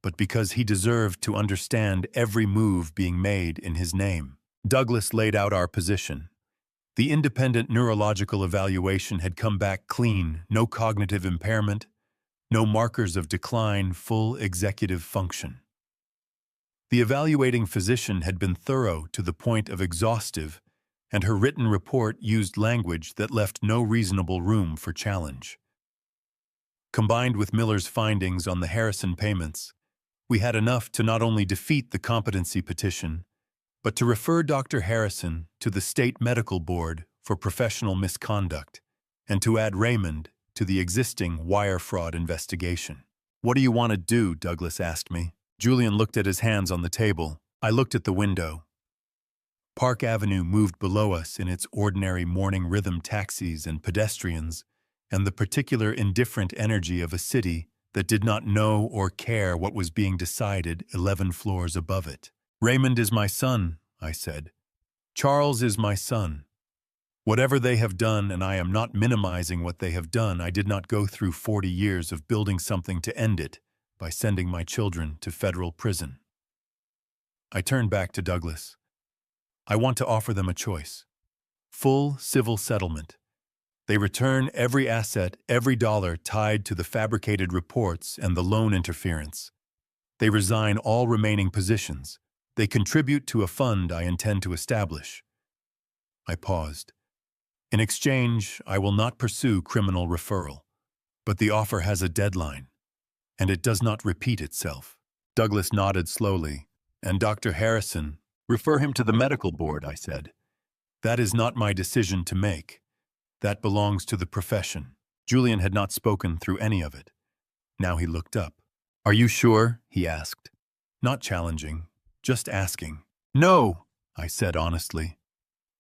but because he deserved to understand every move being made in his name. Douglas laid out our position. The independent neurological evaluation had come back clean, no cognitive impairment, no markers of decline, full executive function. The evaluating physician had been thorough to the point of exhaustive, and her written report used language that left no reasonable room for challenge. Combined with Miller's findings on the Harrison payments, we had enough to not only defeat the competency petition, but to refer Dr. Harrison to the State Medical Board for professional misconduct, and to add Raymond to the existing wire fraud investigation. "What do you want to do?" Douglas asked me. Julian looked at his hands on the table. I looked at the window. Park Avenue moved below us in its ordinary morning rhythm taxis and pedestrians, and the particular indifferent energy of a city that did not know or care what was being decided 11 floors above it. "Raymond is my son," I said. "Charles is my son. Whatever they have done, and I am not minimizing what they have done, I did not go through 40 years of building something to end it by sending my children to federal prison." I turned back to Douglas. "I want to offer them a choice. Full civil settlement. They return every asset, every dollar tied to the fabricated reports and the loan interference. They resign all remaining positions. They contribute to a fund I intend to establish." I paused. "In exchange, I will not pursue criminal referral. But the offer has a deadline, and it does not repeat itself." Douglas nodded slowly. "And Dr. Harrison, refer him to the medical board," I said. "That is not my decision to make. That belongs to the profession." Julian had not spoken through any of it. Now he looked up. "Are you sure?" he asked. Not challenging, just asking. "No," I said honestly.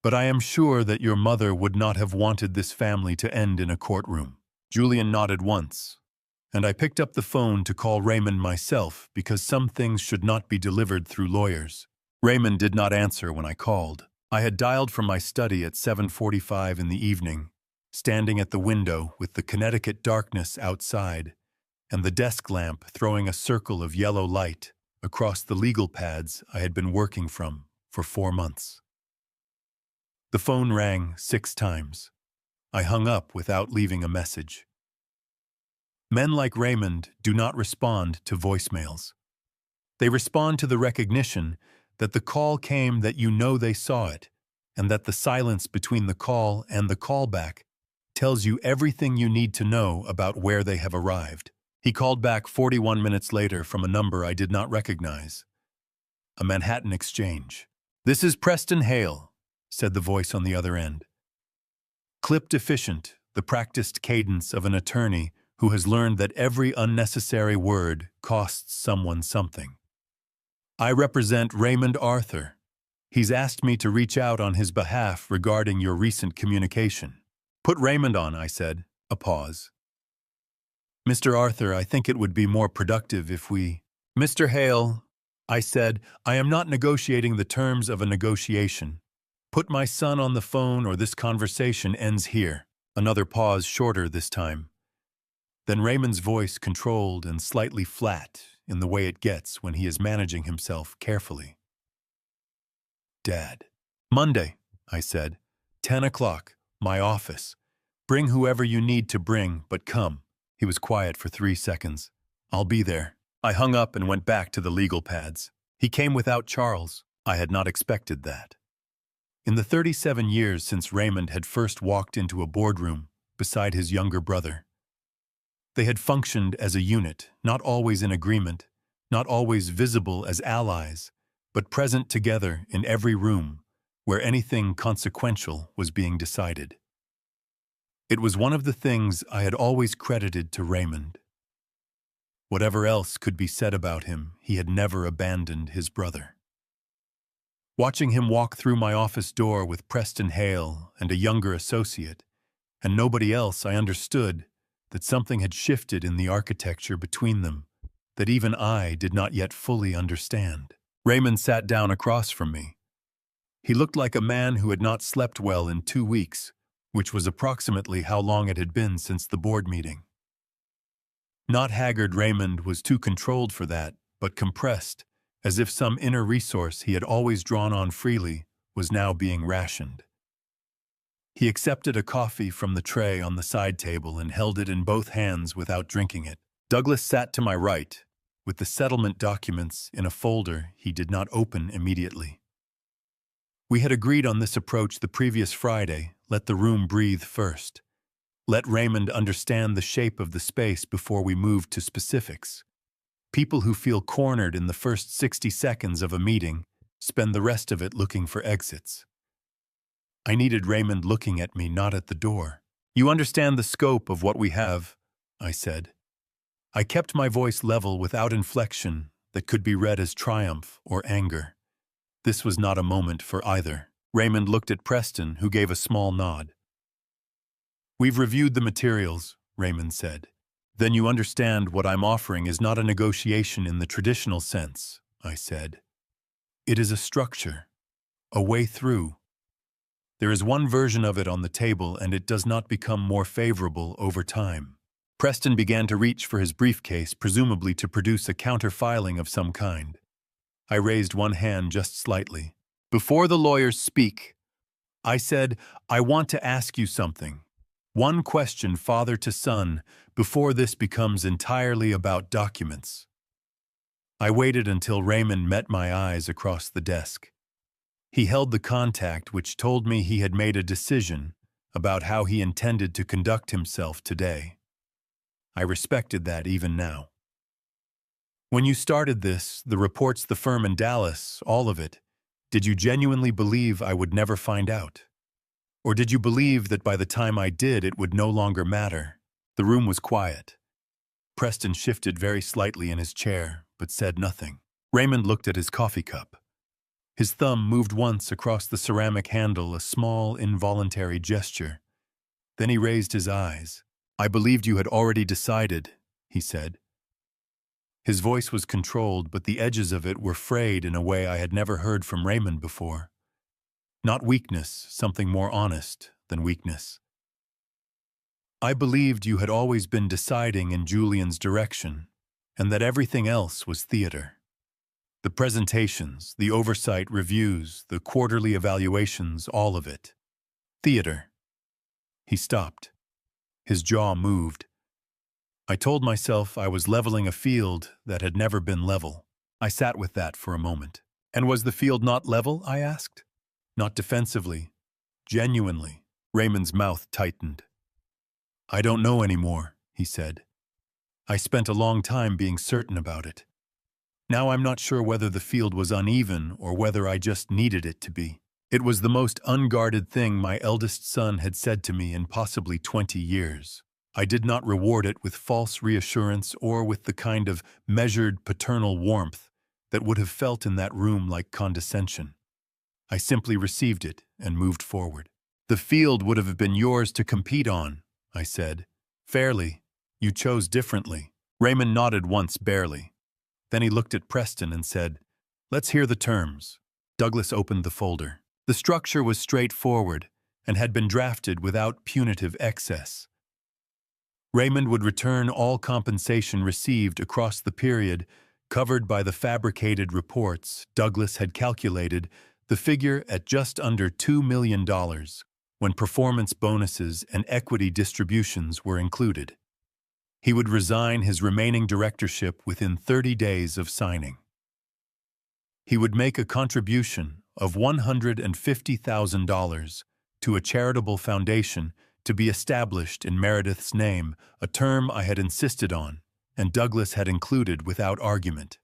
"But I am sure that your mother would not have wanted this family to end in a courtroom." Julian nodded once, and I picked up the phone to call Raymond myself because some things should not be delivered through lawyers. Raymond did not answer when I called. I had dialed from my study at 7:45 in the evening, standing at the window with the Connecticut darkness outside and the desk lamp throwing a circle of yellow light across the legal pads I had been working from for 4 months. The phone rang 6 times. I hung up without leaving a message. Men like Raymond do not respond to voicemails. They respond to the recognition that the call came, that you know they saw it, and that the silence between the call and the callback tells you everything you need to know about where they have arrived. He called back 41 minutes later from a number I did not recognize. A Manhattan exchange. "This is Preston Hale," said the voice on the other end. Clipped efficient, the practiced cadence of an attorney who has learned that every unnecessary word costs someone something. "I represent Raymond Arthur. He's asked me to reach out on his behalf regarding your recent communication." "Put Raymond on," I said. A pause. "Mr. Arthur, I think it would be more productive if we—" "Mr. Hale," I said, "I am not negotiating the terms of a negotiation. Put my son on the phone or this conversation ends here." Another pause, shorter this time. Then Raymond's voice, controlled and slightly flat in the way it gets when he is managing himself carefully. "Dad." "Monday," I said. 10 o'clock, my office. Bring whoever you need to bring, but come." He was quiet for 3 seconds. "I'll be there." I hung up and went back to the legal pads. He came without Charles. I had not expected that. In the 37 years since Raymond had first walked into a boardroom beside his younger brother, they had functioned as a unit, not always in agreement, not always visible as allies, but present together in every room where anything consequential was being decided. It was one of the things I had always credited to Raymond. Whatever else could be said about him, he had never abandoned his brother. Watching him walk through my office door with Preston Hale and a younger associate, and nobody else, I understood that something had shifted in the architecture between them that even I did not yet fully understand. Raymond sat down across from me. He looked like a man who had not slept well in 2 weeks, which was approximately how long it had been since the board meeting. Not haggard Raymond was too controlled for that, but compressed, as if some inner resource he had always drawn on freely was now being rationed. He accepted a coffee from the tray on the side table and held it in both hands without drinking it. Douglas sat to my right, with the settlement documents in a folder he did not open immediately. We had agreed on this approach the previous Friday: let the room breathe first. Let Raymond understand the shape of the space before we moved to specifics. People who feel cornered in the first 60 seconds of a meeting spend the rest of it looking for exits. I needed Raymond looking at me, not at the door. "You understand the scope of what we have," I said. I kept my voice level without inflection that could be read as triumph or anger. This was not a moment for either. Raymond looked at Preston, who gave a small nod. "We've reviewed the materials," Raymond said. "Then you understand what I'm offering is not a negotiation in the traditional sense," I said. "It is a structure, a way through. There is one version of it on the table, and it does not become more favorable over time." Preston began to reach for his briefcase, presumably to produce a counter-filing of some kind. I raised one hand just slightly. "Before the lawyers speak," I said, "I want to ask you something. One question, father to son, before this becomes entirely about documents." I waited until Raymond met my eyes across the desk. He held the contact which told me he had made a decision about how he intended to conduct himself today. I respected that even now. "When you started this, the reports, the firm in Dallas, all of it, did you genuinely believe I would never find out? Or did you believe that by the time I did, it would no longer matter?" The room was quiet. Preston shifted very slightly in his chair, but said nothing. Raymond looked at his coffee cup. His thumb moved once across the ceramic handle, a small, involuntary gesture. Then he raised his eyes. "I believed you had already decided," he said. His voice was controlled, but the edges of it were frayed in a way I had never heard from Raymond before. Not weakness, something more honest than weakness. "I believed you had always been deciding in Julian's direction, and that everything else was theater. The presentations, the oversight reviews, the quarterly evaluations, all of it. Theater." He stopped. His jaw moved. I told myself I was leveling a field that had never been level. I sat with that for a moment. "And was the field not level?" I asked. "Not defensively. Genuinely." Raymond's mouth tightened. "I don't know anymore," he said. "I spent a long time being certain about it. Now I'm not sure whether the field was uneven or whether I just needed it to be. It was the most unguarded thing my eldest son had said to me in possibly 20 years. I did not reward it with false reassurance or with the kind of measured paternal warmth that would have felt in that room like condescension. I simply received it and moved forward. "The field would have been yours to compete on," I said. "Fairly. You chose differently." Raymond nodded once barely. Then he looked at Preston and said, "Let's hear the terms." Douglas opened the folder. The structure was straightforward and had been drafted without punitive excess. Raymond would return all compensation received across the period covered by the fabricated reports. Douglas had calculated the figure at just under $2 million when performance bonuses and equity distributions were included. He would resign his remaining directorship within 30 days of signing. He would make a contribution of $150,000 to a charitable foundation to be established in Meredith's name, a term I had insisted on, and Douglas had included without argument.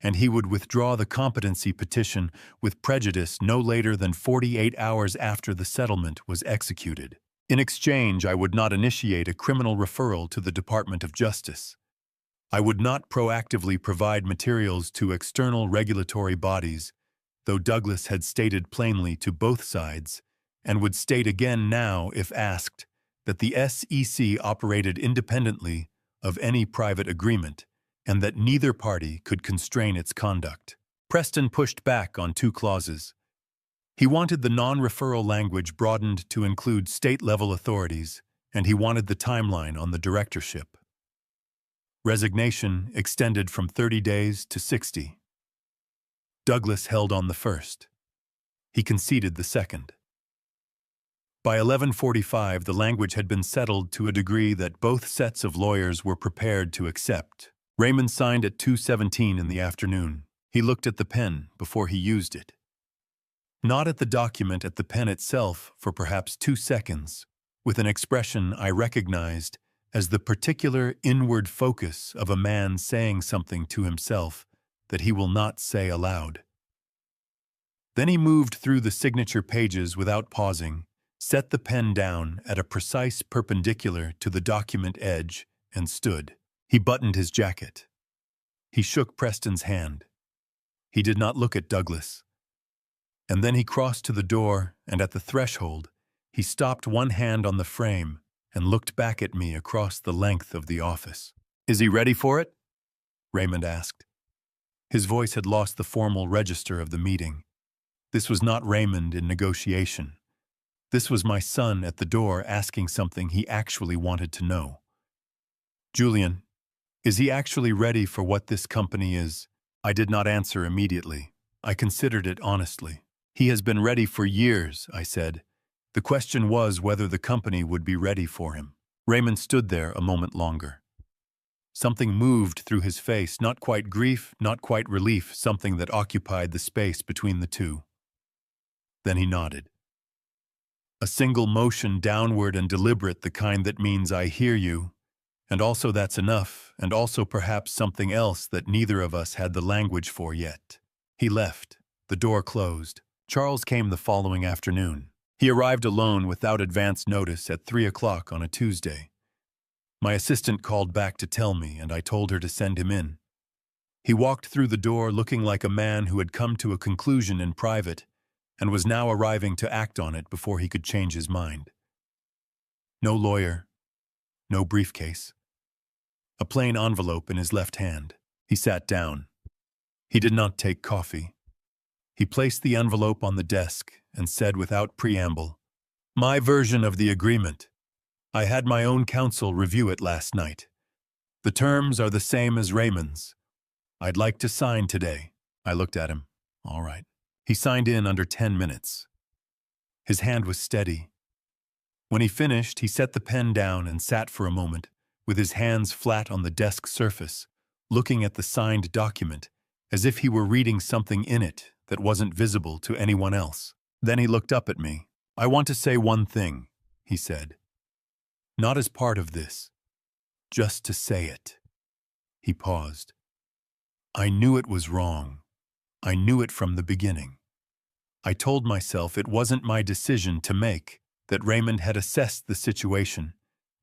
And he would withdraw the competency petition with prejudice no later than 48 hours after the settlement was executed. In exchange, I would not initiate a criminal referral to the Department of Justice. I would not proactively provide materials to external regulatory bodies, though Douglas had stated plainly to both sides, and would state again now if asked, that the SEC operated independently of any private agreement, and that neither party could constrain its conduct. Preston pushed back on two clauses. He wanted the non-referral language broadened to include state-level authorities, and he wanted the timeline on the directorship. Resignation extended from 30 days to 60. Douglas held on the first. He conceded the second. By 11:45, the language had been settled to a degree that both sets of lawyers were prepared to accept. Raymond signed at 2:17 in the afternoon. He looked at the pen before he used it. Not at the document, at the pen itself for perhaps 2 seconds, with an expression I recognized as the particular inward focus of a man saying something to himself that he will not say aloud. Then he moved through the signature pages without pausing, set the pen down at a precise perpendicular to the document edge, and stood. He buttoned his jacket. He shook Preston's hand. He did not look at Douglas. And then he crossed to the door, and at the threshold, he stopped one hand on the frame and looked back at me across the length of the office. "Is he ready for it?" Raymond asked. His voice had lost the formal register of the meeting. This was not Raymond in negotiation. This was my son at the door asking something he actually wanted to know. "Julian, is he actually ready for what this company is?" I did not answer immediately. I considered it honestly. "He has been ready for years," I said. The question was whether the company would be ready for him. Raymond stood there a moment longer. Something moved through his face, not quite grief, not quite relief, something that occupied the space between the two. Then he nodded. A single motion, downward and deliberate, the kind that means "I hear you," and also that's enough, and also perhaps something else that neither of us had the language for yet. He left. The door closed. Charles came the following afternoon. He arrived alone without advance notice at 3 o'clock on a Tuesday. My assistant called back to tell me, and I told her to send him in. He walked through the door looking like a man who had come to a conclusion in private and was now arriving to act on it before he could change his mind. No lawyer, no briefcase. A plain envelope in his left hand. He sat down. He did not take coffee. He placed the envelope on the desk and said without preamble, "My version of the agreement. I had my own counsel review it last night. The terms are the same as Raymond's. I'd like to sign today." I looked at him. All right. He signed in under 10 minutes. His hand was steady. When he finished, he set the pen down and sat for a moment, with his hands flat on the desk surface, looking at the signed document, as if he were reading something in it that wasn't visible to anyone else. Then he looked up at me. "I want to say one thing," he said. "Not as part of this. Just to say it." He paused. "I knew it was wrong. I knew it from the beginning. I told myself it wasn't my decision to make, that Raymond had assessed the situation,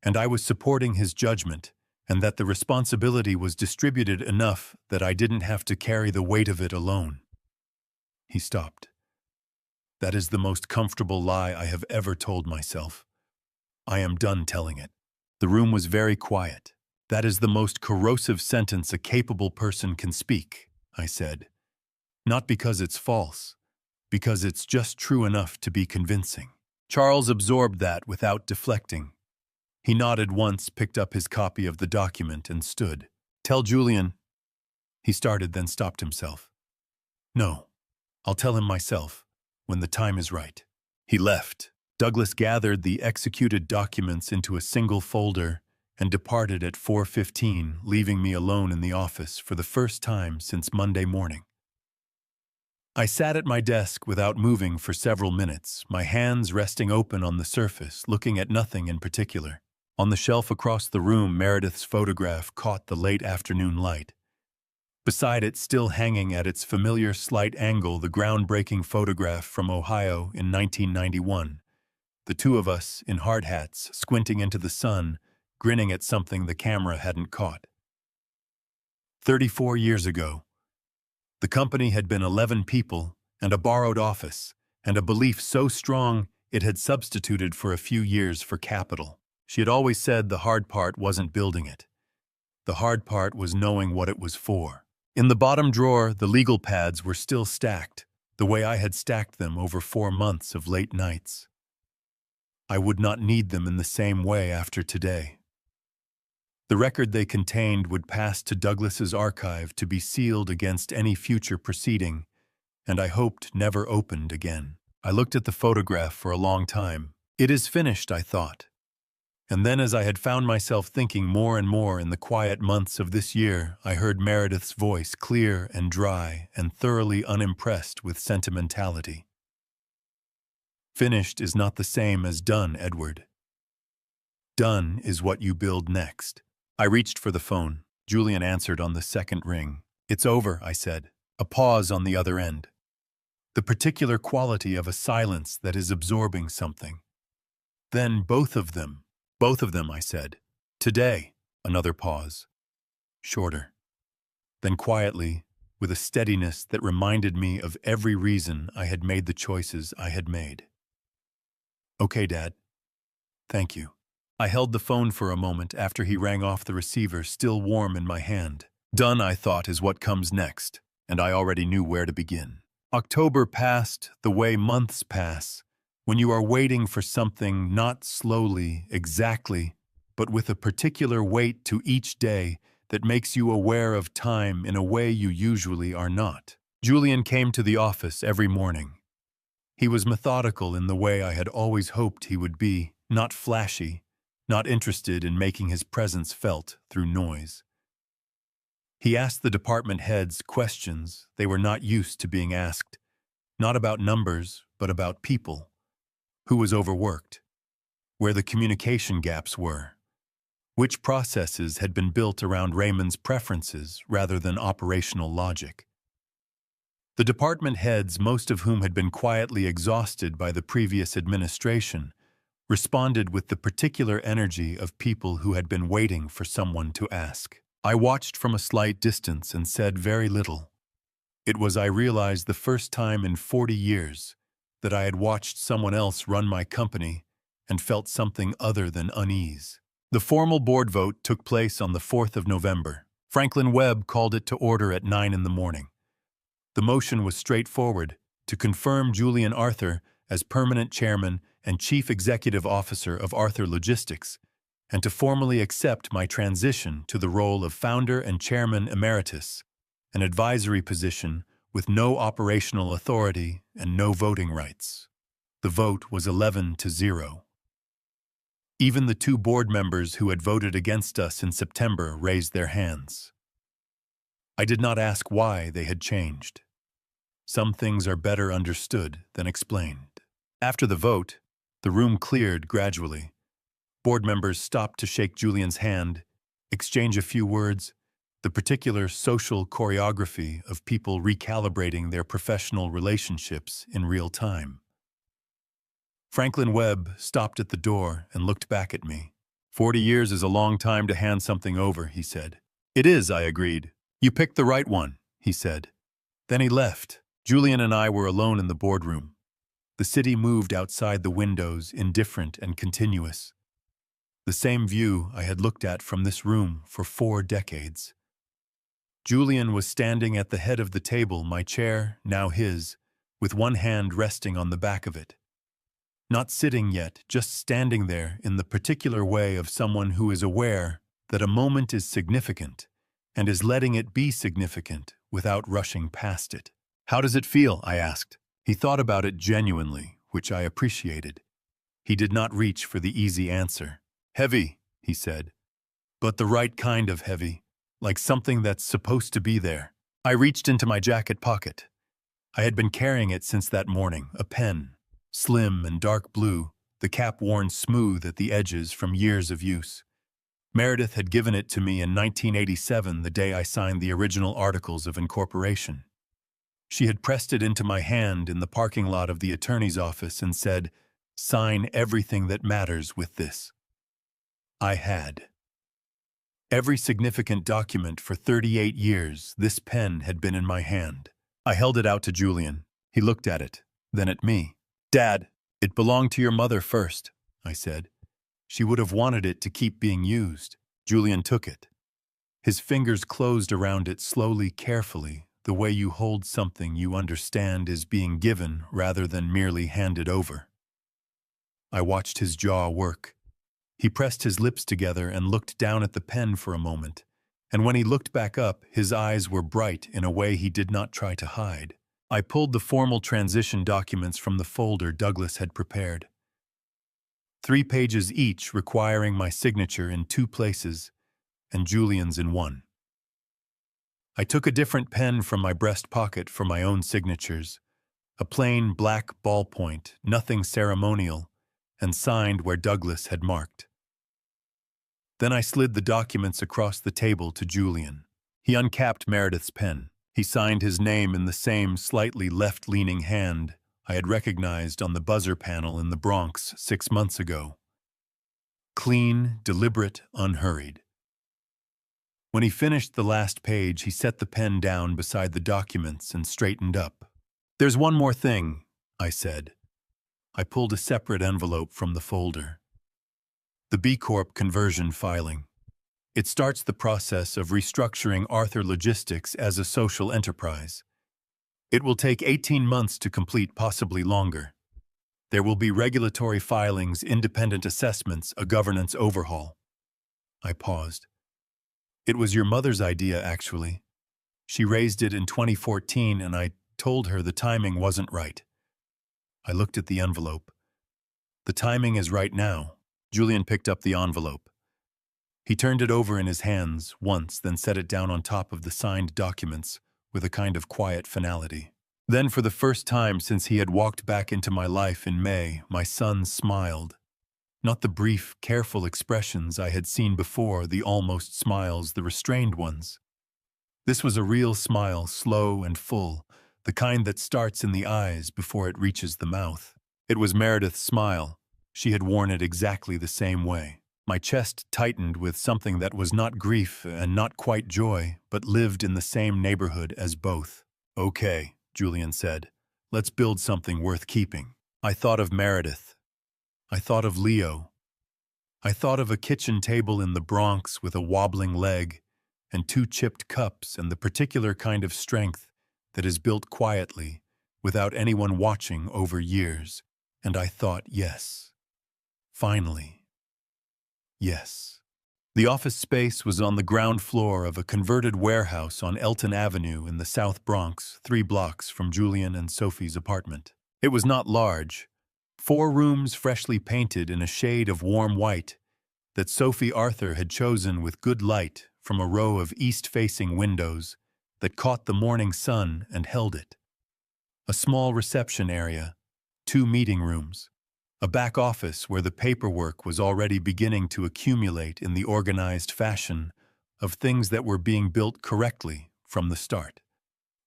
and I was supporting his judgment, and that the responsibility was distributed enough that I didn't have to carry the weight of it alone." He stopped. "That is the most comfortable lie I have ever told myself. I am done telling it." The room was very quiet. "That is the most corrosive sentence a capable person can speak," I said. "Not because it's false, because it's just true enough to be convincing." Charles absorbed that without deflecting. He nodded once, picked up his copy of the document, and stood. "Tell Julian," he started, then stopped himself. "No, I'll tell him myself, when the time is right." He left. Douglas gathered the executed documents into a single folder and departed at 4:15, leaving me alone in the office for the first time since Monday morning. I sat at my desk without moving for several minutes, my hands resting open on the surface, looking at nothing in particular. On the shelf across the room, Meredith's photograph caught the late afternoon light. Beside it, still hanging at its familiar slight angle, the groundbreaking photograph from Ohio in 1991. The two of us, in hard hats, squinting into the sun, grinning at something the camera hadn't caught. 34 years ago. The company had been 11 people, and a borrowed office, and a belief so strong it had substituted for a few years for capital. She had always said the hard part wasn't building it. The hard part was knowing what it was for. In the bottom drawer, the legal pads were still stacked, the way I had stacked them over 4 months of late nights. I would not need them in the same way after today. The record they contained would pass to Douglas's archive to be sealed against any future proceeding, and I hoped never opened again. I looked at the photograph for a long time. It is finished, I thought. And then as I had found myself thinking more and more in the quiet months of this year, I heard Meredith's voice, clear and dry and thoroughly unimpressed with sentimentality. Finished is not the same as done, Edward. Done is what you build next. I reached for the phone. Julian answered on the second ring. It's over, I said. A pause on the other end. The particular quality of a silence that is absorbing something. Then both of them, I said. Today, another pause. Shorter. Then quietly, with a steadiness that reminded me of every reason I had made the choices I had made. Okay, Dad. Thank you. I held the phone for a moment after he rang off the receiver, still warm in my hand. Done, I thought, is what comes next, and I already knew where to begin. October passed the way months pass, when you are waiting for something not slowly, exactly, but with a particular weight to each day that makes you aware of time in a way you usually are not. Julian came to the office every morning. He was methodical in the way I had always hoped he would be, not flashy, not interested in making his presence felt through noise. He asked the department heads questions they were not used to being asked, not about numbers, but about people. Who was overworked? Where the communication gaps were? Which processes had been built around Raymond's preferences rather than operational logic? The department heads, most of whom had been quietly exhausted by the previous administration, responded with the particular energy of people who had been waiting for someone to ask. I watched from a slight distance and said very little. It was, I realized, the first time in 40 years that I had watched someone else run my company and felt something other than unease. The formal board vote took place on the 4th of November. Franklin Webb called it to order at 9 in the morning. The motion was straightforward: to confirm Julian Arthur as permanent chairman and chief executive officer of Arthur Logistics, and to formally accept my transition to the role of founder and chairman emeritus, an advisory position with no operational authority and no voting rights. The vote was 11-0. Even the 2 board members who had voted against us in September raised their hands. I did not ask why they had changed. Some things are better understood than explained. After the vote, the room cleared gradually. Board members stopped to shake Julian's hand, exchange a few words, the particular social choreography of people recalibrating their professional relationships in real time. Franklin Webb stopped at the door and looked back at me. 40 years is a long time to hand something over, he said. It is, I agreed. You picked the right one, he said. Then he left. Julian and I were alone in the boardroom. The city moved outside the windows, indifferent and continuous. The same view I had looked at from this room for 4 decades. Julian was standing at the head of the table, my chair, now his, with one hand resting on the back of it. Not sitting yet, just standing there in the particular way of someone who is aware that a moment is significant and is letting it be significant without rushing past it. How does it feel? I asked. He thought about it genuinely, which I appreciated. He did not reach for the easy answer. Heavy, he said, but the right kind of heavy, like something that's supposed to be there. I reached into my jacket pocket. I had been carrying it since that morning, a pen, slim and dark blue, the cap worn smooth at the edges from years of use. Meredith had given it to me in 1987, the day I signed the original Articles of Incorporation. She had pressed it into my hand in the parking lot of the attorney's office and said, "Sign everything that matters with this." I had. Every significant document for 38 years, this pen had been in my hand. I held it out to Julian. He looked at it, then at me. Dad, it belonged to your mother first, I said. She would have wanted it to keep being used. Julian took it. His fingers closed around it slowly, carefully, the way you hold something you understand is being given rather than merely handed over. I watched his jaw work. He pressed his lips together and looked down at the pen for a moment, and when he looked back up, his eyes were bright in a way he did not try to hide. I pulled the formal transition documents from the folder Douglas had prepared. 3 pages each requiring my signature in 2 places and Julian's in 1. I took a different pen from my breast pocket for my own signatures, a plain black ballpoint, nothing ceremonial, and signed where Douglas had marked. Then I slid the documents across the table to Julian. He uncapped Meredith's pen. He signed his name in the same slightly left-leaning hand I had recognized on the buzzer panel in the Bronx 6 months ago. Clean, deliberate, unhurried. When he finished the last page, he set the pen down beside the documents and straightened up. "There's one more thing," I said. I pulled a separate envelope from the folder. The B Corp conversion filing. It starts the process of restructuring Arthur Logistics as a social enterprise. It will take 18 months to complete, possibly longer. There will be regulatory filings, independent assessments, a governance overhaul. I paused. It was your mother's idea, actually. She raised it in 2014, and I told her the timing wasn't right. I looked at the envelope. The timing is right now. Julian picked up the envelope. He turned it over in his hands once, then set it down on top of the signed documents with a kind of quiet finality. Then, for the first time since he had walked back into my life in May, my son smiled. Not the brief, careful expressions I had seen before, the almost smiles, the restrained ones. This was a real smile, slow and full, the kind that starts in the eyes before it reaches the mouth. It was Meredith's smile. She had worn it exactly the same way. My chest tightened with something that was not grief and not quite joy, but lived in the same neighborhood as both. "Okay," Julian said. "Let's build something worth keeping." I thought of Meredith. I thought of Leo. I thought of a kitchen table in the Bronx with a wobbling leg and 2 chipped cups and the particular kind of strength that is built quietly, without anyone watching over years. And I thought, yes. Finally. Yes. The office space was on the ground floor of a converted warehouse on Elton Avenue in the South Bronx, 3 blocks from Julian and Sophie's apartment. It was not large. 4 rooms freshly painted in a shade of warm white that Sophie Arthur had chosen with good light from a row of east-facing windows that caught the morning sun and held it. A small reception area, 2 meeting rooms, a back office where the paperwork was already beginning to accumulate in the organized fashion of things that were being built correctly from the start.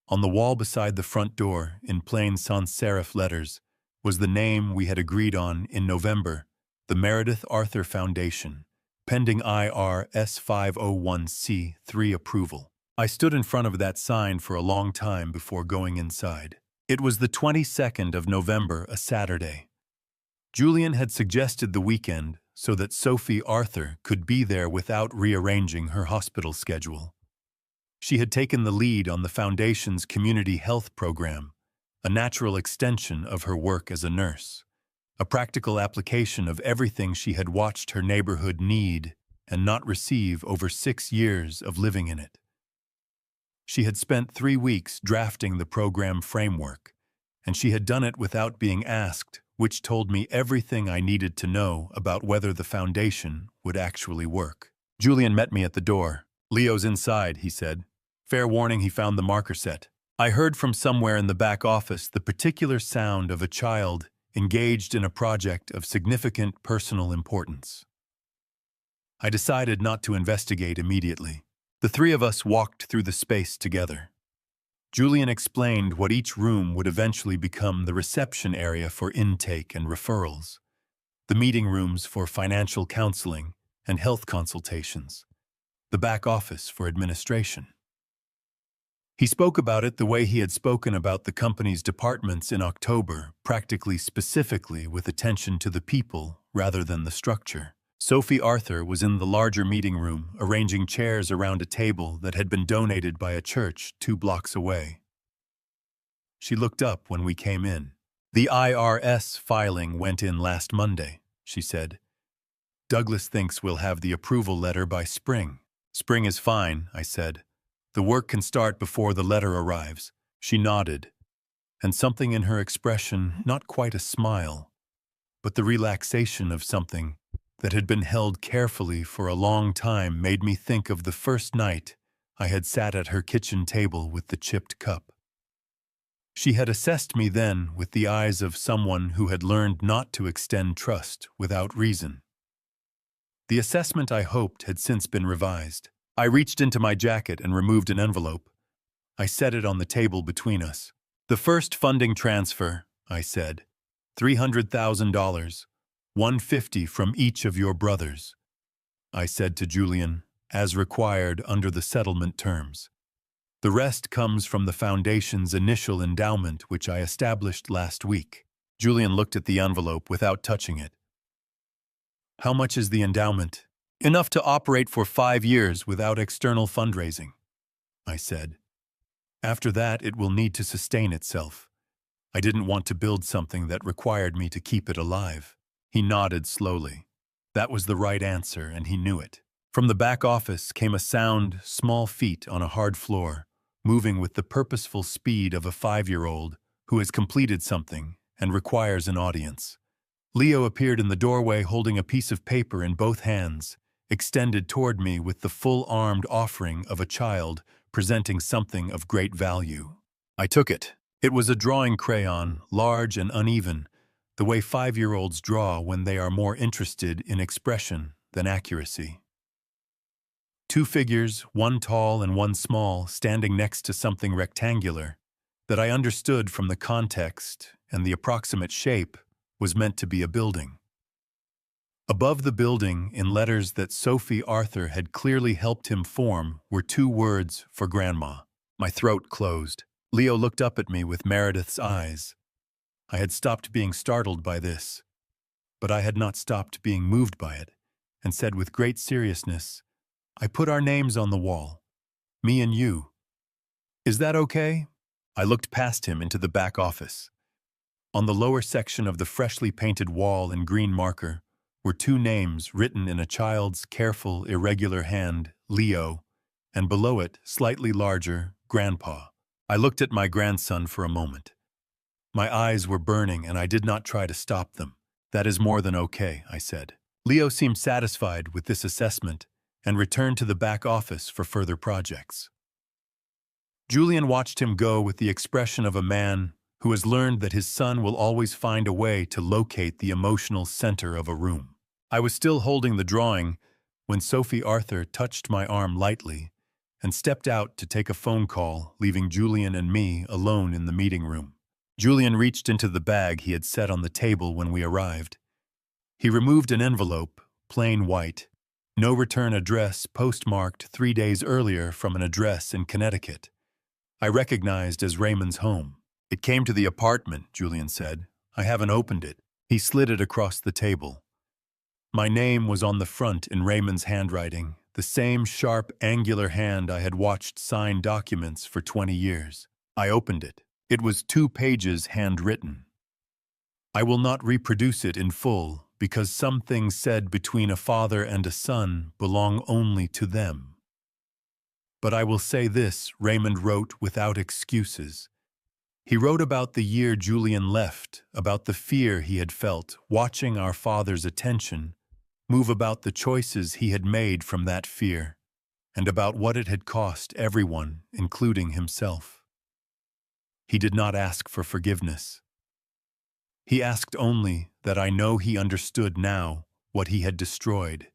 On the wall beside the front door, in plain sans-serif letters, was the name we had agreed on in November, the Meredith Arthur Foundation, pending IRS 501c3 approval. I stood in front of that sign for a long time before going inside. It was the 22nd of November, a Saturday. Julian had suggested the weekend so that Sophie Arthur could be there without rearranging her hospital schedule. She had taken the lead on the Foundation's community health program, a natural extension of her work as a nurse, a practical application of everything she had watched her neighborhood need and not receive over 6 years of living in it. She had spent 3 weeks drafting the program framework, and she had done it without being asked, which told me everything I needed to know about whether the foundation would actually work. Julian met me at the door. "Leo's inside," he said. Fair warning, he found the marker set. I heard from somewhere in the back office the particular sound of a child engaged in a project of significant personal importance. I decided not to investigate immediately. The 3 of us walked through the space together. Julian explained what each room would eventually become: the reception area for intake and referrals, the meeting rooms for financial counseling and health consultations, the back office for administration. He spoke about it the way he had spoken about the company's departments in October, practically specifically with attention to the people rather than the structure. Sophie Arthur was in the larger meeting room, arranging chairs around a table that had been donated by a church 2 blocks away. She looked up when we came in. "The IRS filing went in last Monday," she said. "Douglas thinks we'll have the approval letter by spring." "Spring is fine," I said. "The work can start before the letter arrives." She nodded, and something in her expression, not quite a smile, but the relaxation of something that had been held carefully for a long time made me think of the first night I had sat at her kitchen table with the chipped cup. She had assessed me then with the eyes of someone who had learned not to extend trust without reason. The assessment, I hoped, had since been revised. I reached into my jacket and removed an envelope. I set it on the table between us. "The first funding transfer," I said. $300,000, $150 from each of your brothers, I said to Julian, as required under the settlement terms. "The rest comes from the Foundation's initial endowment, which I established last week." Julian looked at the envelope without touching it. "How much is the endowment?" "Enough to operate for 5 years without external fundraising," I said. "After that, it will need to sustain itself. I didn't want to build something that required me to keep it alive." He nodded slowly. That was the right answer, and he knew it. From the back office came a sound, small feet on a hard floor, moving with the purposeful speed of a 5-year-old who has completed something and requires an audience. Leo appeared in the doorway holding a piece of paper in both hands, extended toward me with the full-armed offering of a child presenting something of great value. I took it. It was a drawing crayon, large and uneven, the way 5-year-olds draw when they are more interested in expression than accuracy. 2 figures, one tall and one small, standing next to something rectangular, that I understood from the context and the approximate shape was meant to be a building. Above the building, in letters that Sophie Arthur had clearly helped him form, were 2 words for Grandma. My throat closed. Leo looked up at me with Meredith's eyes. I had stopped being startled by this, but I had not stopped being moved by it, and said with great seriousness, "I put our names on the wall. Me and you. Is that okay?" I looked past him into the back office. On the lower section of the freshly painted wall in green marker were 2 names written in a child's careful, irregular hand, Leo, and below it, slightly larger, Grandpa. I looked at my grandson for a moment. My eyes were burning and I did not try to stop them. "That is more than okay," I said. Leo seemed satisfied with this assessment and returned to the back office for further projects. Julian watched him go with the expression of a man who has learned that his son will always find a way to locate the emotional center of a room. I was still holding the drawing when Sophie Arthur touched my arm lightly and stepped out to take a phone call, leaving Julian and me alone in the meeting room. Julian reached into the bag he had set on the table when we arrived. He removed an envelope, plain white, no return address, postmarked 3 days earlier from an address in Connecticut. I recognized as Raymond's home. "It came to the apartment," Julian said. "I haven't opened it." He slid it across the table. My name was on the front in Raymond's handwriting, the same sharp, angular hand I had watched sign documents for 20 years. I opened it. It was 2 pages handwritten. I will not reproduce it in full, because some things said between a father and a son belong only to them. But I will say this: Raymond wrote without excuses. He wrote about the year Julian left, about the fear he had felt watching our father's attention move about the choices he had made from that fear, and about what it had cost everyone, including himself. He did not ask for forgiveness. He asked only that I know he understood now what he had destroyed,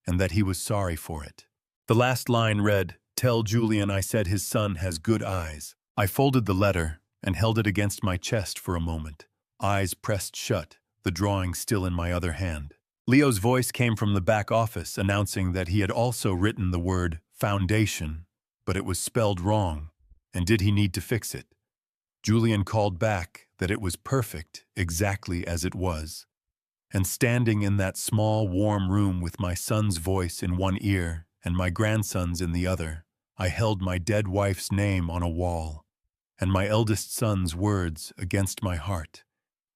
and that he was sorry for it. The last line read, "Tell Julian I said his son has good eyes." I folded the letter and held it against my chest for a moment, eyes pressed shut, the drawing still in my other hand. Leo's voice came from the back office announcing that he had also written the word foundation, but it was spelled wrong, and did he need to fix it? Julian called back that it was perfect exactly as it was. And standing in that small, warm room with my son's voice in one ear and my grandson's in the other, I held my dead wife's name on a wall and my eldest son's words against my heart.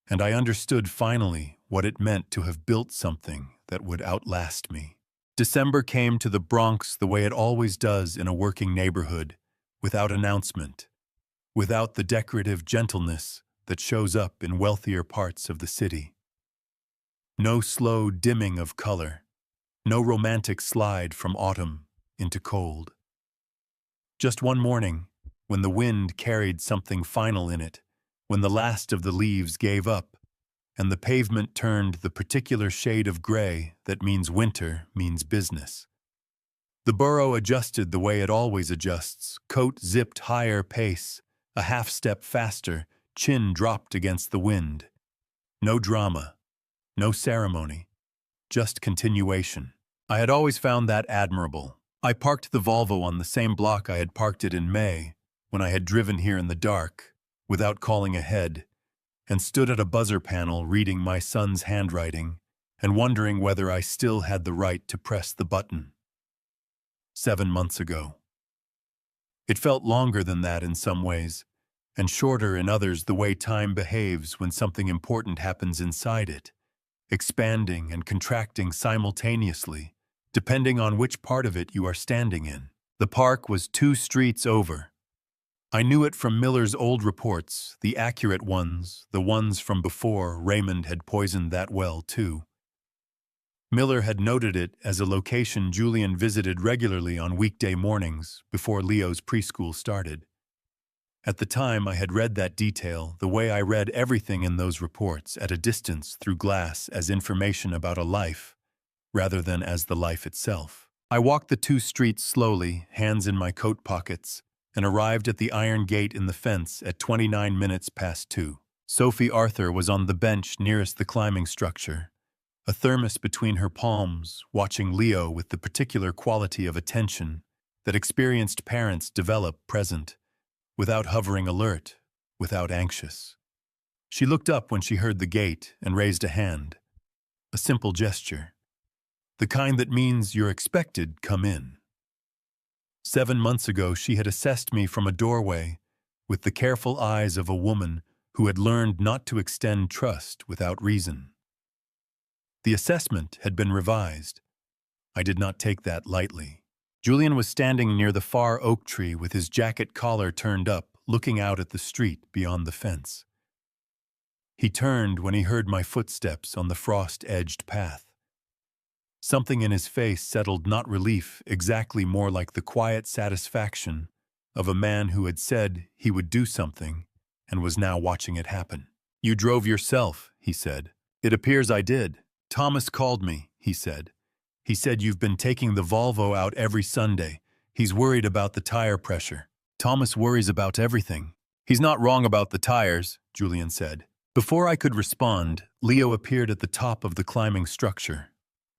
And I understood finally what it meant to have built something that would outlast me. December came to the Bronx the way it always does in a working neighborhood, without announcement, without the decorative gentleness that shows up in wealthier parts of the city. No slow dimming of color. No romantic slide from autumn into cold. Just one morning, when the wind carried something final in it, when the last of the leaves gave up, and the pavement turned the particular shade of gray that means winter means business. The burro adjusted the way it always adjusts, coat zipped higher pace, a half step faster, chin dropped against the wind. No drama, no ceremony, just continuation. I had always found that admirable. I parked the Volvo on the same block I had parked it in May, when I had driven here in the dark, without calling ahead, and stood at a buzzer panel reading my son's handwriting and wondering whether I still had the right to press the button. 7 months ago. It felt longer than that in some ways, and shorter in others the way time behaves when something important happens inside it, expanding and contracting simultaneously, depending on which part of it you are standing in. The park was 2 streets over. I knew it from Miller's old reports, the accurate ones, the ones from before Raymond had poisoned that well, too. Miller had noted it as a location Julian visited regularly on weekday mornings before Leo's preschool started. At the time, I had read that detail the way I read everything in those reports at a distance through glass as information about a life, rather than as the life itself. I walked the 2 streets slowly, hands in my coat pockets, and arrived at the iron gate in the fence at 29 minutes past 2. Sophie Arthur was on the bench nearest the climbing structure, a thermos between her palms, watching Leo with the particular quality of attention that experienced parents develop present, without hovering alert, without anxious. She looked up when she heard the gate and raised a hand. A simple gesture. The kind that means you're expected, come in. 7 months ago, she had assessed me from a doorway with the careful eyes of a woman who had learned not to extend trust without reason. The assessment had been revised. I did not take that lightly. Julian was standing near the far oak tree with his jacket collar turned up, looking out at the street beyond the fence. He turned when he heard my footsteps on the frost-edged path. Something in his face settled not relief, exactly more like the quiet satisfaction of a man who had said he would do something and was now watching it happen. "You drove yourself," he said. "It appears I did. Thomas called me," he said. "He said you've been taking the Volvo out every Sunday. He's worried about the tire pressure." "Thomas worries about everything." "He's not wrong about the tires," Julian said. Before I could respond, Leo appeared at the top of the climbing structure.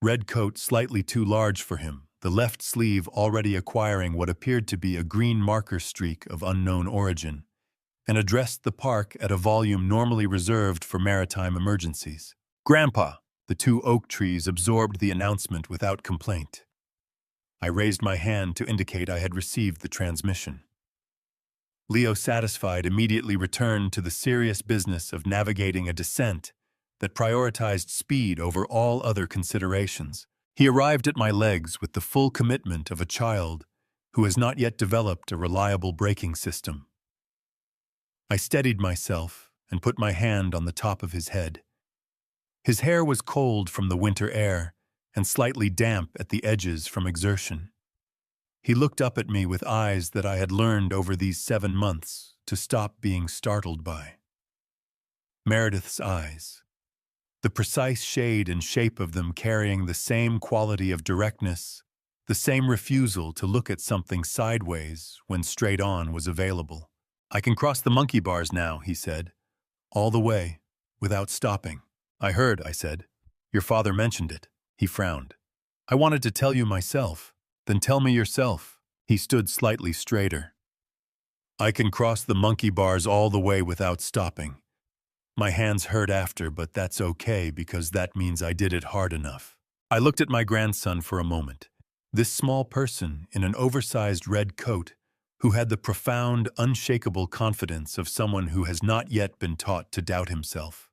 Red coat slightly too large for him, the left sleeve already acquiring what appeared to be a green marker streak of unknown origin, and addressed the park at a volume normally reserved for maritime emergencies. "Grandpa!" The 2 oak trees absorbed the announcement without complaint. I raised my hand to indicate I had received the transmission. Leo, satisfied, immediately returned to the serious business of navigating a descent that prioritized speed over all other considerations. He arrived at my legs with the full commitment of a child who has not yet developed a reliable braking system. I steadied myself and put my hand on the top of his head. His hair was cold from the winter air and slightly damp at the edges from exertion. He looked up at me with eyes that I had learned over these 7 months to stop being startled by. Meredith's eyes. The precise shade and shape of them carrying the same quality of directness, the same refusal to look at something sideways when straight on was available. "I can cross the monkey bars now," he said. "All the way, without stopping." "I heard," I said. "Your father mentioned it." He frowned. "I wanted to tell you myself." "Then tell me yourself." He stood slightly straighter. "I can cross the monkey bars all the way without stopping. My hands hurt after, but that's okay because that means I did it hard enough." I looked at my grandson for a moment. This small person in an oversized red coat who had the profound, unshakable confidence of someone who has not yet been taught to doubt himself.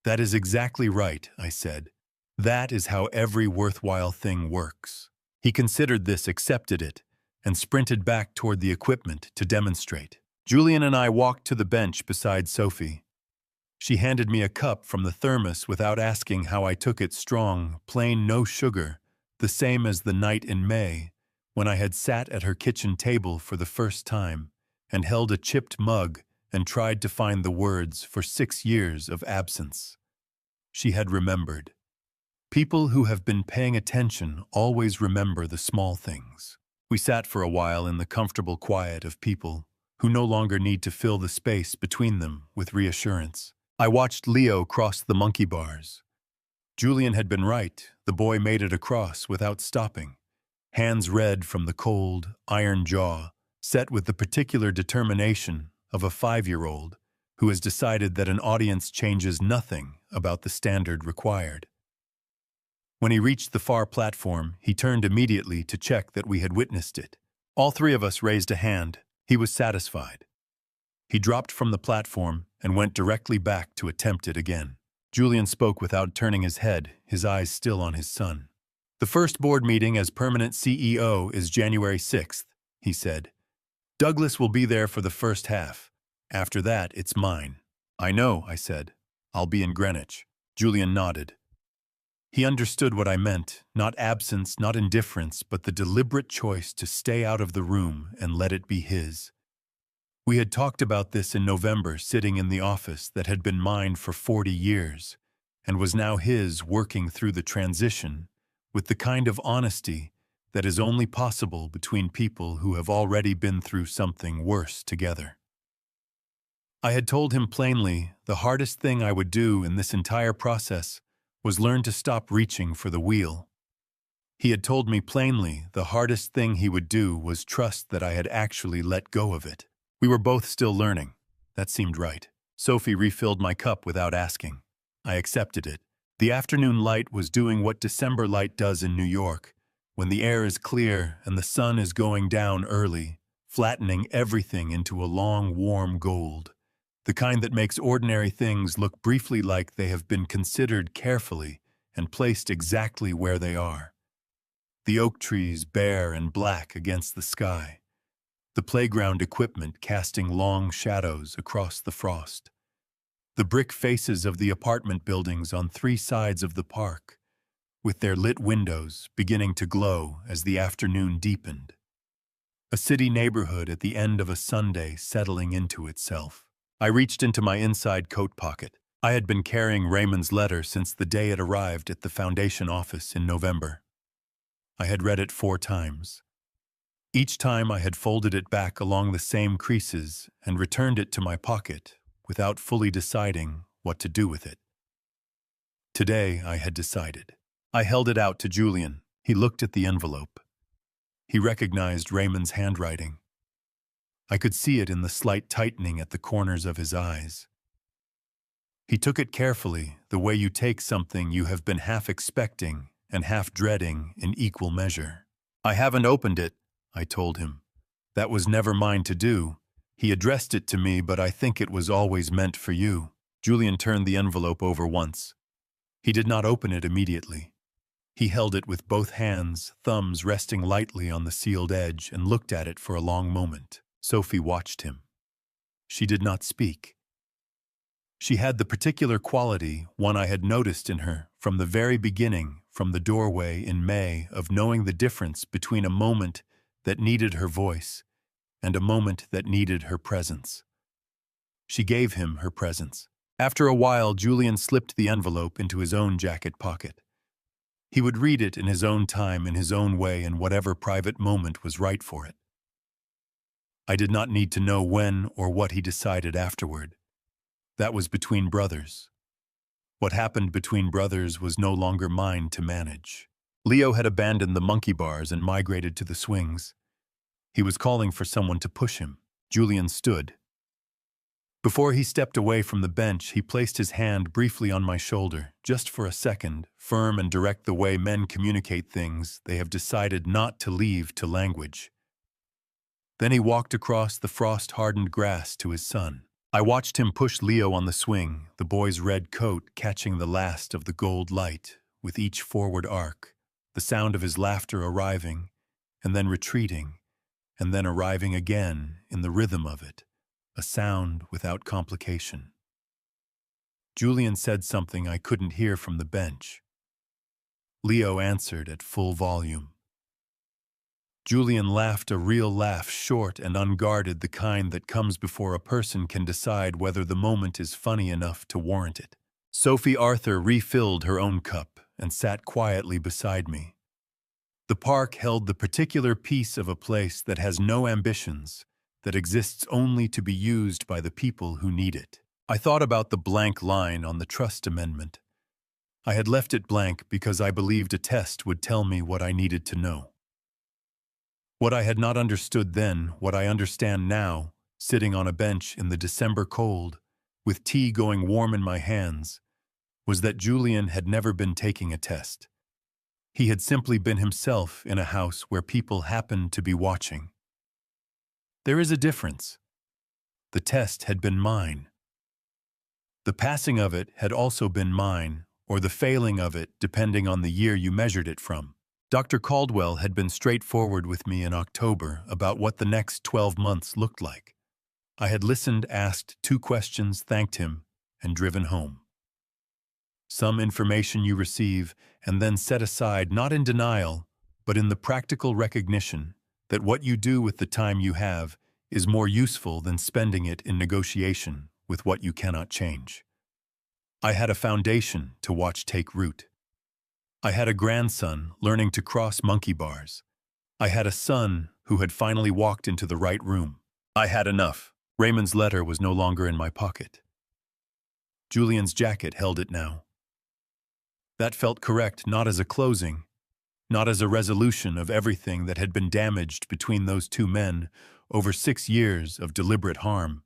"That is exactly right," I said. "That is how every worthwhile thing works." He considered this, accepted it, and sprinted back toward the equipment to demonstrate. Julian and I walked to the bench beside Sophie. She handed me a cup from the thermos without asking how I took it, strong, plain, no sugar, the same as the night in May, when I had sat at her kitchen table for the first time and held a chipped mug and tried to find the words for 6 years of absence. She had remembered. People who have been paying attention always remember the small things. We sat for a while in the comfortable quiet of people who no longer need to fill the space between them with reassurance. I watched Leo cross the monkey bars. Julian had been right. The boy made it across without stopping, hands red from the cold, iron jaw, set with the particular determination of a 5-year-old who has decided that an audience changes nothing about the standard required. When he reached the far platform, he turned immediately to check that we had witnessed it. All 3 of us raised a hand. He was satisfied. He dropped from the platform and went directly back to attempt it again. Julian spoke without turning his head, his eyes still on his son. "The first board meeting as permanent CEO is January 6th, he said. "Douglas will be there for the first half. After that, it's mine." "I know," I said. "I'll be in Greenwich." Julian nodded. He understood what I meant, not absence, not indifference, but the deliberate choice to stay out of the room and let it be his. We had talked about this in November, sitting in the office that had been mine for 40 years, and was now his, working through the transition with the kind of honesty that is only possible between people who have already been through something worse together. I had told him plainly the hardest thing I would do in this entire process was learn to stop reaching for the wheel. He had told me plainly the hardest thing he would do was trust that I had actually let go of it. We were both still learning. That seemed right. Sophie refilled my cup without asking. I accepted it. The afternoon light was doing what December light does in New York, when the air is clear and the sun is going down early, flattening everything into a long, warm gold, the kind that makes ordinary things look briefly like they have been considered carefully and placed exactly where they are. The oak trees bare and black against the sky, the playground equipment casting long shadows across the frost, the brick faces of the apartment buildings on 3 sides of the park, with their lit windows beginning to glow as the afternoon deepened. A city neighborhood at the end of a Sunday settling into itself. I reached into my inside coat pocket. I had been carrying Raymond's letter since the day it arrived at the foundation office in November. I had read it 4 times. Each time I had folded it back along the same creases and returned it to my pocket without fully deciding what to do with it. Today I had decided. I held it out to Julian. He looked at the envelope. He recognized Raymond's handwriting. I could see it in the slight tightening at the corners of his eyes. He took it carefully, the way you take something you have been half expecting and half dreading in equal measure. "I haven't opened it," I told him. "That was never mine to do. He addressed it to me, but I think it was always meant for you." Julian turned the envelope over once. He did not open it immediately. He held it with both hands, thumbs resting lightly on the sealed edge, and looked at it for a long moment. Sophie watched him. She did not speak. She had the particular quality, one I had noticed in her from the very beginning, from the doorway in May, of knowing the difference between a moment that needed her voice and a moment that needed her presence. She gave him her presence. After a while, Julian slipped the envelope into his own jacket pocket. He would read it in his own time, in his own way, in whatever private moment was right for it. I did not need to know when or what he decided afterward. That was between brothers. What happened between brothers was no longer mine to manage. Leo had abandoned the monkey bars and migrated to the swings. He was calling for someone to push him. Julian stood. Before he stepped away from the bench, he placed his hand briefly on my shoulder, just for a second, firm and direct the way men communicate things they have decided not to leave to language. Then he walked across the frost-hardened grass to his son. I watched him push Leo on the swing, the boy's red coat catching the last of the gold light with each forward arc, the sound of his laughter arriving, and then retreating, and then arriving again in the rhythm of it, a sound without complication. Julian said something I couldn't hear from the bench. Leo answered at full volume. Julian laughed a real laugh, short and unguarded, the kind that comes before a person can decide whether the moment is funny enough to warrant it. Sophie Arthur refilled her own cup and sat quietly beside me. The park held the particular piece of a place that has no ambitions, that exists only to be used by the people who need it. I thought about the blank line on the trust amendment. I had left it blank because I believed a test would tell me what I needed to know. What I had not understood then, what I understand now, sitting on a bench in the December cold, with tea going warm in my hands, was that Julian had never been taking a test. He had simply been himself in a house where people happened to be watching. There is a difference. The test had been mine. The passing of it had also been mine, or the failing of it, depending on the year you measured it from. Dr. Caldwell had been straightforward with me in October about what the next 12 months looked like. I had listened, asked 2 questions, thanked him, and driven home. Some information you receive and then set aside, not in denial, but in the practical recognition that what you do with the time you have is more useful than spending it in negotiation with what you cannot change. I had a foundation to watch take root. I had a grandson learning to cross monkey bars. I had a son who had finally walked into the right room. I had enough. Raymond's letter was no longer in my pocket. Julian's jacket held it now. That felt correct, not as a closing, not as a resolution of everything that had been damaged between those 2 men over 6 years of deliberate harm,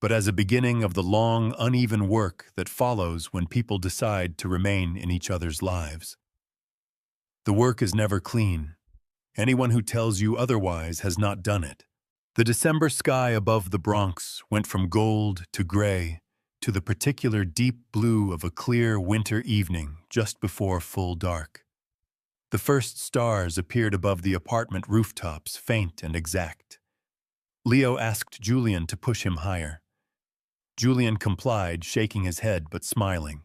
but as a beginning of the long, uneven work that follows when people decide to remain in each other's lives. The work is never clean. Anyone who tells you otherwise has not done it. The December sky above the Bronx went from gold to gray to the particular deep blue of a clear winter evening just before full dark. The first stars appeared above the apartment rooftops, faint and exact. Leo asked Julian to push him higher. Julian complied, shaking his head but smiling.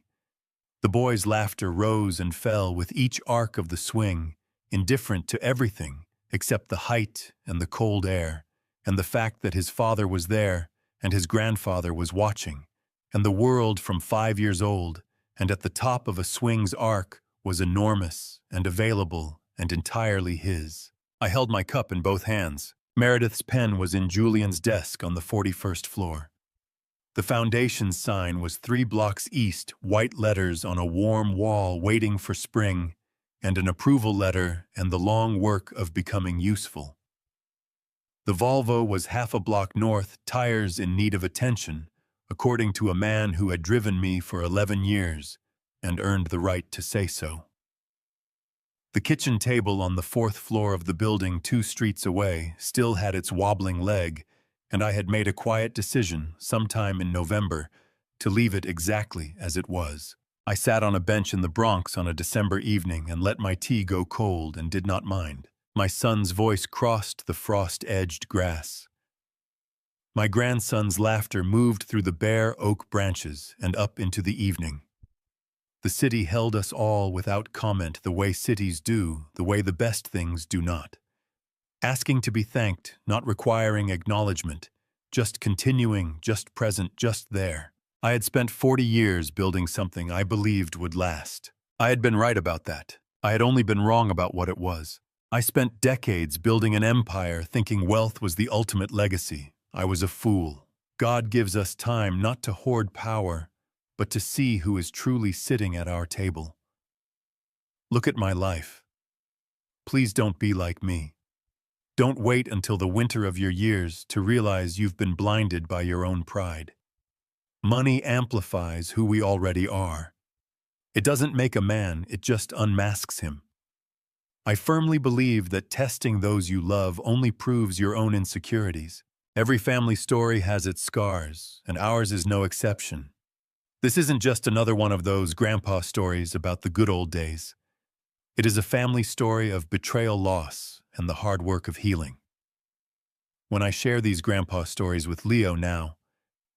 The boy's laughter rose and fell with each arc of the swing, indifferent to everything except the height and the cold air, and the fact that his father was there and his grandfather was watching, and the world from 5 years old, and at the top of a swing's arc was enormous and available and entirely his. I held my cup in both hands. Meredith's pen was in Julian's desk on the 41st floor. The foundation's sign was 3 blocks east, white letters on a warm wall waiting for spring, and an approval letter and the long work of becoming useful. The Volvo was half a block north, tires in need of attention, according to a man who had driven me for 11 years and earned the right to say so. The kitchen table on the 4th floor of the building 2 streets away still had its wobbling leg, and I had made a quiet decision, sometime in November, to leave it exactly as it was. I sat on a bench in the Bronx on a December evening and let my tea go cold and did not mind. My son's voice crossed the frost-edged grass. My grandson's laughter moved through the bare oak branches and up into the evening. The city held us all without comment, the way cities do, the way the best things do not. Asking to be thanked, not requiring acknowledgement, just continuing, just present, just there. I had spent 40 years building something I believed would last. I had been right about that. I had only been wrong about what it was. I spent decades building an empire thinking wealth was the ultimate legacy. I was a fool. God gives us time not to hoard power, but to see who is truly sitting at our table. Look at my life. Please don't be like me. Don't wait until the winter of your years to realize you've been blinded by your own pride. Money amplifies who we already are. It doesn't make a man, it just unmasks him. I firmly believe that testing those you love only proves your own insecurities. Every family story has its scars, and ours is no exception. This isn't just another one of those grandpa stories about the good old days. It is a family story of betrayal, loss, and the hard work of healing. When I share these grandpa stories with Leo now,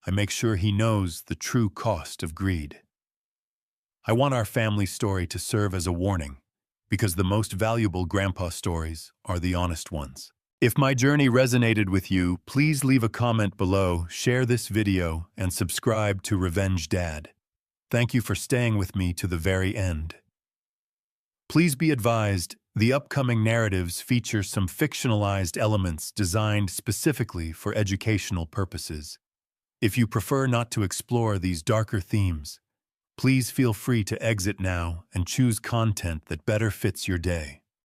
I make sure he knows the true cost of greed. I want our family story to serve as a warning, because the most valuable grandpa stories are the honest ones. If my journey resonated with you, please leave a comment below, share this video, and subscribe to Revenge Dad. Thank you for staying with me to the very end. Please be advised, the upcoming narratives feature some fictionalized elements designed specifically for educational purposes. If you prefer not to explore these darker themes, please feel free to exit now and choose content that better fits your day.